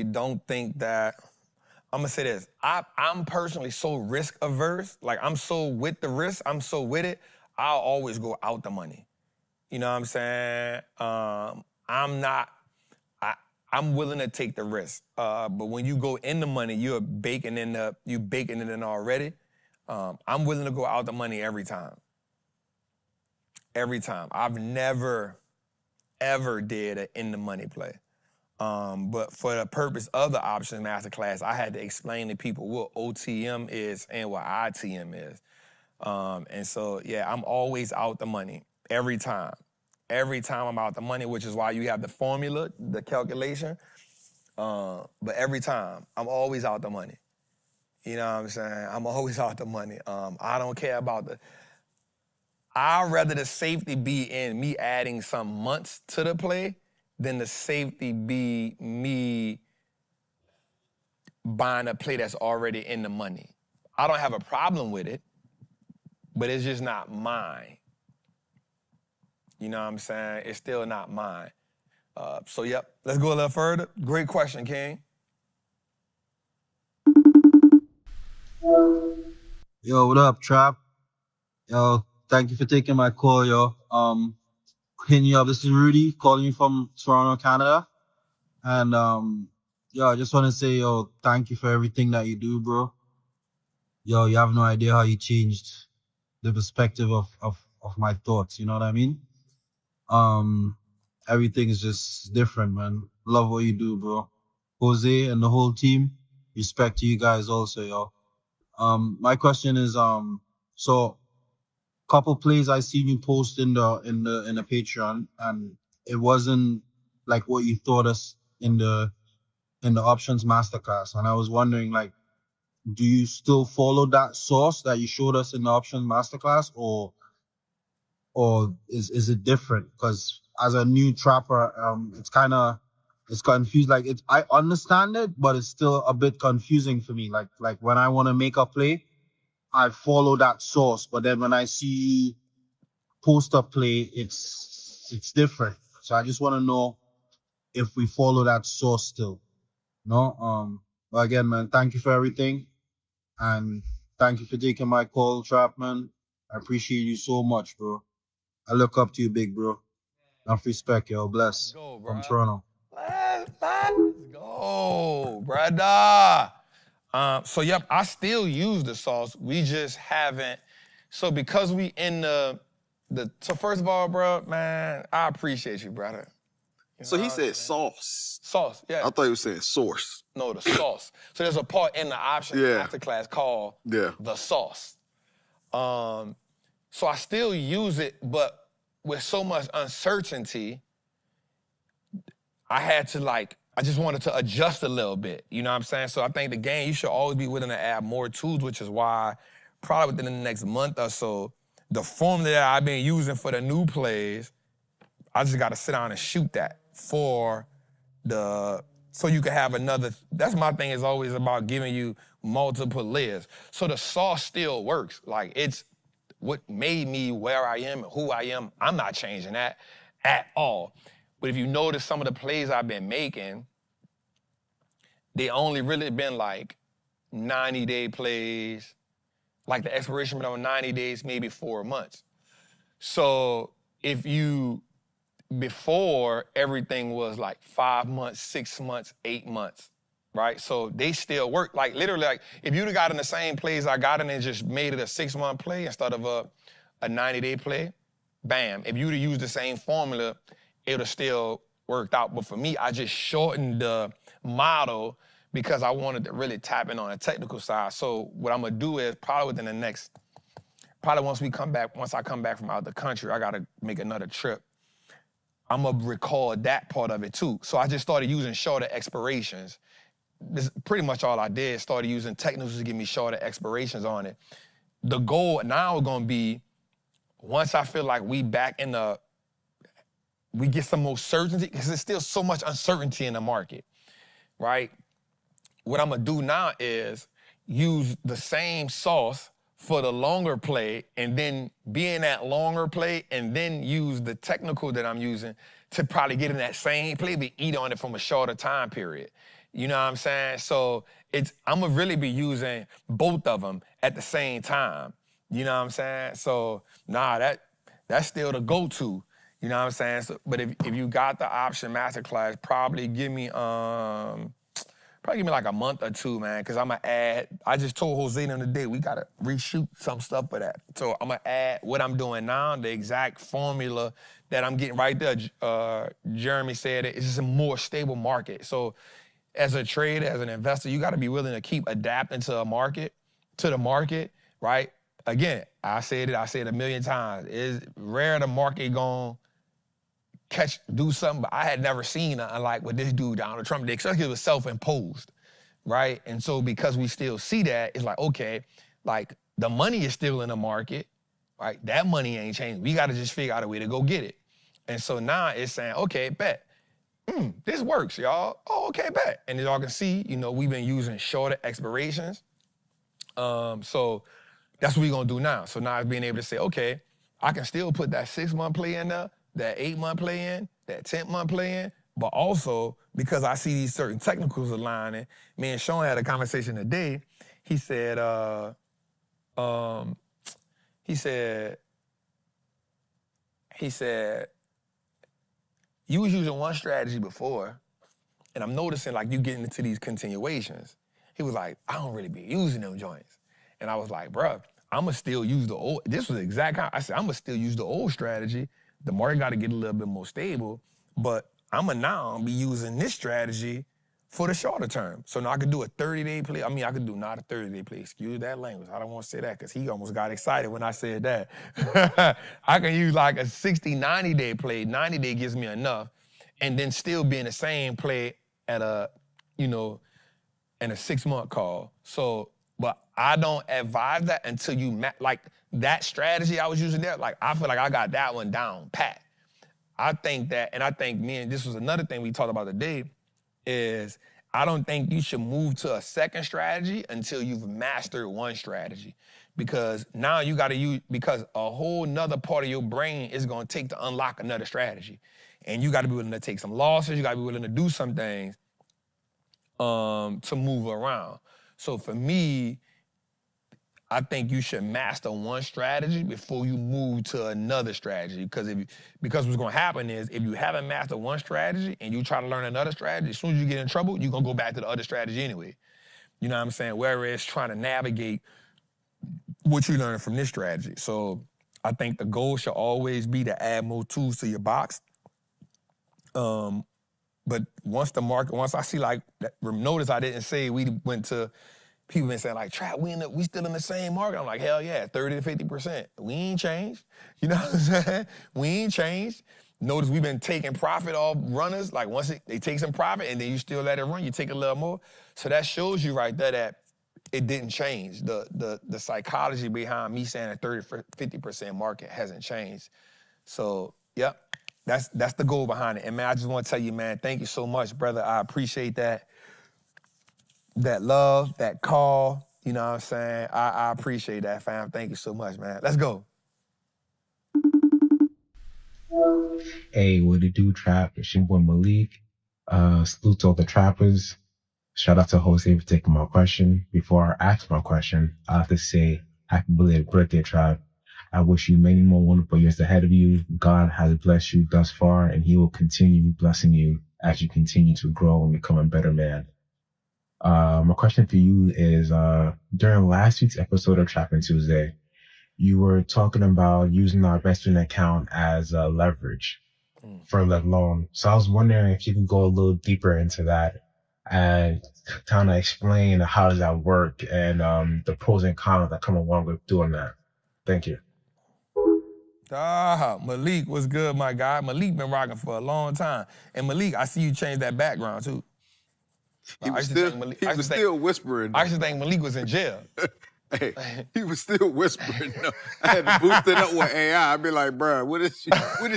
don't think that. I'm gonna say this. I'm personally so risk averse. Like, I'm so with the risk. I'm so with it. I'll always go out the money. You know what I'm saying? I'm willing to take the risk. But when you go in the money, you're baking it in already. I'm willing to go out the money every time. Every time. I've never, ever did an in the money play. But for the purpose of the options masterclass, I had to explain to people what OTM is and what ITM is. And so, yeah, I'm always out the money every time. Every time I'm out the money, which is why you have the formula, the calculation. But every time, I'm always out the money. You know what I'm saying? I'm always out the money. I don't care about I'd rather the safety be in me adding some months to the play than the safety be me buying a play that's already in the money. I don't have a problem with it, but it's just not mine. You know what I'm saying? It's still not mine. So, yep, let's go a little further. Great question, King. Yo, what up, Trap? Yo, thank you for taking my call, yo. Hitting you up, this is Rudy, calling you from Toronto, Canada. And, yo, I just want to say, yo, thank you for everything that you do, bro. Yo, you have no idea how you changed the perspective of my thoughts, you know what I mean? Everything is just different, man. Love what you do, bro. Jose and the whole team, respect to you guys also, yo. My question is, so couple plays I seen you post in the Patreon, and it wasn't like what you thought us in the options masterclass. And I was wondering, like, do you still follow that source that you showed us in the options masterclass, or is it different? Because as a new trapper, it's confused. Like, I understand it, but it's still a bit confusing for me. Like when I want to make a play, I follow that source, but then when I see post a play, it's different. So I just want to know if we follow that source still. No? But again, man, thank you for everything. And thank you for taking my call, Trappin. I appreciate you so much, bro. I look up to you, big bro. Enough respect, yo. Bless. Go, bro. From Toronto. Let's go, brother. So yep, I still use the sauce. We just haven't. So because we in so first of all, bro, man, I appreciate you, brother. You So know he what I'm said saying? sauce. Sauce, yeah. I thought he was saying source. No, the sauce. So there's a part in the option Yeah. masterclass called Yeah. the sauce. So I still use it, but with so much uncertainty, I had to I just wanted to adjust a little bit. You know what I'm saying? So I think the game, you should always be willing to add more tools, which is why probably within the next month or so, the formula that I've been using for the new plays, I just got to sit down and shoot that so you can have another. That's my thing, is always about giving you multiple layers. So the sauce still works. It's what made me where I am and who I am. I'm not changing that at all. But if you notice some of the plays I've been making, they only really been 90-day plays. The expiration been on 90 days, maybe 4 months. So before, everything was 5 months, 6 months, 8 months, right? So they still work. Literally, if you'd have gotten the same plays I got in and just made it a 6-month play instead of a 90-day play, bam. If you'd have used the same formula, it would have still worked out. But for me, I just shortened the model because I wanted to really tap in on the technical side. So what I'm gonna do is probably once I come back from out the country, I gotta make another trip. I'm gonna record that part of it too. So I just started using shorter expirations. This is pretty much all I did. Started using technicals to give me shorter expirations on it. The goal now is gonna be, once I feel like we get some more certainty, because there's still so much uncertainty in the market, right? What I'm gonna do now is use the same sauce for the longer play, and then be in that longer play, and then use the technical that I'm using to probably get in that same play, but eat on it from a shorter time period. You know what I'm saying? So I'm gonna really be using both of them at the same time. You know what I'm saying? So that's still the go-to. You know what I'm saying? So, but if you got the option masterclass, probably give me a month or two, man, because I'm going to add. I just told Jose the other day, we got to reshoot some stuff for that. So I'm going to add what I'm doing now, the exact formula that I'm getting right there. Jeremy said it's just a more stable market. So as a trader, as an investor, you got to be willing to keep adapting to the market, right? Again, I said it a million times. It's rare the market going do something, but I had never seen nothing like what this dude Donald Trump did, especially it was self-imposed, right? And so because we still see that, it's okay, the money is still in the market, right? That money ain't changed. We got to just figure out a way to go get it. And so now it's saying, okay, bet. This works, y'all. Oh, okay, bet. And as y'all can see, we've been using shorter expirations. So that's what we're going to do now. So now it's being able to say, okay, I can still put that 6-month play in there, that 8-month play in, that 10-month play in, but also because I see these certain technicals aligning. Me and Sean had a conversation today. He said, you was using one strategy before, and I'm noticing you getting into these continuations. He was like, I don't really be using them joints. And I was like, bruh, I'ma still use the old. This was the exact kind. I said, I'ma still use the old strategy. The market got to get a little bit more stable, but I'ma now be using this strategy for the shorter term. So now I could do a 30-day play. I mean, I could do not a 30-day play. Excuse that language. I don't want to say that because he almost got excited when I said that. I can use a 60, 90-day play. 90-day gives me enough, and then still be in the same play at in a 6-month call. So, but I don't advise that until you that strategy I was using there. I feel like I got that one down pat. I think that, and I think this was another thing we talked about today, is I don't think you should move to a second strategy until you've mastered one strategy. Because now you got to use, because a whole nother part of your brain is going to take to unlock another strategy. And you got to be willing to take some losses. You got to be willing to do some things. to move around. So for me, I think you should master one strategy before you move to another strategy. Because what's gonna happen is if you haven't mastered one strategy and you try to learn another strategy, as soon as you get in trouble, you're gonna go back to the other strategy anyway. You know what I'm saying? Whereas trying to navigate what you learn from this strategy. So I think the goal should always be to add more tools to your box. But once I see like, notice I didn't say we went to, people been saying like, Trap, we still in the same market. I'm like, hell yeah, 30 to 50%. We ain't changed. You know what I'm saying? We ain't changed. Notice we've been taking profit off runners. Like once they take some profit and then you still let it run, you take a little more. So that shows you right there that it didn't change. The psychology behind me saying a 30, 50% market hasn't changed. So, yep. That's the goal behind it. And man, I just want to tell you, man, thank you so much, brother. I appreciate that love, that call. You know what I'm saying? I appreciate that, fam. Thank you so much, man. Let's go. Hey, what it do, Trap? It's your boy Malik. Salute to all the trappers. Shout out to Jose for taking my question. Before I ask my question, I have to say happy belated birthday, Trap. I wish you many more wonderful years ahead of you. God has blessed you thus far, and he will continue blessing you as you continue to grow and become a better man. My question for you is, during last week's episode of Trappin Tuesday, you were talking about using our investment account as leverage for the loan. So I was wondering if you could go a little deeper into that and kind of explain how does that work and the pros and cons that come along with doing that. Thank you. Malik, what's good, my guy? Malik been rocking for a long time. And Malik, I see you changed that background too. He was still whispering. I used to think Malik was in jail. Hey, he was still whispering. No, I had to boost it up with AI. I'd be like, bro, what did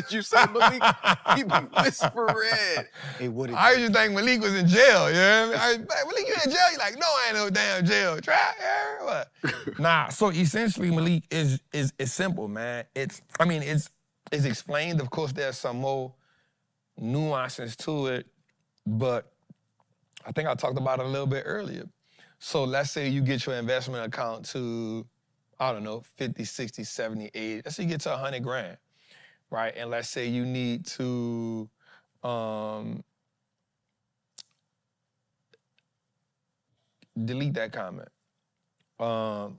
you say, Malik? He be whispering. Hey, what did I used to think Malik was in jail, you know what I mean? Malik, you in jail? You like, no, I ain't no damn jail. Trap, what? Nah, so essentially, Malik, is simple, man. It's explained. Of course, there's some more nuances to it, but I think I talked about it a little bit earlier. So let's say you get your investment account to, I don't know, 50, 60, 70, 80. Let's say you get to 100 grand, right? And let's say you need to delete that comment. But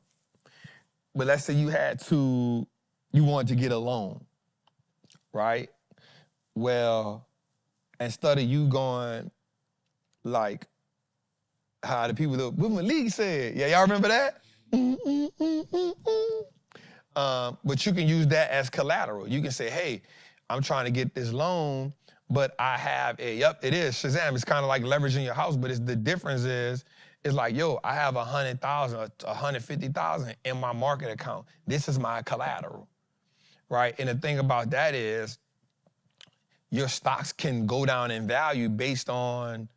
let's say you wanted to get a loan, right? Well, instead of you going like, how the people that what Malik said. Yeah, y'all remember that? But you can use that as collateral. You can say, hey, I'm trying to get this loan, but I have it is Shazam. It's kind of like leveraging your house, but the difference is, it's like, yo, I have 100,000 or 150,000 in my market account. This is my collateral, right? And the thing about that is, your stocks can go down in value based on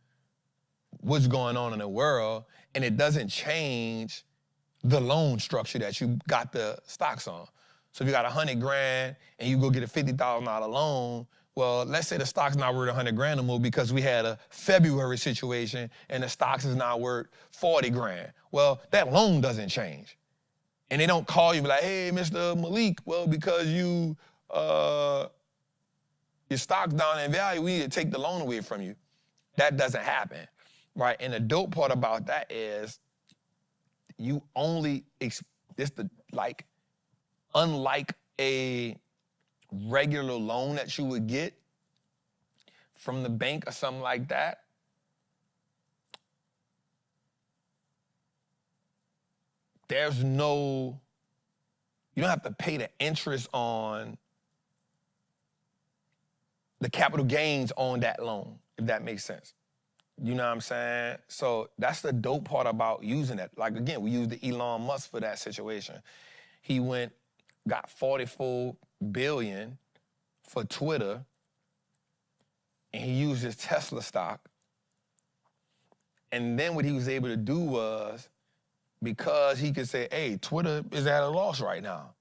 what's going on in the world, and it doesn't change the loan structure that you got the stocks on. So if you got 100 grand and you go get a $50,000 loan, well, let's say the stock's not worth 100 grand no more because we had a February situation and the stocks is now worth 40 grand. Well, that loan doesn't change. And they don't call you and be like, hey, Mr. Malik, well, because your stock's down in value, we need to take the loan away from you. That doesn't happen. Right, and the dope part about that is you only, unlike a regular loan that you would get from the bank or something like that, you don't have to pay the interest on the capital gains on that loan, if that makes sense. You know what I'm saying? So that's the dope part about using it. Like, again, we used the Elon Musk for that situation. He got $44 billion for Twitter, and he used his Tesla stock. And then what he was able to do was, because he could say, hey, Twitter is at a loss right now,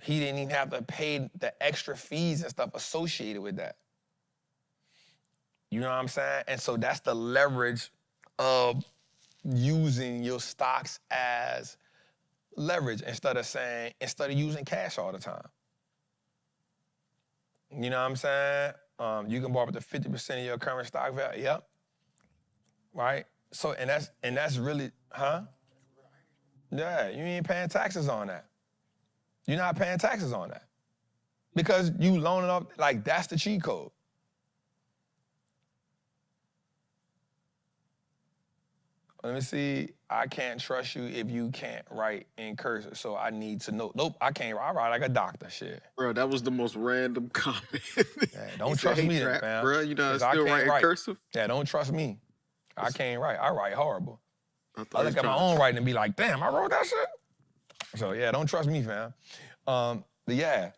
he didn't even have to pay the extra fees and stuff associated with that. You know what I'm saying? And so that's the leverage of using your stocks as leverage instead of using cash all the time. You know what I'm saying? You can borrow up to 50% of your current stock value. Yep. Right? So, and that's really, huh? Yeah, you ain't paying taxes on that. You're not paying taxes on that. Because you loaning up, like, that's the cheat code. Let me see. I can't trust you if you can't write in cursive, so I need to know. Nope, I can't. I write like a doctor, shit. Bro, that was the most random comment. Yeah, don't trust me, then, man. Bro, you know, I 'Cause I still can't write cursive. Yeah, don't trust me. I can't write. I write horrible. I I look at my own writing and be like, damn, I wrote that shit? So, yeah, don't trust me, fam. But, yeah.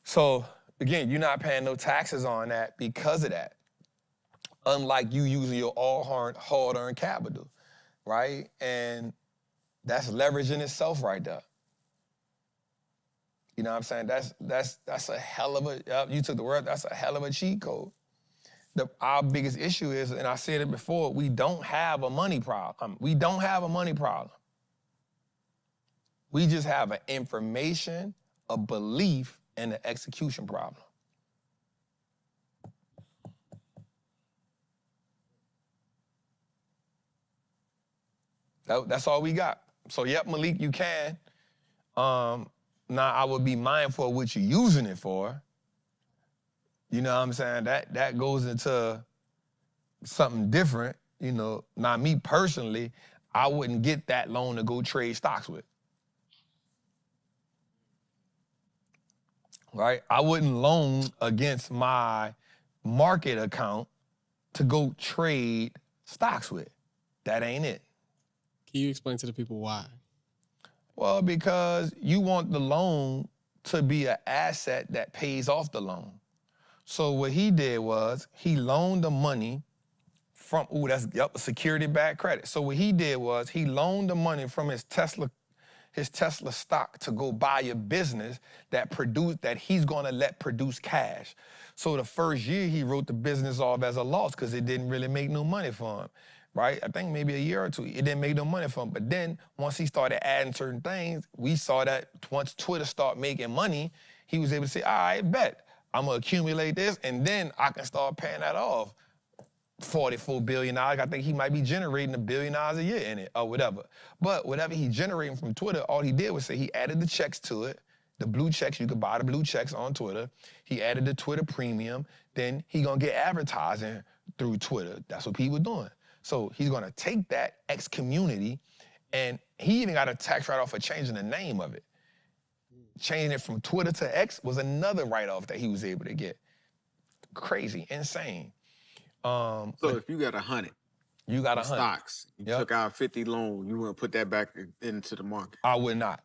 So, again, you're not paying no taxes on that because of that. Unlike you using your hard-earned capital, right? And that's leverage in itself right there. You know what I'm saying? That's a hell of a, you took the word, that's a hell of a cheat code. Our biggest issue is, and I said it before, we don't have a money problem. We don't have a money problem. We just have an information, a belief, and an execution problem. That's all we got. So, yep, Malik, you can. Now, I would be mindful of what you're using it for. You know what I'm saying? That goes into something different. You know, now, me personally, I wouldn't get that loan to go trade stocks with. Right? I wouldn't loan against my market account to go trade stocks with. That ain't it. Can you explain to the people why? Well, because you want the loan to be an asset that pays off the loan. So what he did was he loaned the money from, security-backed credit. So what he did was he loaned the money from his Tesla stock to go buy a business that he's gonna let produce cash. So the first year he wrote the business off as a loss because it didn't really make no money for him. Right? I think maybe a year or two, it didn't make no money for him. But then once he started adding certain things, we saw that once Twitter started making money, he was able to say, all right, bet, I'm gonna accumulate this and then I can start paying that off. $44 billion, I think he might be generating $1 billion a year in it or whatever. But whatever he's generating from Twitter, all he did was say he added the checks to it, the blue checks, you could buy the blue checks on Twitter. He added the Twitter premium, then he gonna get advertising through Twitter. That's what people doing. So he's gonna take that X community, and he even got a tax write-off for changing the name of it. Changing it from Twitter to X was another write-off that he was able to get. Crazy, insane. So if you got 100, you got 100 stocks, you took out 50 loan, you want to put that back into the market? I would not.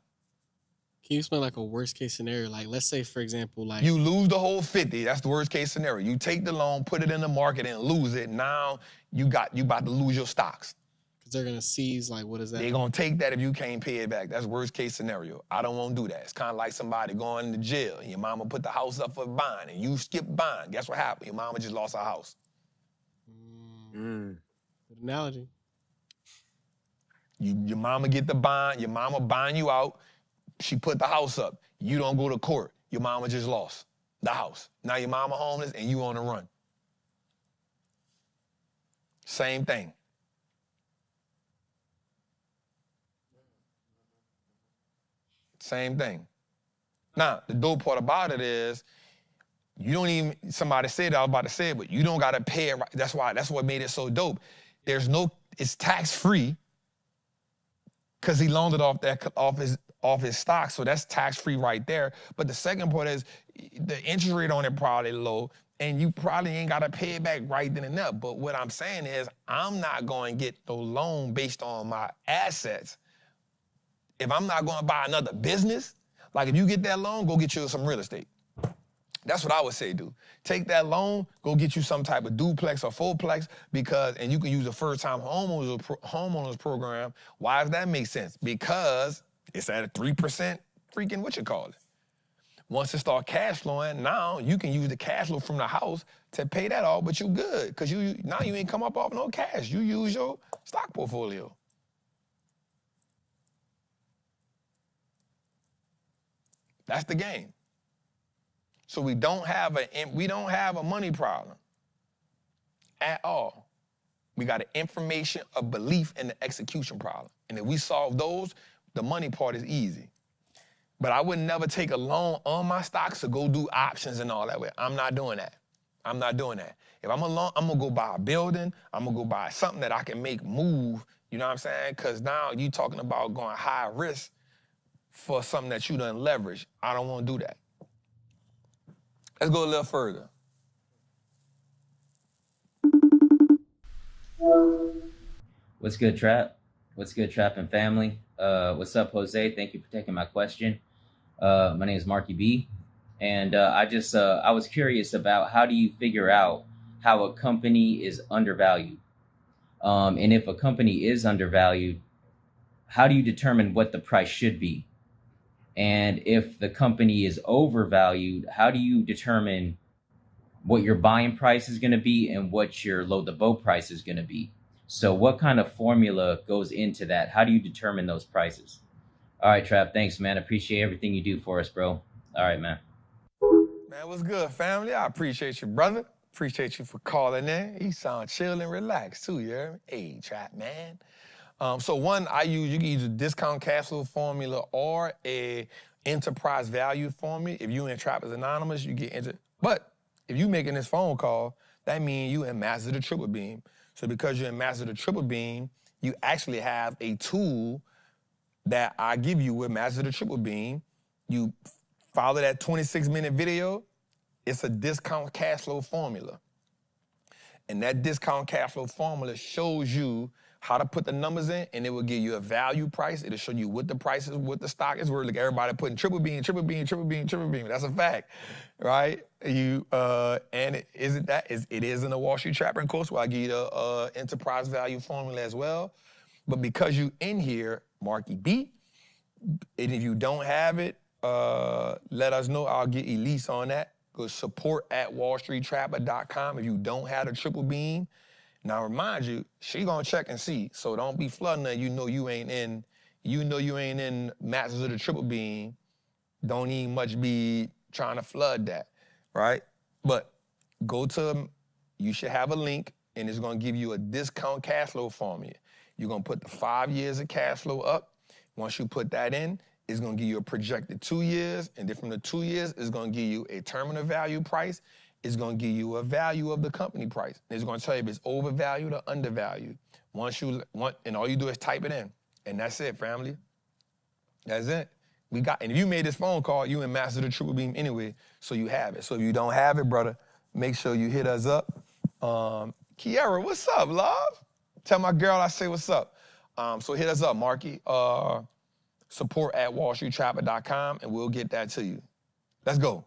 Can you explain like a worst case scenario? Like, let's say, for example, like you lose the whole 50. That's the worst case scenario. You take the loan, put it in the market, and lose it. Now you about to lose your stocks. Because they're gonna seize. Like, what is that? They're gonna take that if you can't pay it back. That's worst case scenario. I don't want to do that. It's kind of like somebody going to jail and your mama put the house up for buying and you skip buying. Guess what happened? Your mama just lost her house. Good analogy. Your mama get the bond. Your mama buying you out. She put the house up. You don't go to court. Your mama just lost the house. Now your mama homeless and you on the run. Same thing. Same thing. Now, the dope part about it is you don't even, somebody said it, I was about to say it, but you don't got to pay it. That's what made it so dope. It's tax-free because he loaned it off his stock, so that's tax-free right there. But the second part is the interest rate on it probably low, and you probably ain't got to pay it back right then and there. But what I'm saying is I'm not going to get no loan based on my assets. If I'm not going to buy another business, like if you get that loan, go get you some real estate. That's what I would say, dude. Take that loan, go get you some type of duplex or fourplex and you can use a first-time homeowners program. Why does that make sense? Because it's at a 3% freaking, Once it start cash flowing, now you can use the cash flow from the house to pay that off, but you good, because now you ain't come up off no cash. You use your stock portfolio. That's the game. So we don't have a money problem at all. We got an information, a belief, and an execution problem. And if we solve those, the money part is easy. But I would never take a loan on my stocks to go do options and all that way. I'm not doing that. I'm not doing that. If I'm alone, I'm gonna go buy a building. I'm gonna go buy something that I can make move. You know what I'm saying? Because now you talking about going high risk for something that you done leverage. I don't want to do that. Let's go a little further. What's good, Trap? What's good, Trappin family? What's up, Jose? Thank you for taking my question. My name is Marky B, and I was curious about how do you figure out how a company is undervalued? And if a company is undervalued, how do you determine what the price should be? And if the company is overvalued, how do you determine what your buying price is going to be and what your load the boat price is going to be? So what kind of formula goes into that? How do you determine those prices? All right, Trap, thanks, man. Appreciate everything you do for us, bro. All right, man. Man, what's good, family? I appreciate you, brother. Appreciate you for calling in. You sound chill and relaxed, too, you hear me? Hey, Trap, man. So one, you can use a discount cash flow formula or a enterprise value formula. If you in Trappers Anonymous, you get but if you making this phone call, that means you in Master the Triple Beam. So because you're in Master the Triple Beam, you actually have a tool that I give you with Master the Triple Beam. You follow that 26-minute video, it's a discount cash flow formula. And that discount cash flow formula shows you how to put the numbers in, and it will give you a value price. It'll show you what the price is, what the stock is worth. Like everybody putting triple beam, triple beam, triple beam, triple beam. That's a fact, right? And it is in the Wallstreet Trappin course where I give you the enterprise value formula as well. But because you in here, Marky B, and if you don't have it, let us know. I'll get Elise on that. Go support at wallstreettrapper.com if you don't have the triple beam. Now remind you, she gonna check and see. So don't be flooding her. You know you ain't in Masters of the Triple Beam. Don't even much be trying to flood that, right? But you should have a link, and it's gonna give you a discount cash flow formula. You're gonna put the 5 years of cash flow up. Once you put that in, it's gonna give you a projected 2 years, and then from the 2 years, it's gonna give you a terminal value price. It's gonna give you a value of the company price. It's gonna tell you if it's overvalued or undervalued. And all you do is type it in, and that's it, family. That's it. And if you made this phone call, you in Master the Triple Beam anyway, so you have it. So if you don't have it, brother, make sure you hit us up. Kiara, what's up, love? Tell my girl I say what's up. So hit us up, Marky. Support at wallstreettrapper.com, and we'll get that to you. Let's go.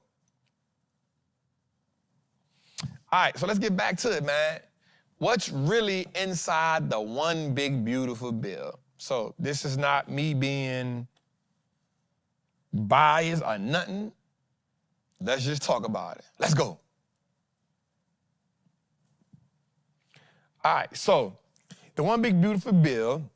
All right, so let's get back to it, man. What's really inside the one big, beautiful bill? So this is not me being biased or nothing. Let's just talk about it. Let's go. All right, so the one big, beautiful bill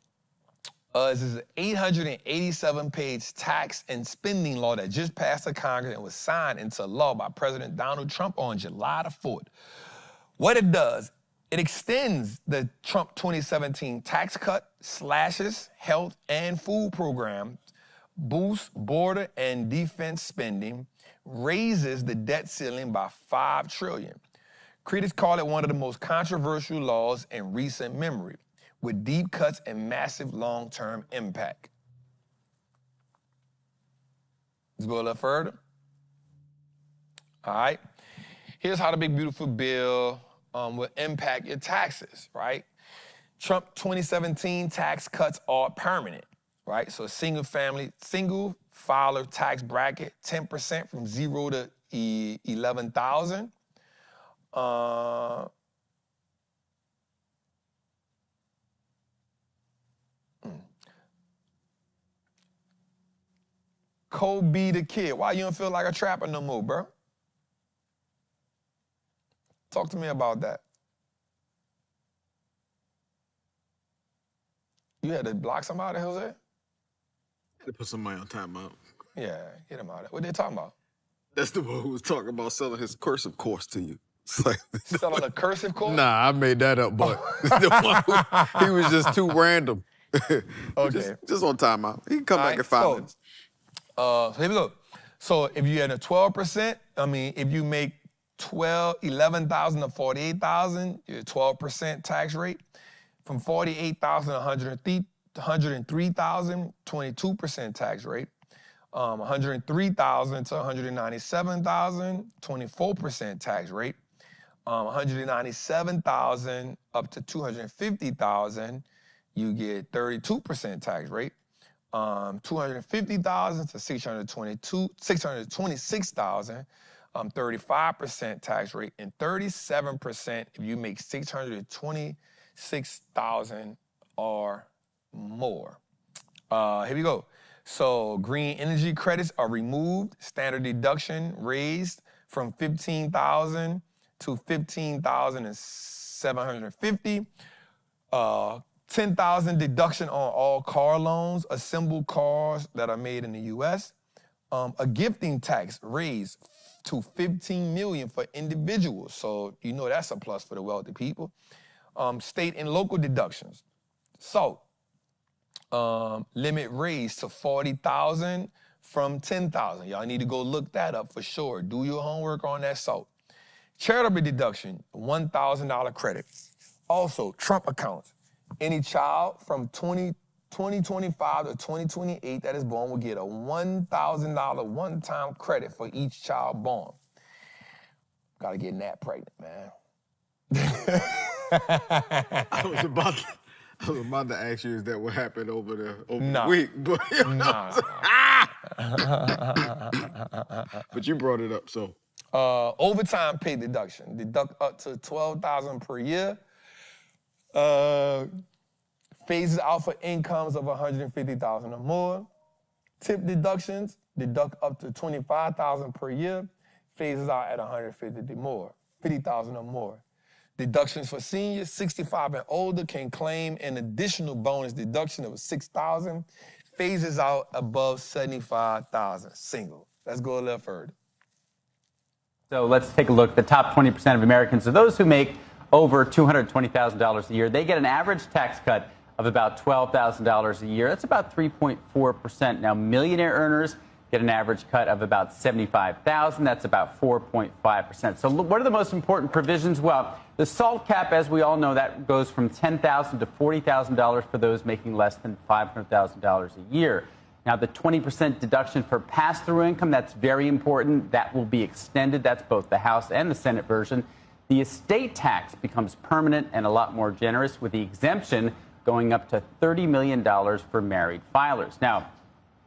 is an 887-page tax and spending law that just passed the Congress and was signed into law by President Donald Trump on July the 4th. What it does, it extends the Trump 2017 tax cut, slashes health and food programs, boosts border and defense spending, raises the debt ceiling by $5 trillion. Critics call it one of the most controversial laws in recent memory, with deep cuts and massive long-term impact. Let's go a little further. All right. Here's how the big, beautiful bill will impact your taxes, right? Trump 2017 tax cuts are permanent, right? So single filer tax bracket, 10% from 0 to 11,000. Kobe the Kid. Why you don't feel like a trapper no more, bro? Talk to me about that. You had to block somebody, Jose? They put somebody on timeout. Yeah, get him out of there. What they talking about? That's the one who was talking about selling his cursive course to you. It's like, Selling a cursive course? nah, I made that up, but the one he was just too random. Okay. Just on timeout. He can come back in 5 minutes. So here we go. So if you're at a 12%, I mean, if you make 11,000 to 48,000, you're 12% tax rate. From 48,000 to 103,000, 22% tax rate. 103,000 to 197,000, 24% tax rate. 197,000 up to 250,000, you get 32% tax rate. 250,000 to 626,000, 35% tax rate, and 37% if you make 626,000 or more. Here we go. So green energy credits are removed. Standard deduction raised from 15,000 to 15,750. 10,000 deduction on all car loans, assembled cars that are made in the U.S. A gifting tax raised to 15 million for individuals. So you know that's a plus for the wealthy people. State and local deductions. So limit raised to 40,000 from 10,000. Y'all need to go look that up for sure. Do your homework on that salt. Charitable deduction, $1,000 credit. Also, Trump accounts. Any child from 2025 to 2028 that is born will get a $1,000 one-time credit for each child born. Gotta get Nat pregnant, man. I was about to ask you, is that what happened over the week? But, but you brought it up, so. Overtime pay deduction. Deduct up to $12,000 per year. Phases out for incomes of $150,000 or more. Tip deductions, deduct up to $25,000 per year. Phases out at $50,000 or more. Deductions for seniors 65 and older can claim an additional bonus deduction of $6,000. Phases out above $75,000. Single. Let's go a little further. So let's take a look. The top 20% of Americans are those who make over $220,000 a year. They get an average tax cut of about $12,000 a year. That's about 3.4%. Now, millionaire earners get an average cut of about $75,000. That's about 4.5%. So what are the most important provisions? Well, the SALT cap, as we all know, that goes from $10,000 to $40,000 for those making less than $500,000 a year. Now, the 20% deduction for pass-through income, that's very important. That will be extended. That's both the House and the Senate version. The estate tax becomes permanent and a lot more generous, with the exemption going up to $30 million for married filers. Now,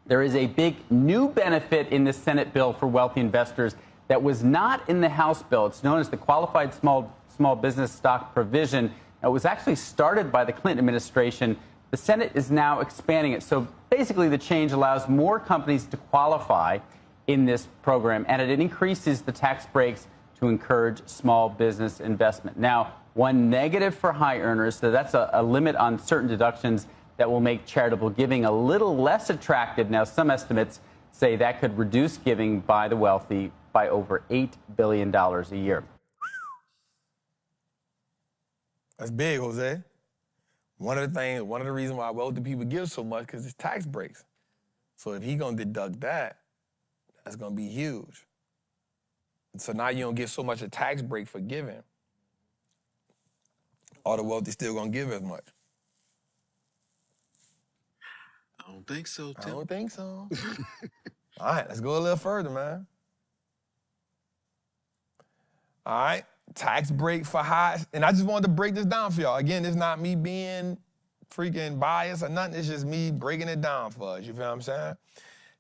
there is a big new benefit in the Senate bill for wealthy investors that was not in the House bill. It's known as the qualified small business stock provision. It was actually started by the Clinton administration. The Senate is now expanding it. So basically, the change allows more companies to qualify in this program, and it increases the tax breaks to encourage small business investment. Now, one negative for high earners, so that's a limit on certain deductions that will make charitable giving a little less attractive. Now, some estimates say that could reduce giving by the wealthy by over $8 billion a year. That's big, Jose. One of the reasons why wealthy people give so much because it's tax breaks. So if he's gonna deduct that, that's gonna be huge. And so now you don't get so much a tax break for giving. All the wealthy still gonna give as much. I don't think so, Tim. I don't think so. All right, let's go a little further, man. All right, tax break for high, and I just wanted to break this down for y'all. Again, it's not me being freaking biased or nothing. It's just me breaking it down for us. You feel what I'm saying?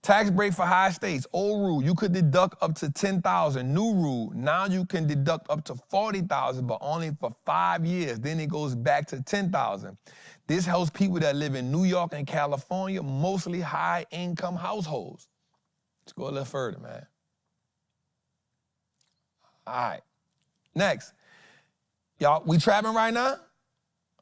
Tax break for high states. Old rule, you could deduct up to $10,000. New rule, now you can deduct up to $40,000, but only for 5 years. Then it goes back to $10,000. This helps people that live in New York and California, mostly high-income households. Let's go a little further, man. All right. Next. Y'all, we trapping right now?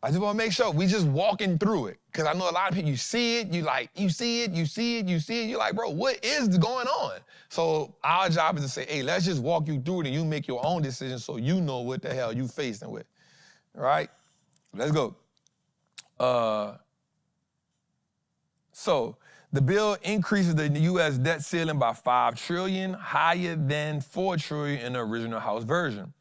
I just want to make sure we just walking through it. Because I know a lot of people, you see it, you see it, you're like, bro, what is going on? So our job is to say, hey, let's just walk you through it and you make your own decision so you know what the hell you facing with. All right? Let's go. So the bill increases the U.S. debt ceiling by $5 trillion, higher than $4 trillion in the original House version.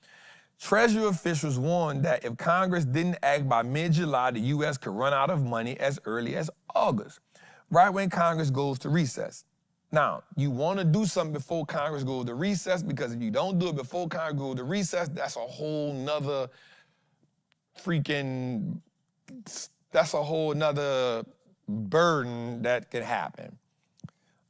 Treasury officials warned that if Congress didn't act by mid-July, the U.S. could run out of money as early as August, right when Congress goes to recess. Now, you want to do something before Congress goes to recess, because if you don't do it before Congress goes to recess, that's a whole nother burden that could happen.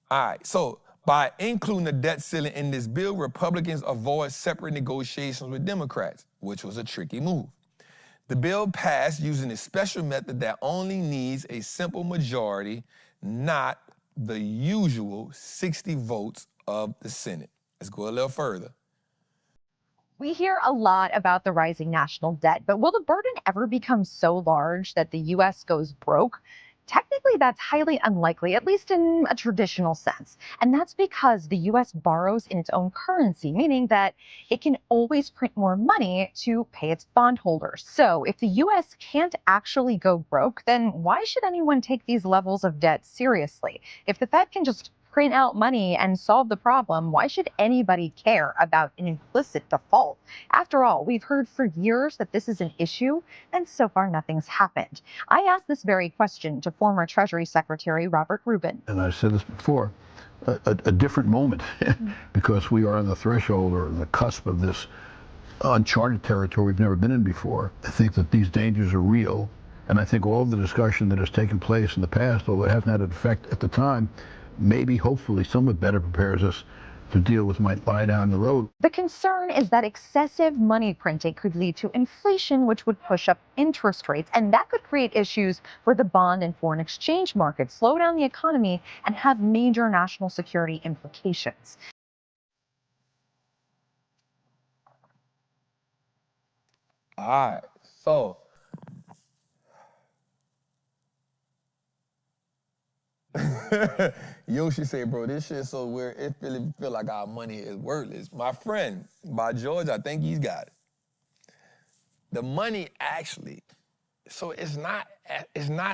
All right, so by including the debt ceiling in this bill, Republicans avoid separate negotiations with Democrats, which was a tricky move. The bill passed using a special method that only needs a simple majority, not the usual 60 votes of the Senate. Let's go a little further. We hear a lot about the rising national debt, but will the burden ever become so large that the U.S. goes broke? Technically, that's highly unlikely, at least in a traditional sense. And that's because the U.S. borrows in its own currency, meaning that it can always print more money to pay its bondholders. So if the U.S. can't actually go broke, then why should anyone take these levels of debt seriously? If the Fed can just print out money and solve the problem, why should anybody care about an implicit default? After all, we've heard for years that this is an issue, and so far nothing's happened. I asked this very question to former Treasury Secretary Robert Rubin. And I've said this before, a different moment, because we are on the threshold or the cusp of this uncharted territory we've never been in before. I think that these dangers are real, and I think all the discussion that has taken place in the past, although it hasn't had an effect at the time, maybe, hopefully, somewhat better prepares us to deal with might lie down the road. The concern is that excessive money printing could lead to inflation, which would push up interest rates, and that could create issues for the bond and foreign exchange markets, slow down the economy, and have major national security implications. All right, so Yoshi say, bro, this shit is so weird. It really feel like our money is worthless. My friend, by George, I think he's got it. The money actually, so it's not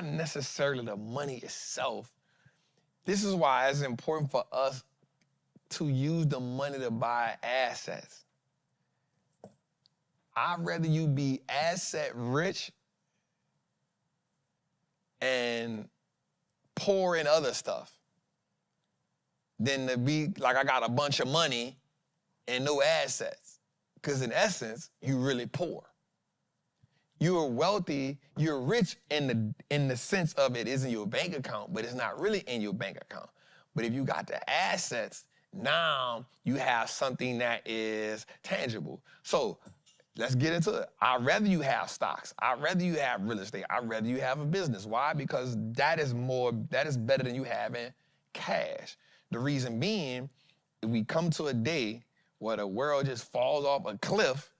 necessarily the money itself. This is why it's important for us to use the money to buy assets. I'd rather you be asset rich and poor in other stuff than to be like, I got a bunch of money and no assets. Because in essence, you're really poor. You're wealthy, you're rich in the sense of it is in your bank account, but it's not really in your bank account. But if you got the assets, now you have something that is tangible. So let's get into it. I'd rather you have stocks. I'd rather you have real estate. I'd rather you have a business. Why? Because that is better than you having cash. The reason being, if we come to a day where the world just falls off a cliff,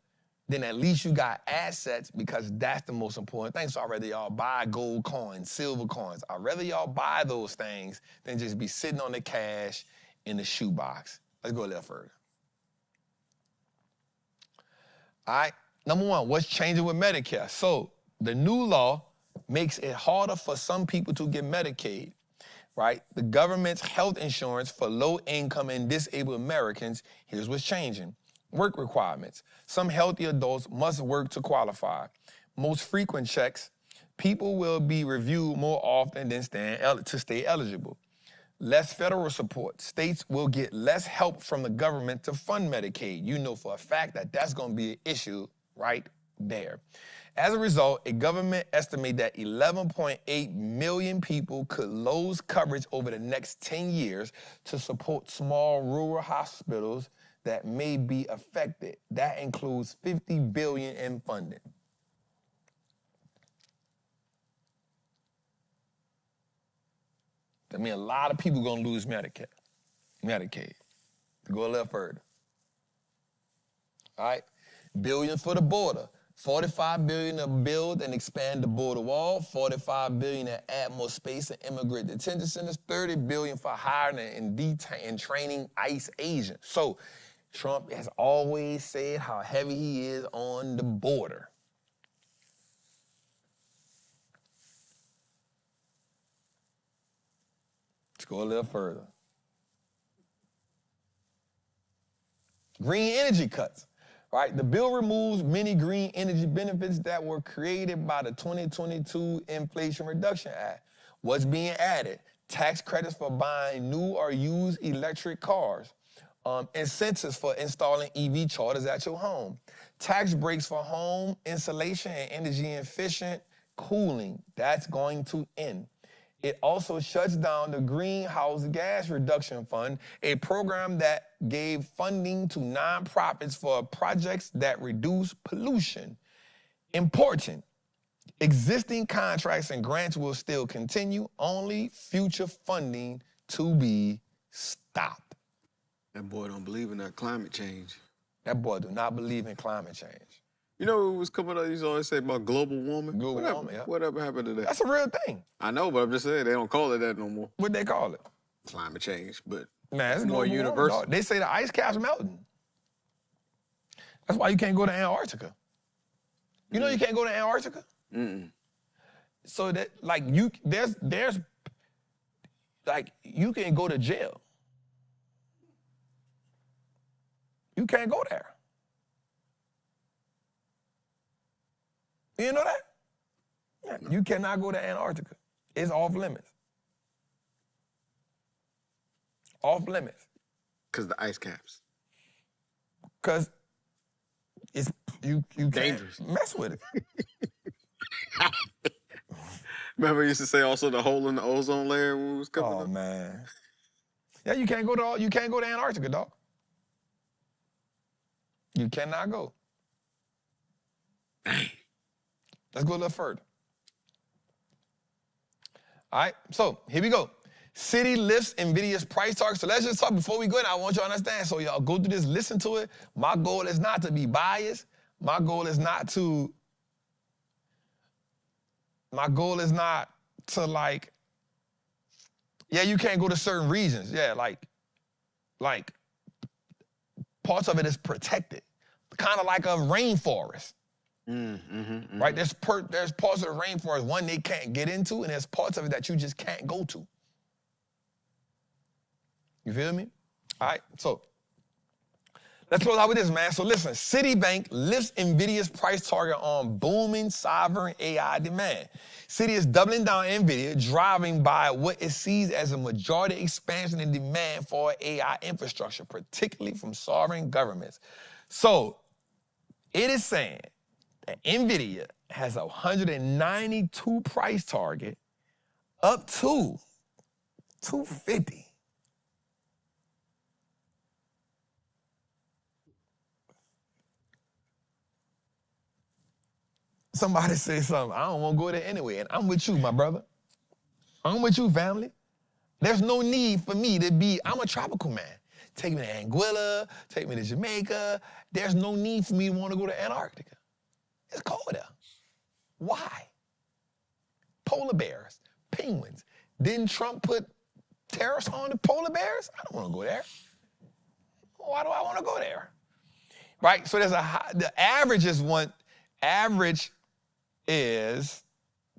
then at least you got assets, because that's the most important thing. So I'd rather y'all buy gold coins, silver coins. I'd rather y'all buy those things than just be sitting on the cash in the shoebox. Let's go a little further. All right, number one, what's changing with Medicare? So the new law makes it harder for some people to get Medicaid, right? The government's health insurance for low-income and disabled Americans, here's what's changing. Work requirements. Some healthy adults must work to qualify. Most frequent checks, people will be reviewed more often than to stay eligible. Less federal support. States will get less help from the government to fund Medicaid. You know for a fact that that's going to be an issue right there. As a result, a government estimate that 11.8 million people could lose coverage over the next 10 years to support small rural hospitals that may be affected. That includes $50 billion in funding. That means a lot of people gonna lose Medicare. Medicaid. Go a little further. All right? Billions for the border. $45 billion to build and expand the border wall. $45 billion to add more space in immigrant detention centers. $30 billion for hiring and training ICE agents. So Trump has always said how heavy he is on the border. Let's go a little further. Green energy cuts, right? The bill removes many green energy benefits that were created by the 2022 Inflation Reduction Act. What's being added? Tax credits for buying new or used electric cars. Incentives for installing EV chargers at your home. Tax breaks for home insulation and energy efficient cooling. That's going to end. It also shuts down the Greenhouse Gas Reduction Fund, a program that gave funding to nonprofits for projects that reduce pollution. Important. Existing contracts and grants will still continue, only future funding to be stopped. That boy don't believe in that climate change. That boy do not believe in climate change. You know what was coming up, he used to always say about global warming? Global warming, yeah. Whatever happened to that? That's a real thing. I know, but I'm just saying, they don't call it that no more. What they call it? Climate change, but man, it's more universal. Warming, they say the ice cap's melting. That's why you can't go to Antarctica. You know you can't go to Antarctica? Mm-mm. So that, like, there's, like, you can go to jail. You can't go there. You know that? Yeah, you cannot go to Antarctica. It's off limits. Off limits. Because the ice caps. Because it's you dangerous. Can't mess with it. Remember you used to say also the hole in the ozone layer when we was coming up? Oh man. Yeah, you can't go to Antarctica, dog. You cannot go. Dang. Let's go a little further. All right, so here we go. Citi lifts NVIDIA's price target. So let's just talk before we go in. I want y'all to understand. So y'all go through this, listen to it. My goal is not to be biased. My goal is not to like, yeah, you can't go to certain regions. Yeah, like parts of it is protected. Kind of like a rainforest. Right? There's parts of the rainforest, one they can't get into, and there's parts of it that you just can't go to. You feel me? All right, so let's close out with this, man. So listen, Citibank lifts NVIDIA's price target on booming sovereign AI demand. Citi is doubling down on NVIDIA, driving by what it sees as a majority expansion in demand for AI infrastructure, particularly from sovereign governments. So it is saying that NVIDIA has a 192 price target up to 250. Somebody say something. I don't want to go there anyway, and I'm with you, my brother. I'm with you, family. There's no need for me to be, I'm a tropical man. Take me to Anguilla, take me to Jamaica. There's no need for me to want to go to Antarctica. It's cold there. Why? Polar bears, penguins. Didn't Trump put tariffs on the polar bears? I don't want to go there. Why do I want to go there? Right? So there's the average is,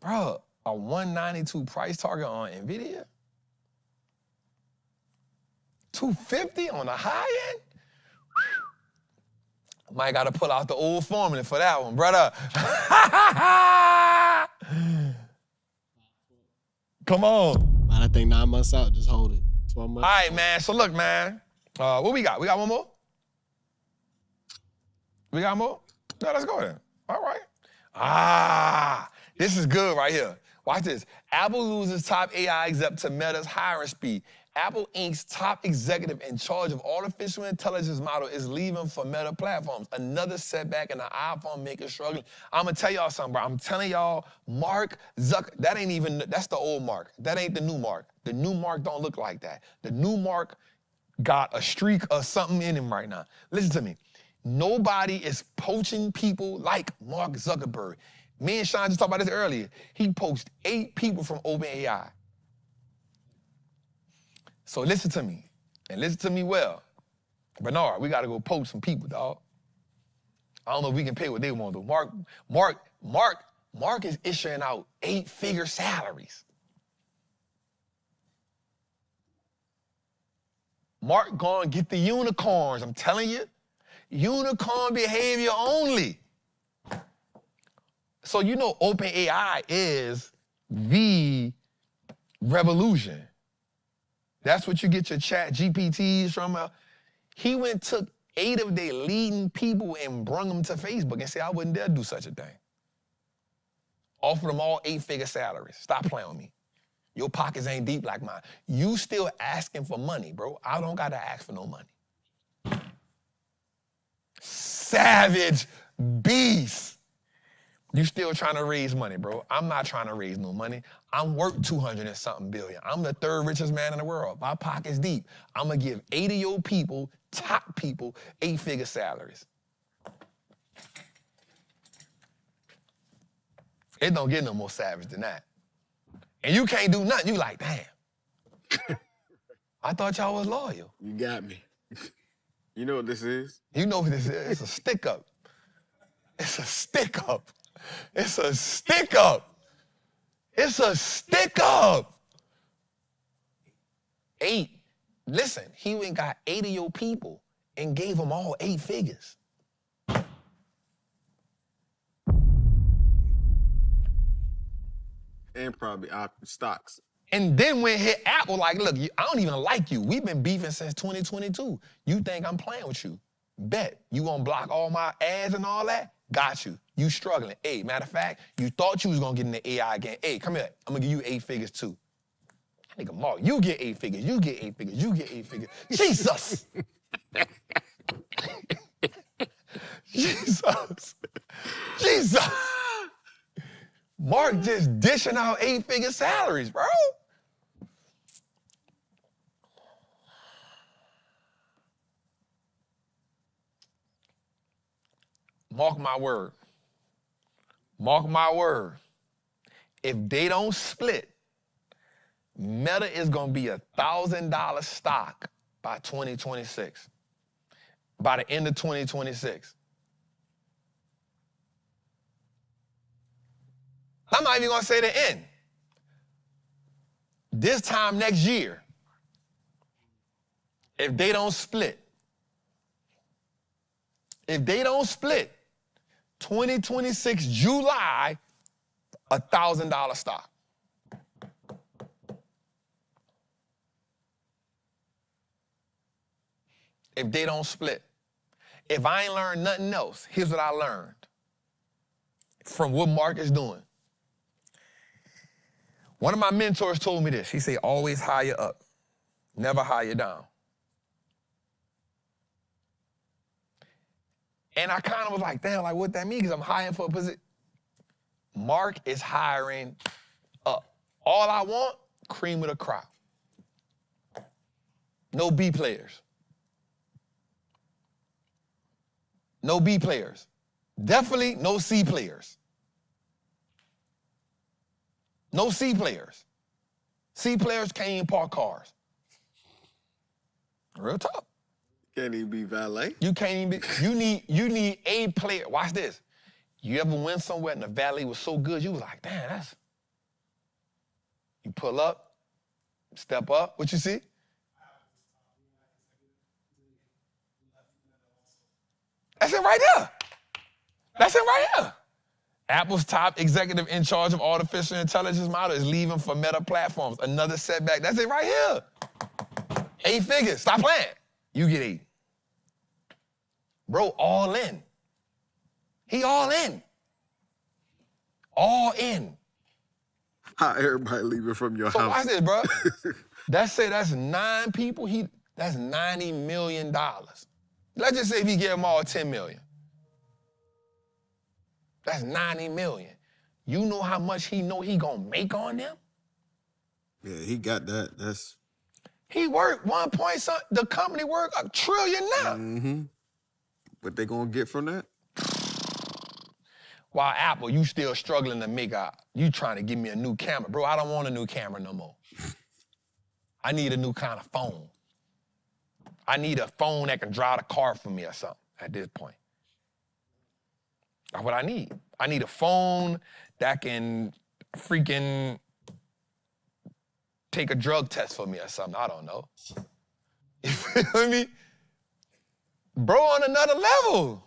bro, a 192 price target on NVIDIA? 250 on the high end? Might got to pull out the old formula for that one, brother. Come on. I think 9 months out, just hold it. 12 months. All right, man. So look, man. What we got? We got one more? We got more? No, let's go then. All right. This is good right here. Watch this. Apple loses top AI exec to Meta's hiring speed. Apple Inc.'s top executive in charge of artificial intelligence model is leaving for Meta platforms. Another setback in the iPhone maker struggling. I'm going to tell y'all something, bro. I'm telling y'all, Mark Zuckerberg, that's the old Mark. That ain't the new Mark. The new Mark don't look like that. The new Mark got a streak or something in him right now. Listen to me. Nobody is poaching people like Mark Zuckerberg. Me and Sean just talked about this earlier. He poached 8 people from OpenAI. So listen to me, and listen to me well. Bernard, we gotta go poach some people, dog. I don't know if we can pay what they want though. Mark is issuing out 8-figure salaries. Mark gonna get the unicorns, I'm telling you. Unicorn behavior only. So you know OpenAI is the revolution. That's what you get your chat GPTs from. He went took 8 of their leading people and brung them to Facebook and said, I wouldn't dare do such a thing. Offer them all 8-figure salaries. Stop playing with me. Your pockets ain't deep like mine. You still asking for money, bro. I don't gotta ask for no money. Savage beast. You still trying to raise money, bro. I'm not trying to raise no money. I'm worth 200 and something billion. I'm the 3rd richest man in the world. My pocket's deep. I'm gonna give 8 of your people, top people, 8-figure salaries. It don't get no more savage than that. And you can't do nothing. You like, damn. I thought y'all was loyal. You got me. You know what this is? You know what this is. It's a stick-up. It's a stick-up. It's a stick-up. It's a stick-up. 8. Listen, he went got 8 of your people and gave them all 8 figures. And probably stocks. And then when hit Apple, like, look, I don't even like you. We've been beefing since 2022. You think I'm playing with you? Bet. You gonna block all my ads and all that? Got you. You struggling. Hey, matter of fact, you thought you was gonna get in the AI game. Hey, come here. I'm gonna give you 8 figures too. Nigga, Mark, you get 8 figures. You get 8 figures. You get 8 figures. Jesus. Jesus. Jesus. Mark just dishing out 8-figure salaries, bro. Mark my word. Mark my word. If they don't split, Meta is gonna be $1,000 stock by 2026. By the end of 2026. I'm not even gonna say the end. This time next year, if they don't split, 2026 July, $1,000 stock. If they don't split. If I ain't learned nothing else, here's what I learned from what Mark is doing. One of my mentors told me this. He said, always hire up, never hire down. And I kind of was like, damn, like what that mean? Because I'm hiring for a position. Mark is hiring up. All I want, cream of the crop. No B players. No B players. Definitely no C players. No C players. C players can't even park cars. Real talk. Can't even be valet. You can't even be, you need a player. Watch this. You ever went somewhere and the valet was so good, you was like, damn, that's. You pull up, step up, what you see? That's it right there. That's it right here. Apple's top executive in charge of artificial intelligence model is leaving for Meta platforms. Another setback. That's it right here. 8 figures. Stop playing. You get 8. Bro, all in. He all in. All in. How everybody leaving from your So house. watch this, bro. That's 9 people. That's $90 million. Let's just say if he gave them all $10 million. That's $90 million. You know how much he know he gonna make on them? Yeah, he got that. He worked 1 point something. The company worked $1 trillion now. Mm-hmm. What they gonna get from that? While Apple, you still struggling to make you trying to give me a new camera. Bro, I don't want a new camera no more. I need a new kind of phone. I need a phone that can drive the car for me or something at this point. That's what I need. I need a phone that can freaking take a drug test for me or something. I don't know. You feel me? Bro on another level.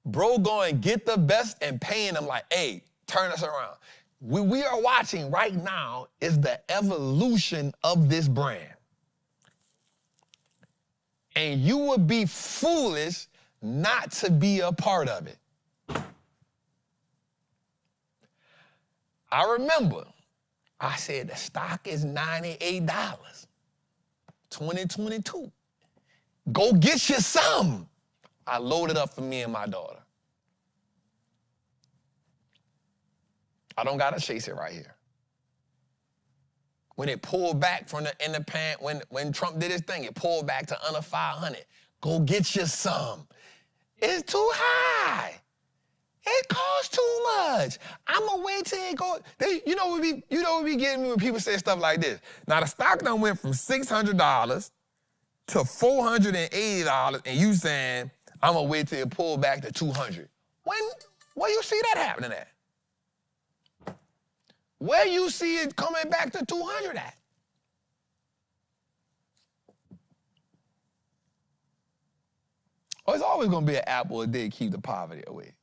Bro going get the best and paying them like, hey, turn us around. We are watching right now is the evolution of this brand. And you would be foolish not to be a part of it. I remember, I said the stock is $98, 2022. Go get you some. I loaded up for me and my daughter. I don't gotta chase it right here. When it pulled back from the independent, when Trump did his thing, it pulled back to under 500. Go get you some. It's too high. It costs too much. I'ma wait till it goes. You know what we getting when people say stuff like this. Now the stock done went from $600 to $480, and you saying I'ma wait till it pull back to 200. Where you see that happening at? Where you see it coming back to 200 at? Oh, it's always gonna be an apple a day to keep the poverty away.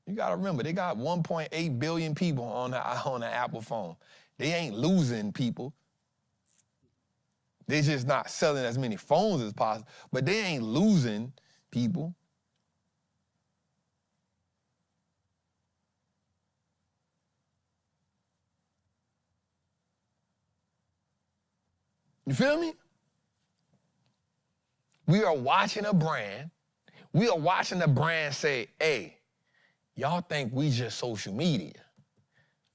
You gotta remember, they got 1.8 billion people on the Apple phone. They ain't losing people. They just not selling as many phones as possible, but they ain't losing people. You feel me? We are watching a brand. We are watching the brand say, hey, y'all think we just social media.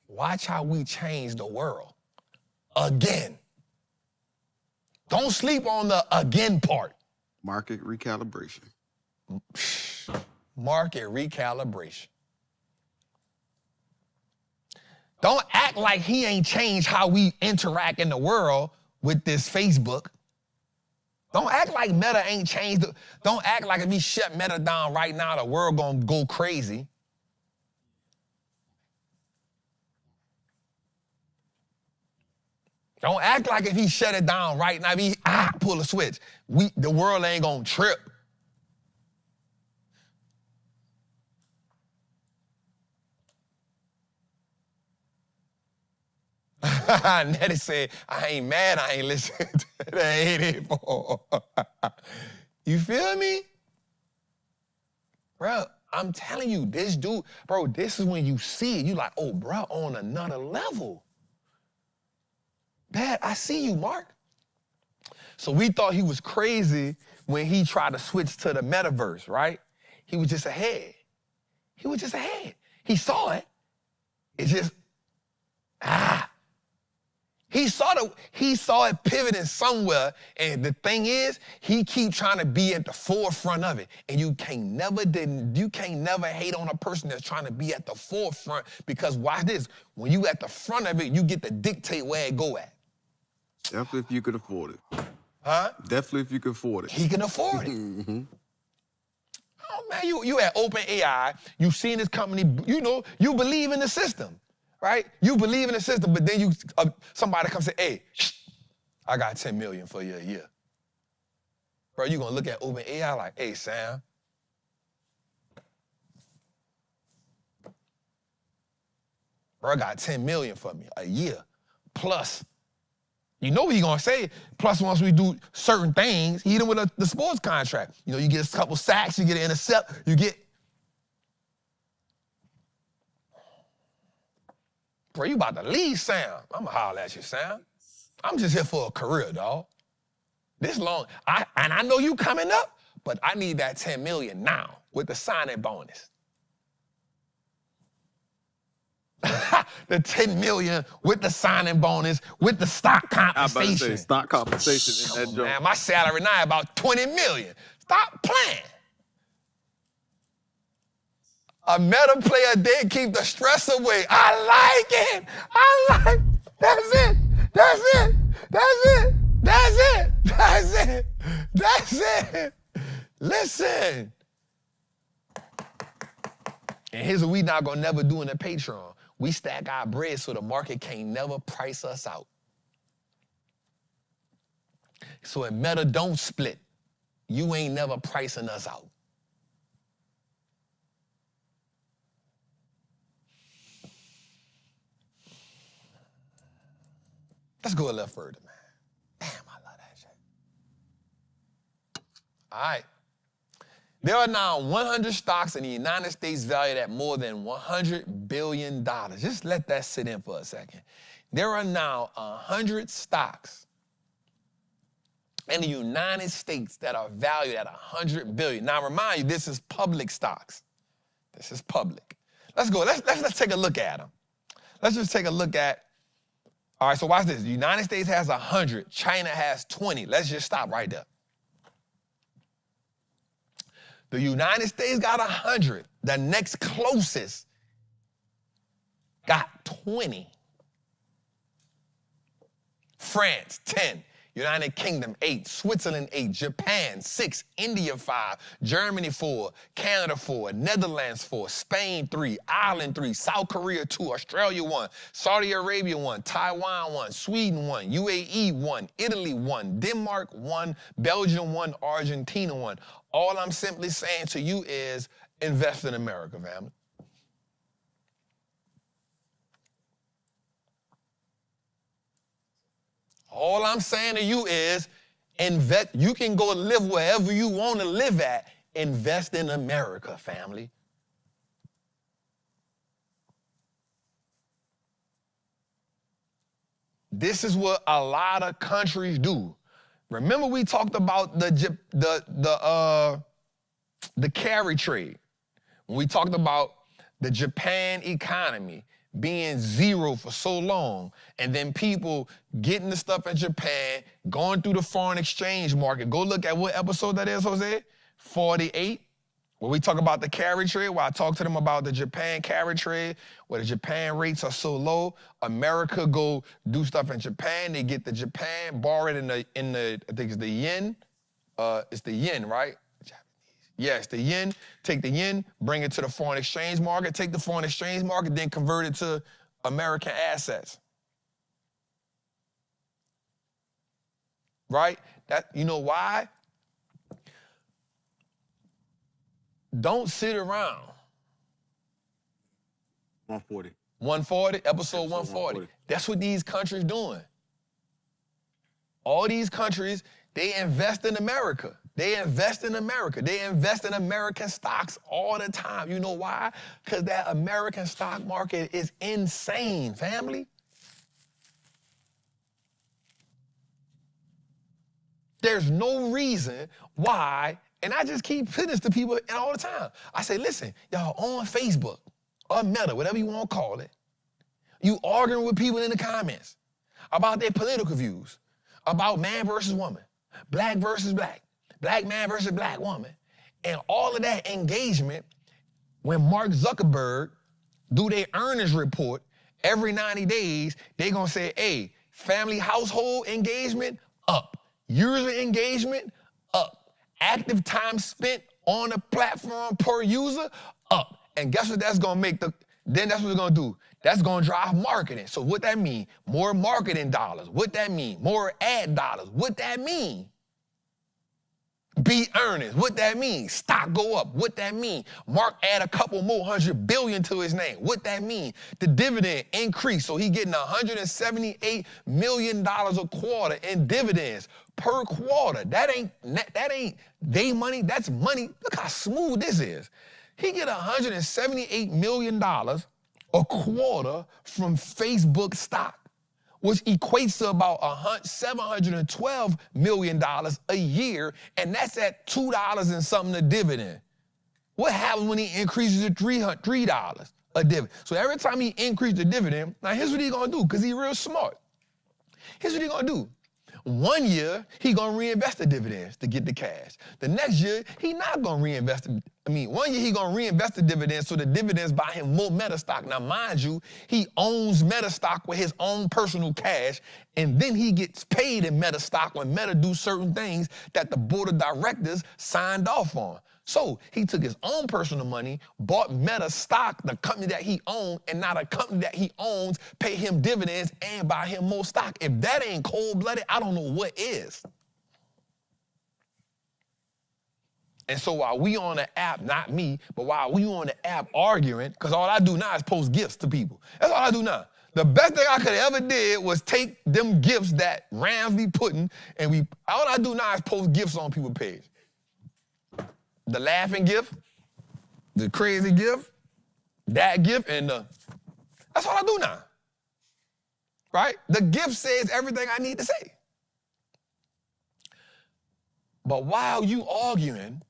Watch how we change the world. Again. Don't sleep on the again part. Market recalibration. Market recalibration. Don't act like he ain't changed how we interact in the world with this Facebook. Don't act like Meta ain't changed. Don't act like if we shut Meta down right now, the world gonna go crazy. Don't act like if he shut it down right now, if he pull a switch, the world ain't gonna trip. Nettie said, I ain't mad, I ain't listening to the 84. You feel me? Bro, I'm telling you, this dude, bro, this is when you see it. You like, oh, bro, on another level. Dad, I see you, Mark. So we thought he was crazy when he tried to switch to the metaverse, right? He was just ahead. He was just ahead. He saw it. It's just, He saw it pivoting somewhere, and the thing is, he keep trying to be at the forefront of it. And you can't never hate on a person that's trying to be at the forefront, because watch this, when you at the front of it, you get to dictate where it go at. Definitely if you could afford it. Huh? Definitely if you could afford it. He can afford it. Mm-hmm. Oh man, you at OpenAI, you seen this company, you know, you believe in the system. Right? You believe in the system, but then somebody comes and say, hey, I got 10 million for you a year. Bro, you gonna look at OpenAI like, hey, Sam. Bro, I got 10 million for me a year. Plus, you know what he gonna say, plus once we do certain things, he hit him with the sports contract. You know, you get a couple sacks, you get an intercept, you get, bro, you about to leave, Sam. I'm gonna holler at you, Sam. I'm just here for a career, dog. This long, and I know you coming up, but I need that 10 million now with the signing bonus. The 10 million with the signing bonus, with the stock compensation. I was about to say stock compensation in that joke. Man, my salary now about 20 million. Stop playing. A meta player did keep the stress away. I like it. That's it. That's it. That's it. That's it. That's it. That's it. Listen. And here's what we not gonna never do in the Patreon. We stack our bread so the market can't never price us out. So in Meta Don't split, you ain't never pricing us out. Let's go a little further, man. Damn, I love that shit. All right. There are now 100 stocks in the United States valued at more than $100 billion. Just let that sit in for a second. There are now 100 stocks in the United States that are valued at $100 billion. Now, remind you, this is public stocks. This is public. Let's go. Let's take a look at them. Let's just take a look at. All right, so watch this. The United States has 100. China has 20. Let's just stop right there. The United States got 100. The next closest got 20. France, 10. United Kingdom, 8. Switzerland, 8. Japan, 6. India, 5. Germany, 4. Canada, 4. Netherlands, 4. Spain, 3. Ireland, 3. South Korea, 2. Australia, 1. Saudi Arabia, 1. Taiwan, 1. Sweden, 1. UAE, 1. Italy, 1. Denmark, 1. Belgium, 1. Argentina, 1. All I'm simply saying to you is invest in America, family. All I'm saying to you is invest. You can go live wherever you want to live at. Invest in America, family. This is what a lot of countries do. Remember we talked about the carry trade. When we talked about the Japan economy being zero for so long, and then people getting the stuff in Japan, going through the foreign exchange market. Go look at what episode that is, Jose? 48, where we talk about the carry trade, where I talk to them about the Japan carry trade, where the Japan rates are so low. America go do stuff in Japan. They get the Japan, borrow it in the I think it's the yen. It's the yen, right? Yes, the yen. Take the yen, bring it to the foreign exchange market, take the foreign exchange market, then convert it to American assets. Right? You know why? Don't sit around. 140. 140, episode 140. That's what these countries doing. All these countries, they invest in America. They invest in America. They invest in American stocks all the time. You know why? Because that American stock market is insane, family. There's no reason why, and I just keep putting this to people all the time. I say, listen, y'all on Facebook or Meta, whatever you want to call it, you arguing with people in the comments about their political views, about man versus woman, black versus black. Black man versus black woman. And all of that engagement, when Mark Zuckerberg do their earnings report every 90 days, they gonna say, hey, family household engagement, up. User engagement, up. Active time spent on the platform per user, up. And guess what that's gonna make? Then that's what it's gonna do. That's gonna drive marketing. So what that mean? More marketing dollars. What that mean? More ad dollars. What that mean? Beat earnings. What that mean? Stock go up. What that mean? Mark add a couple more $100 billion to his name. What that mean? The dividend increase. So he getting $178 million a quarter in dividends per quarter. That ain't they money. That's money. Look how smooth this is. He get $178 million a quarter from Facebook stock, which equates to about $712 million a year, and that's at $2 and something a dividend. What happens when he increases to $3 a a dividend. So every time he increased the dividend, now here's what he gonna do, because he real smart. Here's what he gonna do. 1 year, he gonna reinvest the dividends to get the cash. The next year, he not gonna reinvest. 1 year he gonna reinvest the dividends, so the dividends buy him more Meta stock. Now, mind you, he owns Meta stock with his own personal cash, and then he gets paid in Meta stock when Meta do certain things that the board of directors signed off on. So he took his own personal money, bought Meta stock, the company that he owned, and now the company that he owns pay him dividends and buy him more stock. If that ain't cold-blooded, I don't know what is. And so while we on the app, not me, but while we on the app arguing, because all I do now is post gifts to people. That's all I do now. The best thing I could have ever did was take them gifts that Rams be putting, and all I do now is post gifts on people's page. The laughing gift, the crazy gift, that gift, and that's all I do now. Right? The gift says everything I need to say. But while you arguing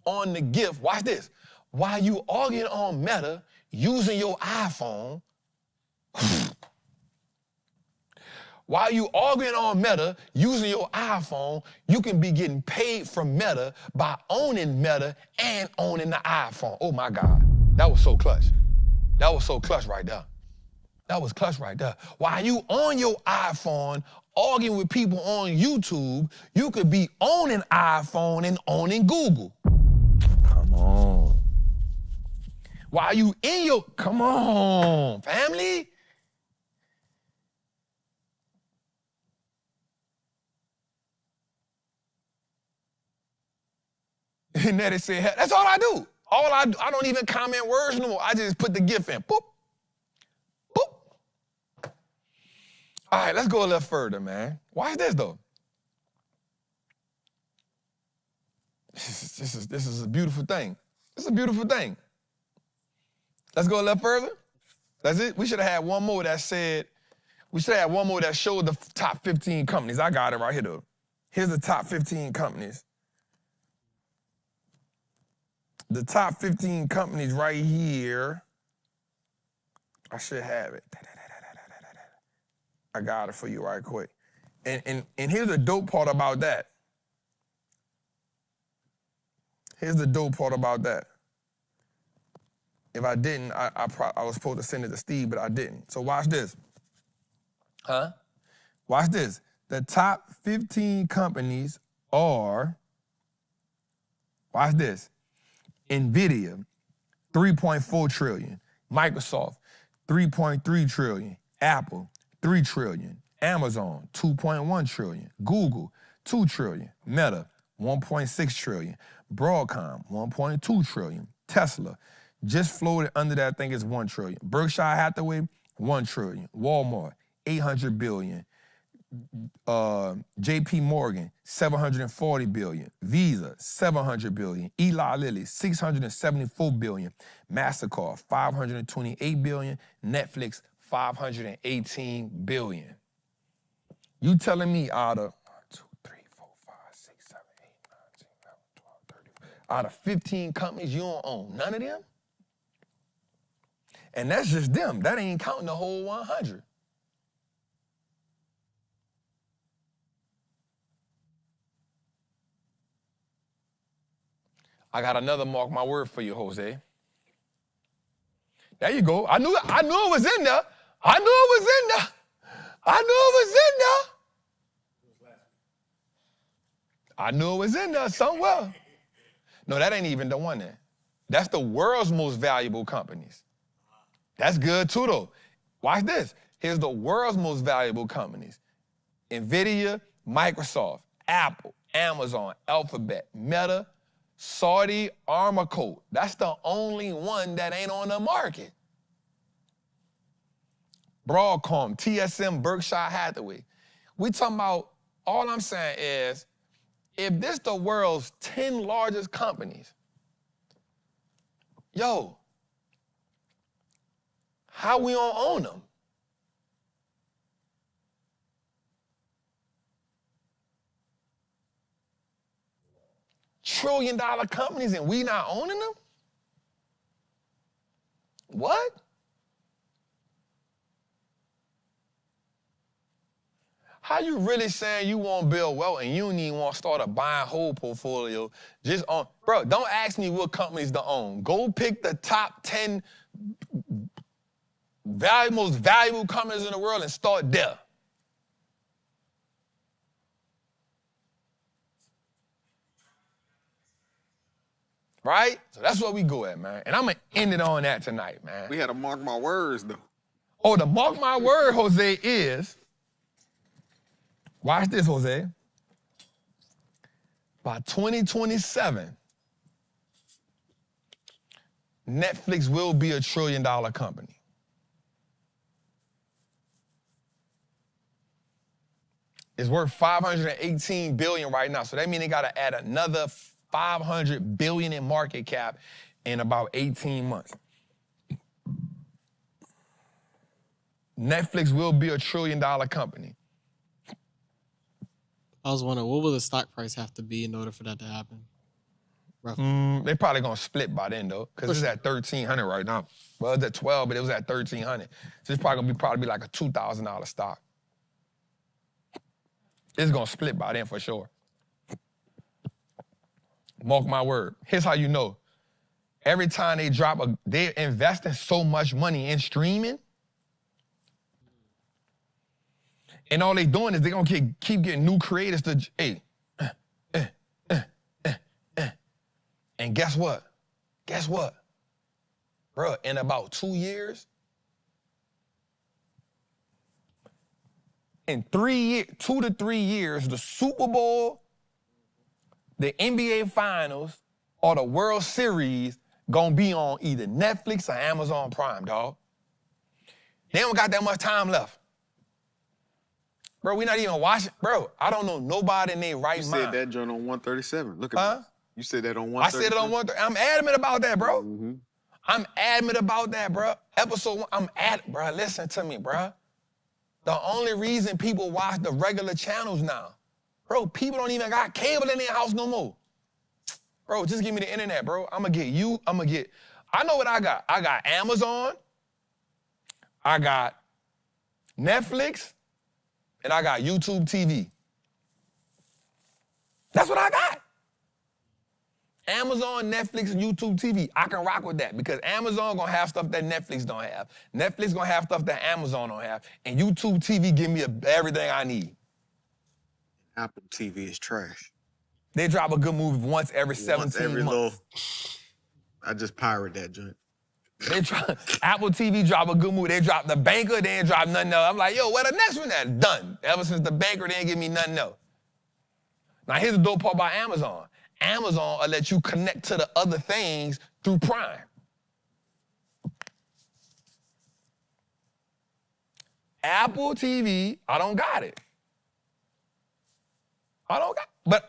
on the gift, watch this. While you arguing on Meta using your iPhone, while you arguing on Meta using your iPhone, you can be getting paid from Meta by owning Meta and owning the iPhone. Oh my God, that was so clutch. That was so clutch right there. That was clutch right there. While you on your iPhone arguing with people on YouTube, you could be owning iPhone and owning Google. Come on. While you in your, come on, family. And then it said, that's all I do. I don't even comment words no more. I just put the GIF in. Boop. Boop. All right, let's go a little further, man. Watch this, though. This is a beautiful thing. It's a beautiful thing. Let's go a little further. That's it. We should have had one more that said, we should have had one more that showed the top 15 companies. I got it right here, though. Here's the top 15 companies. The top 15 companies right here. I should have it. I got it for you right quick. And here's the dope part about that. Here's the dope part about that. If I didn't, I was supposed to send it to Steve, but I didn't. So watch this. Huh? Watch this. The top 15 companies are, watch this. NVIDIA, 3.4 trillion. Microsoft, 3.3 trillion. Apple, 3 trillion. Amazon, 2.1 trillion. Google, 2 trillion. Meta, 1.6 trillion. Broadcom, 1.2 trillion. Tesla, just floated under that, I think it's 1 trillion. Berkshire Hathaway, 1 trillion. Walmart, 800 billion. JP Morgan, 740 billion. Visa, 700 billion. Eli Lilly, 674 billion. MasterCard, 528 billion. Netflix, 518 billion. You telling me out of 1, 2, 3, 4, 5, 6, 7, 8, 9, 10, 11, 12, 13, out of 15 companies, you don't own none of them? And that's just them. That ain't counting the whole 100. I got another mark my word for you, Jose. There you go. I knew it was in there. I knew it was in there. I knew it was in there. I knew it was in there somewhere. No, that ain't even the one there. That's the world's most valuable companies. That's good too, though. Watch this. Here's the world's most valuable companies. NVIDIA, Microsoft, Apple, Amazon, Alphabet, Meta, Saudi Aramco. That's the only one that ain't on the market. Broadcom, TSM, Berkshire Hathaway. We talking about, all I'm saying is, if this the world's 10 largest companies, yo, how we don't own them? $1 trillion companies and we not owning them? What? How you really saying you want to build wealth and you don't even want to start a buy and hold portfolio just on, bro, don't ask me what companies to own. Go pick the top 10 most valuable companies in the world and start there. Right? So that's what we go at, man. And I'm going to end it on that tonight, man. We had to mark my words, though. Oh, the mark my word, Jose, is, watch this, Jose. By 2027, Netflix will be a $1 trillion company. It's worth $518 billion right now. So that means they got to add another $500 billion in market cap in about 18 months. Netflix will be a $1 trillion company. I was wondering, what will the stock price have to be in order for that to happen? They probably gonna split by then though, because it's at 1,300 right now. Well, it's at 12, but it was at 1,300. So it's probably gonna be like a $2,000 stock. It's gonna split by then for sure. Mark my word. Here's how you know. Every time they drop they're investing so much money in streaming. And all they doing is they're gonna keep getting new creators to, hey, and guess what? Guess what? Bro, in about 2 years, in 2 to 3 years, the Super Bowl, the NBA Finals, or the World Series gonna be on either Netflix or Amazon Prime, dog. They don't got that much time left. Bro, we not even watching. Bro, I don't know nobody in their right mind. You said that joint on 137. Look at me. You said that on 137. I said it on 137. I'm adamant about that, bro. I'm adamant about that, bro. Episode 1, bro, listen to me, bro. The only reason people watch the regular channels now, bro, people don't even got cable in their house no more. Bro, just give me the internet, bro. I know what I got. I got Amazon, I got Netflix, and I got YouTube TV. That's what I got. Amazon, Netflix, and YouTube TV. I can rock with that because Amazon gonna have stuff that Netflix don't have. Netflix gonna have stuff that Amazon don't have. And YouTube TV give me everything I need. Apple TV is trash. They drop a good movie once every 17 months. I just pirate that joint. Apple TV drop a good movie. They drop The Banker, they ain't drop nothing else. I'm like, yo, where the next one at? Done. Ever since The Banker, they ain't give me nothing else. Now, here's the dope part about Amazon. Amazon will let you connect to the other things through Prime. Apple TV, I don't got it. But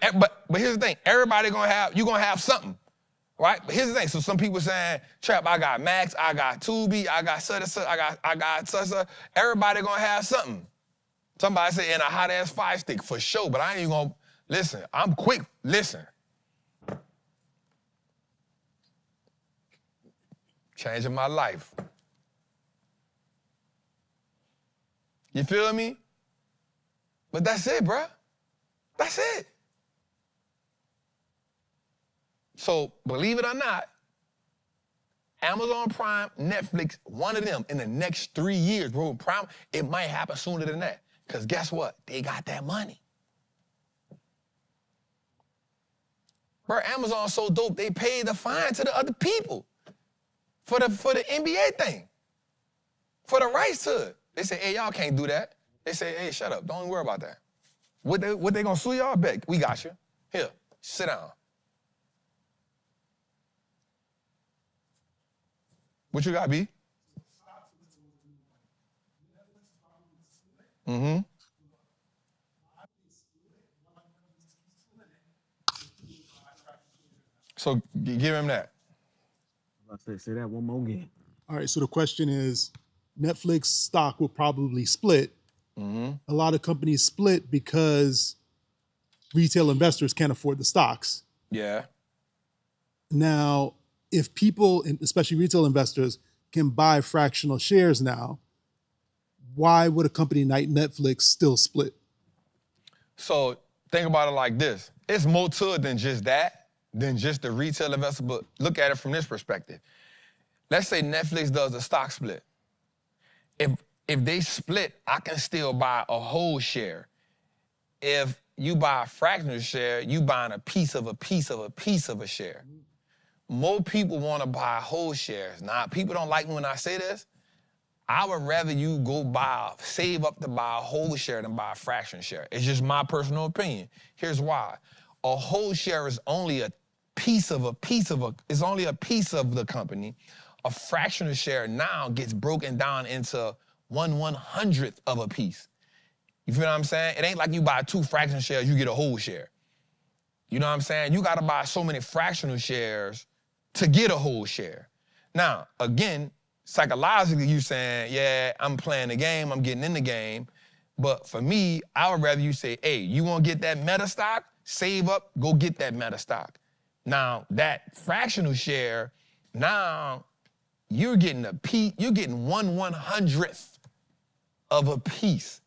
here's the thing. Everybody you gonna have something, right? But here's the thing. So some people saying, Trap, I got Max, I got Tubi, I got I got such. Everybody gonna have something. Somebody say in a hot ass Fire Stick for sure, but I ain't even gonna listen. I'm quick. Listen. Changing my life. You feel me? But that's it, bruh. That's it. So, believe it or not, Amazon Prime, Netflix, one of them in the next 3 years, bro, Prime, it might happen sooner than that. Because guess what? They got that money. Bro, Amazon's so dope, they paid the fine to the other people for the NBA thing, for the rights to it. They say, hey, y'all can't do that. They say, hey, shut up. Don't even worry about that. What they gonna sue y'all back? We got you. Here, sit down. What you got, B? Mm-hmm. So give him that. Say that one more again. All right, so the question is, Netflix stock will probably split. Mm-hmm. A lot of companies split because retail investors can't afford the stocks. Yeah. Now, if people, especially retail investors, can buy fractional shares now, why would a company like Netflix still split? So think about it like this. It's more to it than just that, than just the retail investor, but look at it from this perspective. Let's say Netflix does a stock split. If they split, I can still buy a whole share. If you buy a fractional share, you buying a piece of a piece of a piece of a share. More people want to buy whole shares. Now, people don't like me when I say this. I would rather you go save up to buy a whole share than buy a fraction share. It's just my personal opinion. Here's why. A whole share is only a piece of it's only a piece of the company. A fractional share now gets broken down into 1/100th of a piece. You feel what I'm saying? It ain't like you buy 2 fractional shares, you get a whole share. You know what I'm saying? You gotta buy so many fractional shares to get a whole share. Now, again, psychologically you saying, yeah, I'm playing the game, I'm getting in the game. But for me, I would rather you say, hey, you wanna get that meta stock? Save up, go get that meta stock. Now, that fractional share, now you're getting you're getting 1/100th of a piece.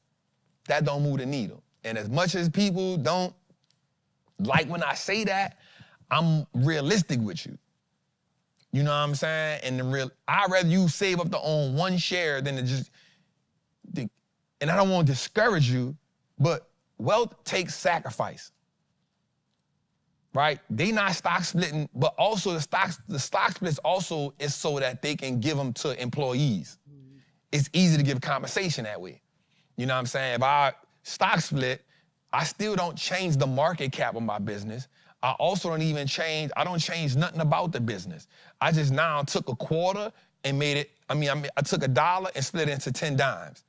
That don't move the needle. And as much as people don't like when I say that, I'm realistic with you. You know what I'm saying? And I'd rather you save up to own 1 share than to just, and I don't want to discourage you, but wealth takes sacrifice. Right? They not stock splitting, but also the stock splits also is so that they can give them to employees. It's easy to give compensation that way. You know what I'm saying? If I stock split, I still don't change the market cap of my business. I also don't even change, I don't change nothing about the business. I just now took a quarter and made it, I took $1 and split it into 10 dimes.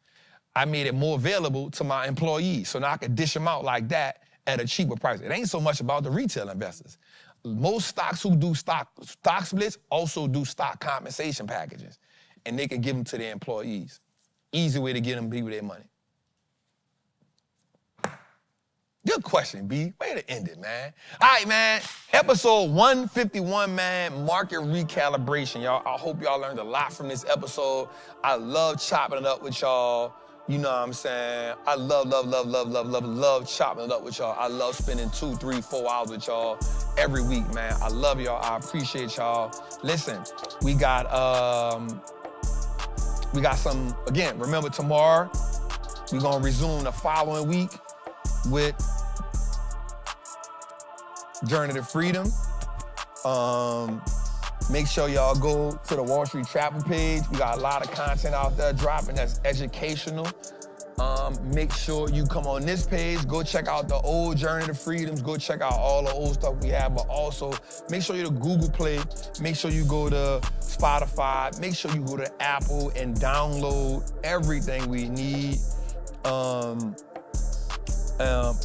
I made it more available to my employees, so now I could dish them out like that at a cheaper price. It ain't so much about the retail investors. Most stocks who do stock splits also do stock compensation packages, and they can give them to their employees. Easy way to get them people their money. Good question, B. Way to end it, man. All right, man. Episode 151, man. Market recalibration, y'all. I hope y'all learned a lot from this episode. I love chopping it up with y'all. You know what I'm saying? I love chopping it up with y'all. I love spending 2, 3, 4 hours with y'all every week, man. I love y'all. I appreciate y'all. Listen, we got some, again, remember tomorrow, we're going to resume the following week with Journey to Freedom. Make sure y'all go to the Wallstreet Trappin page. We got a lot of content out there dropping that's educational. Make sure you come on this page, go check out the old Journey to Freedoms, go check out all the old stuff we have, but also make sure you go to Google Play, make sure you go to Spotify, make sure you go to Apple and download everything we need.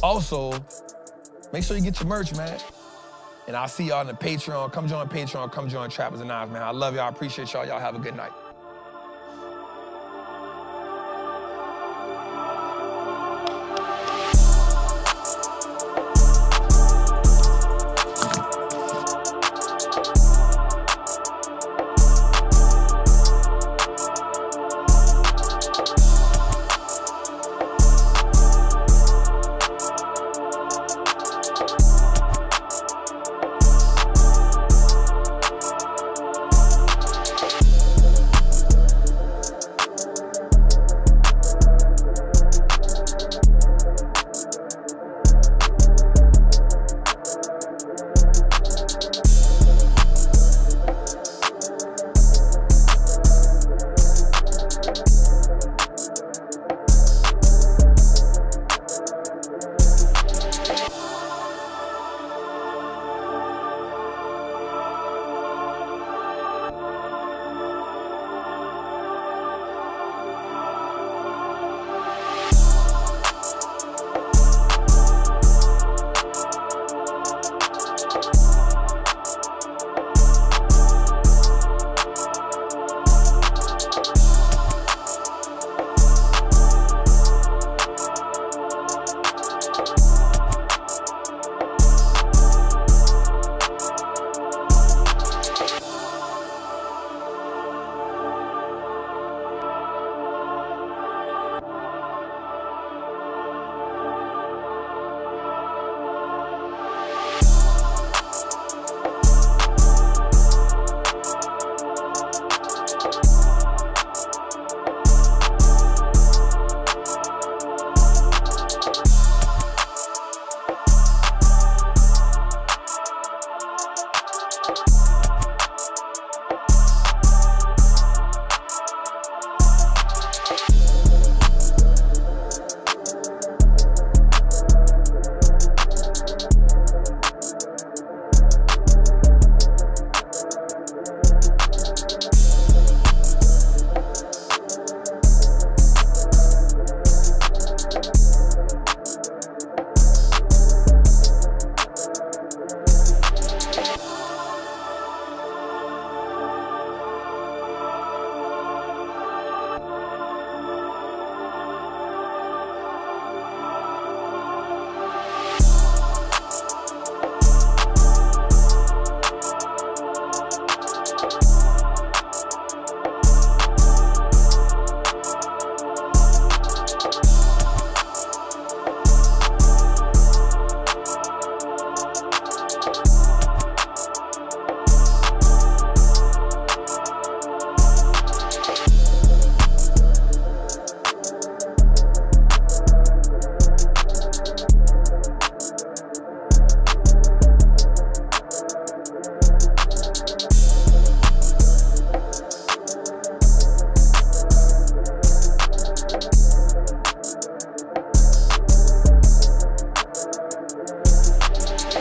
Also, make sure you get your merch, man. And I'll see y'all on the Patreon. Come join Patreon, come join Trappers and Knives, man. I love y'all, I appreciate y'all. Y'all have a good night.